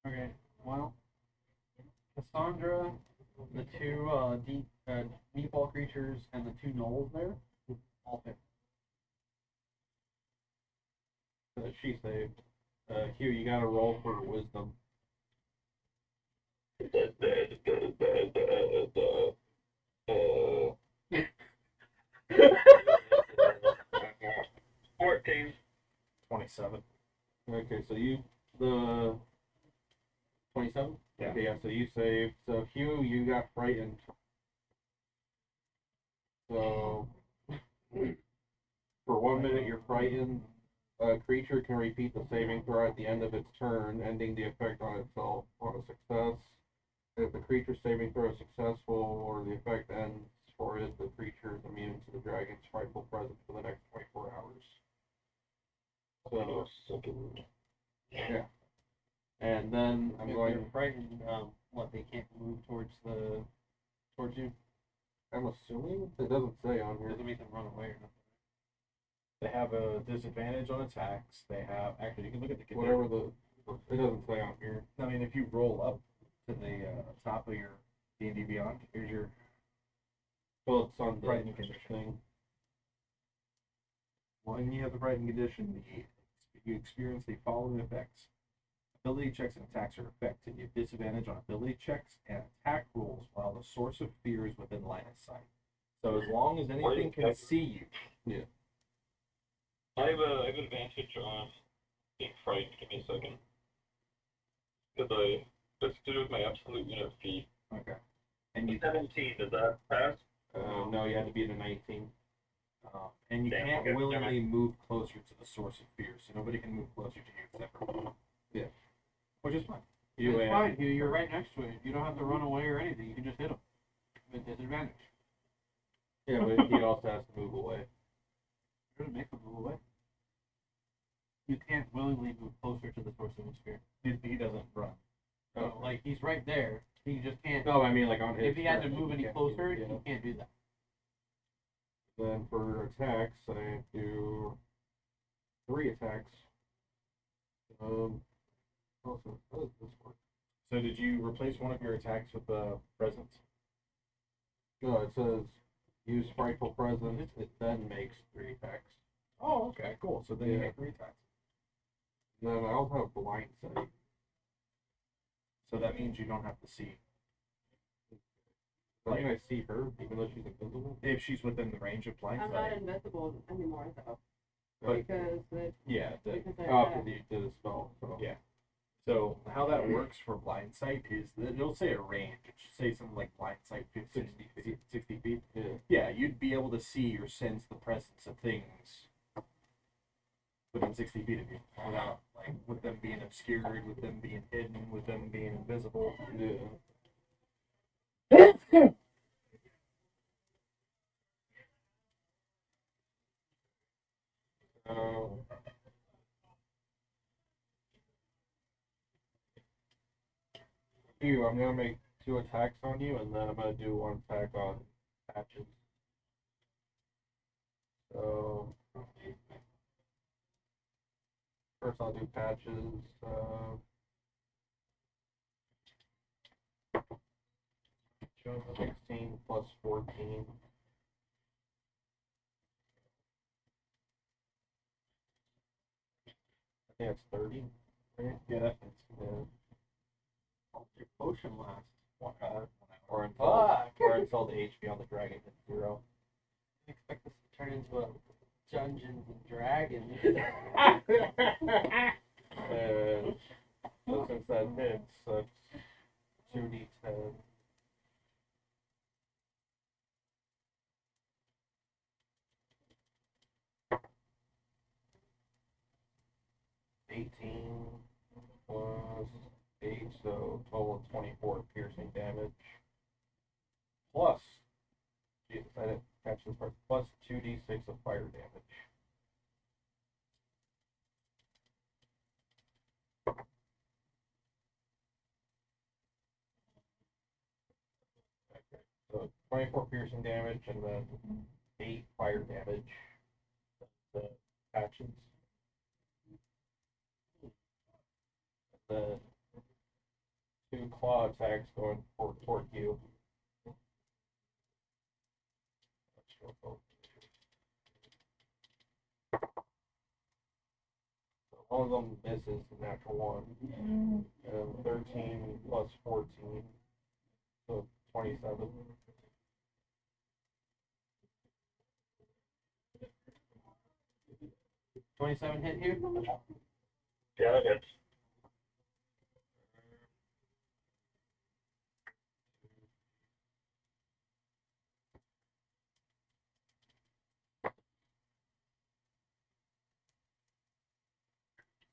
Okay, well, Cassandra, the two meatball creatures, and the two gnolls there, all fit. she saved. Hugh, you gotta roll for wisdom. 14. 27. Okay, so the 27? Yeah. Okay, yeah, so you saved. So Hugh, you got frightened. So for 1 minute you're frightened. A creature can repeat the saving throw at the end of its turn, ending the effect on itself on a success. If the creature's saving throw is successful or the effect ends for it, the creature is immune to the dragon's frightful presence for the next 24 hours. So, yeah. And then I'm If going. they're frightened, what, they can't move towards you? I'm assuming it doesn't say on here. Doesn't make them run away or nothing. They have a disadvantage on attacks. They have, actually, you can look at the condition. Whatever it doesn't say on here. I mean, if you roll up to the top of your D&D Beyond, here's your Well, it's on the frightened condition. thing. When you have the frightened condition, you experience the following effects. Ability checks and attacks are affected. You have disadvantage on ability checks and attack rolls while the source of fear is within line of sight. So as long as anything can see you. I have an advantage on being frightened. Give me a second. Because that's to do with my absolute unit of feet. Okay. And you 17, does that pass? No, you had to be in a 19. and you Damn, can't okay, never willingly move closer to the source of fear, so nobody can move closer to you except for you. Yeah. Which is fine. It's fine, Hugh. You're right next to it. You don't have to run away or anything. You can just hit him with disadvantage. Yeah, but he also has to move away. You're gonna make him move away. You can't willingly move closer to the source of his fear. He doesn't run. So, like, he's right there. He just can't. No, I mean like on his If he had to turn, move any can't closer, yeah. he can't do that. Then for attacks, I do 3 attacks. Also, how does this work? So did you replace one of your attacks with the presence? No, it says use frightful presence. It then makes 3 attacks. Oh, okay, cool. So then you Yeah. make 3 attacks. And then I also have blind sight. So that means you don't have to see. Like, can I see her even though she's invisible? If she's within the range of blind I'm not sight. invisible anymore though. But Because Yeah. because oh, because you did a spell. So. Yeah. So how that works for blind sight is that it'll say a range. It should say something like blind sight 50, 60 feet. Yeah. Yeah, you'd be able to see or sense the presence of things within 60 feet of you without, like, with them being obscured, with them being hidden, with them being invisible. Yeah. Hugh, I'm gonna make 2 attacks on you, and then I'm gonna do 1 attack on Patches. So first I'll do Patches. 16 plus 14. I think that's 30. Right? Yeah, that's Yeah. Your potion lasts. Or until the HP on the dragon hits 0. I expect this to turn into a Dungeons and Dragons. And so since that hits, that's 2d10. Plus 8, so total of 24 piercing damage. Plus, Jesus, I didn't catch this part. Plus 2d6 of fire damage. Okay, so 24 piercing damage and then 8 fire damage. The actions. The 2 claw attacks going toward you. So one of them misses the natural 1. And 13 plus 14. So 27. $27 hit here. Yeah, that hits.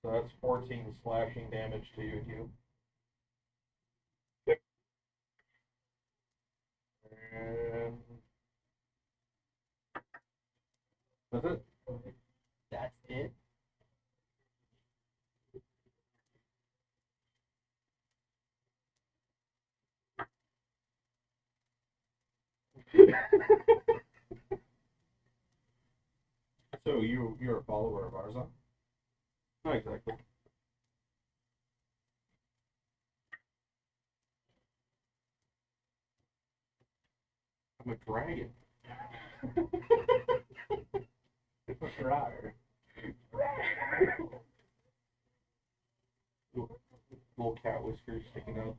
So that's 14 slashing damage to you, Hugh. Yep. And that's it. That's it. So you're a follower of Arzon? Not exactly. I'm a dragon. Right. Little cat whiskers sticking out.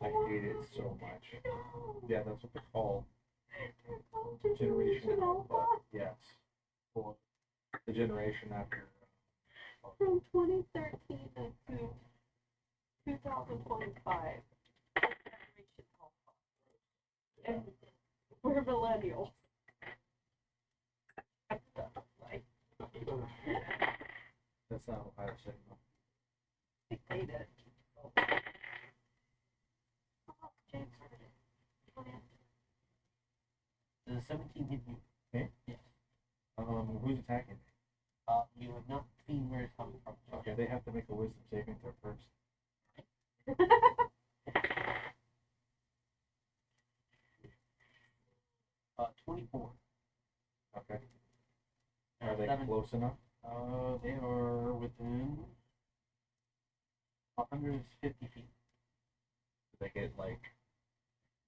I hate it so much. Yeah, that's what they're called. Generation Alpha. Yes. Well, the generation after. from 2013 to 2025. And we're millennials. Like, That's not Ohio Signal. I hate it. James, Does 17 hit you? Okay. Yes. Who's attacking? You have not seen where it's coming from. Okay, they have to make a wisdom saving throw first. 24. Okay. Are they 7. close enough? They are within 150 feet. Do they get like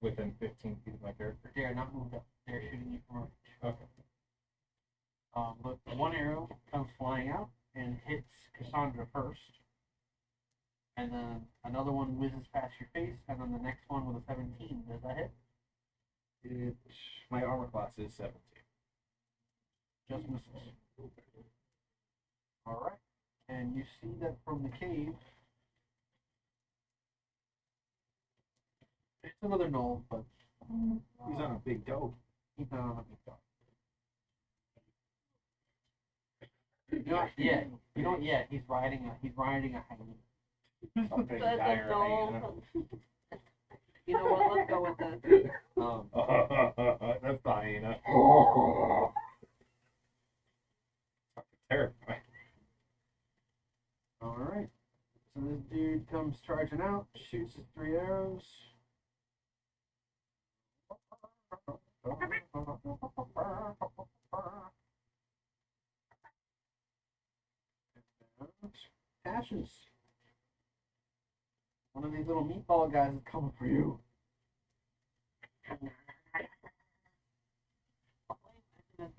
within 15 feet of my character? They are not moved up. They're shooting you from range. Okay. But one arrow comes flying out and hits Cassandra first. and then another one whizzes past your face, and then the next one with a 17. Does that hit? My armor class is 17. Just misses. All right, and you see that from the cave. It's another knoll, but He's on a big dope. he's not on a big dog. Not yet. You don't yet. He's riding a hyena. A big That's a dire doll. hyena. You know what? Let's go with that. That's the hyena. Fucking terrifying. All right. So this dude comes charging out, shoots his 3 arrows. Ashes. One of these little meatball guys is coming for you.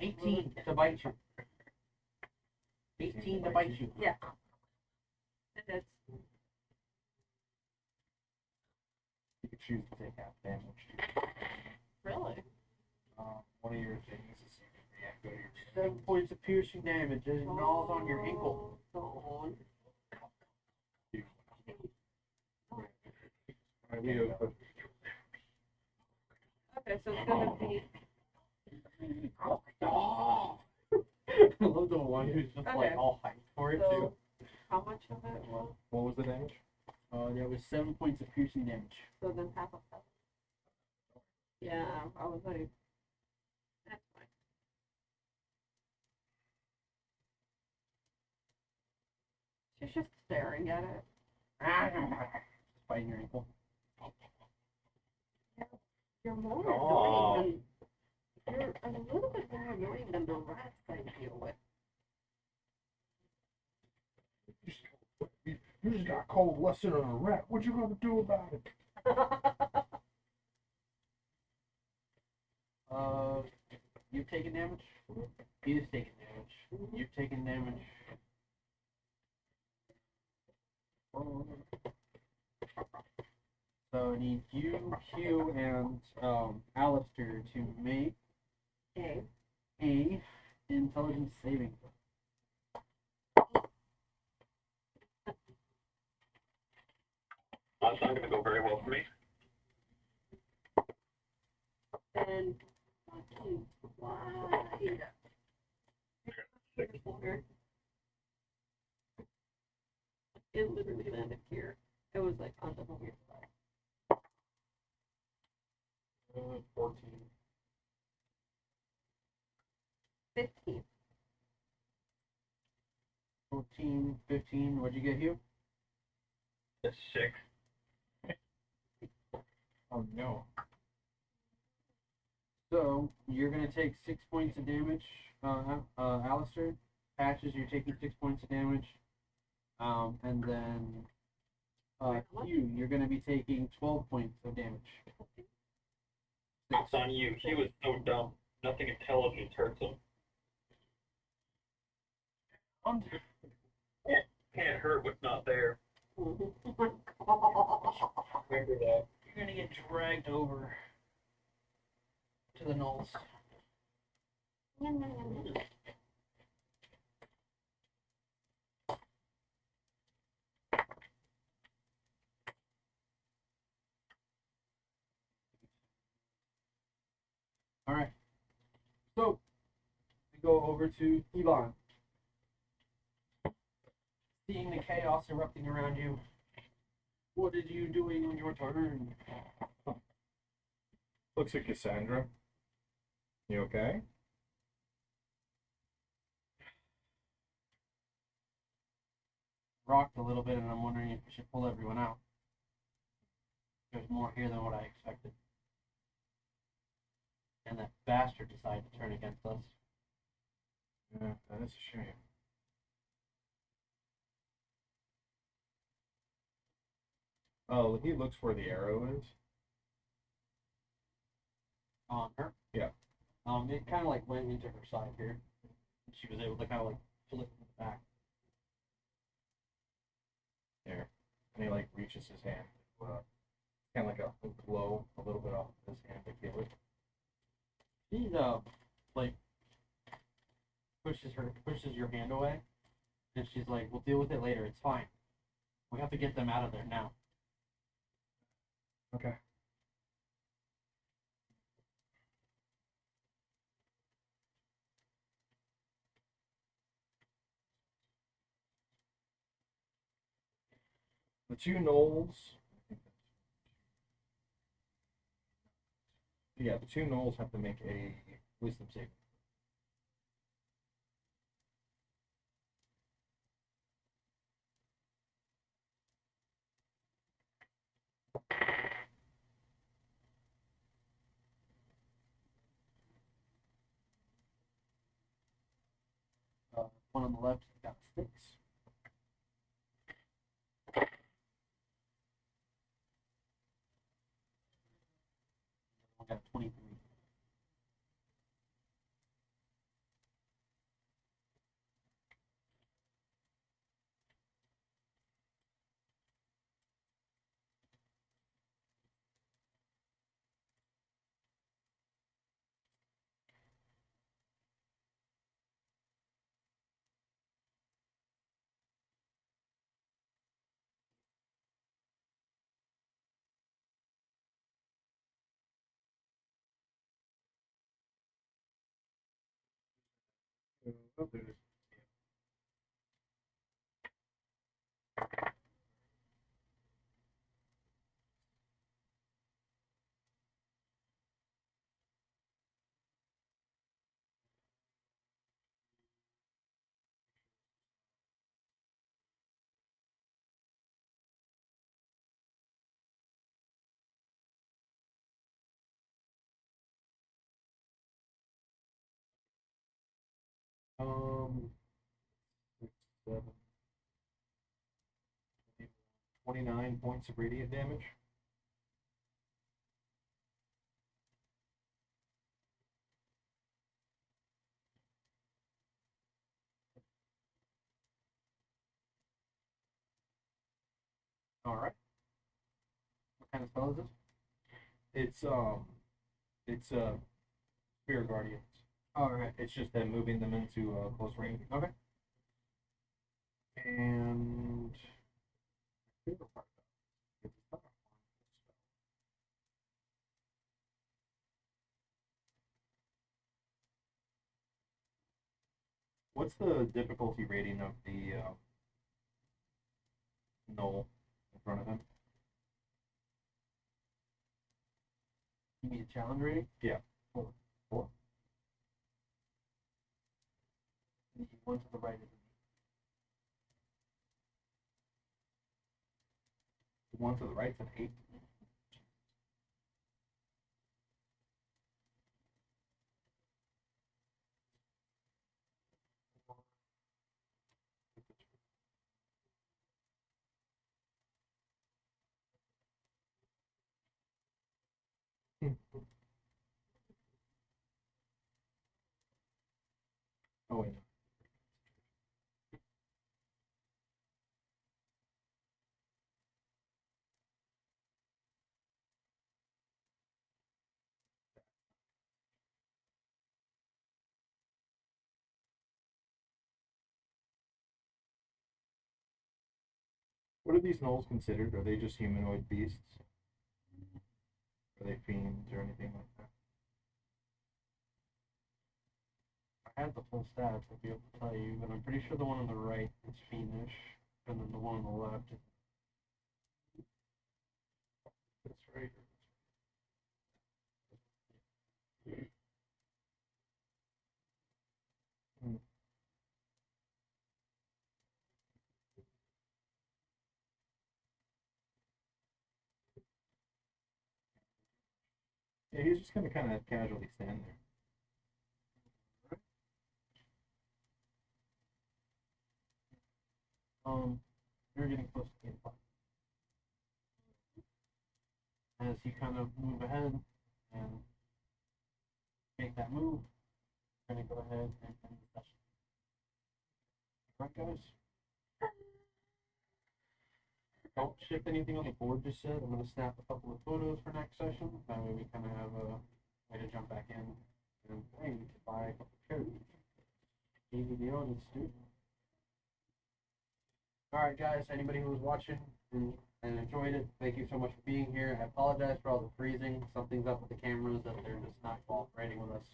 18 to bite you. 18 to bite you. Yeah. It's You can choose to take half damage. really. One of your things is you can react to your 7 points of piercing damage as it gnaws on your ankle. Oh, okay, so it's gonna be I love the one who's just like Okay. all hyped for it so. too. How much of it was? What was the damage? There was 7 points of piercing damage. So then half of that. Yeah, I was like, that's fine. She's just staring at it. Biting your ankle. You're more Oh. annoying than you're a little bit more annoying than the rats I deal with. You just got cold lesson on a rat. What you gonna do about it? You've taken damage. He's taken damage. You've taken damage. So I need you, Hugh, and Alistair to make Okay. a intelligence saving throw. That's not going to go very well for me. And fucking wide. It literally landed here. It was like on the weird side. 14. 15. 14, 15. What'd you get, Hugh? A 6. Oh no. So you're gonna take 6 points of damage, Alistair. Patches, you're taking 6 points of damage. And then Hugh, you're gonna be taking 12 points of damage. It's on you. He was so dumb. Nothing intelligent hurts him. Can't hurt what's not there. Oh my god. Remember that. You're gonna get dragged over to the knolls. Alright. So we go over to Yvonne. Seeing the chaos erupting around you, what did you doing on your turn? Looks like Cassandra. You okay? Rocked a little bit, and I'm wondering if we should pull everyone out. There's more here than what I expected. And that bastard decided to turn against us. Yeah, that is a shame. Oh, he looks where the arrow is. On her. Yeah. It kind of like went into her side here. She was able to kind of like flip it back. There. And he like reaches his hand, kind of like a glow a little bit off his hand to kill it. She like pushes your hand away, and she's like, "We'll deal with it later. It's fine. We have to get them out of there now." Okay. The two gnolls. Yeah, the two gnolls have to make a wisdom saving. One on the left got 6. One got 23. Six, 7, 29 points of radiant damage. All right. What kind of spell is this? It's spirit guardians. All right. It's just them moving them into close range. Okay. And favorite part about it is it's not a harmful spell. What's the difficulty rating of the knoll in front of him? You need a challenge rating? Yeah. 4. 4. And you one to the right of me. The one to the right's an 8. Oh wait. What are these gnolls considered? Are they just humanoid beasts? Are they fiends or anything like that? I had the full stats, I'd be able to tell you, but I'm pretty sure the one on the right is fiendish, and then the one on the left is. That's right. Hmm. Yeah, he's just gonna kind of casually stand there. You're getting close to the end. As you kind of move ahead and make that move, you're going to go ahead and end the session. Alright, guys? don't shift anything on the board just yet. I'm gonna snap a couple of photos for next session. That way we kind of have a way to jump back in and hey, we could buy a couple of cherries. Easy deal, and it's dude. All right, guys. Anybody who was watching and enjoyed it, thank you so much for being here. I apologize for all the freezing. Something's up with the cameras that they're just not cooperating with us.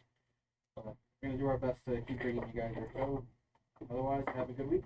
But we're gonna do our best to keep bringing you guys our show. Otherwise, have a good week.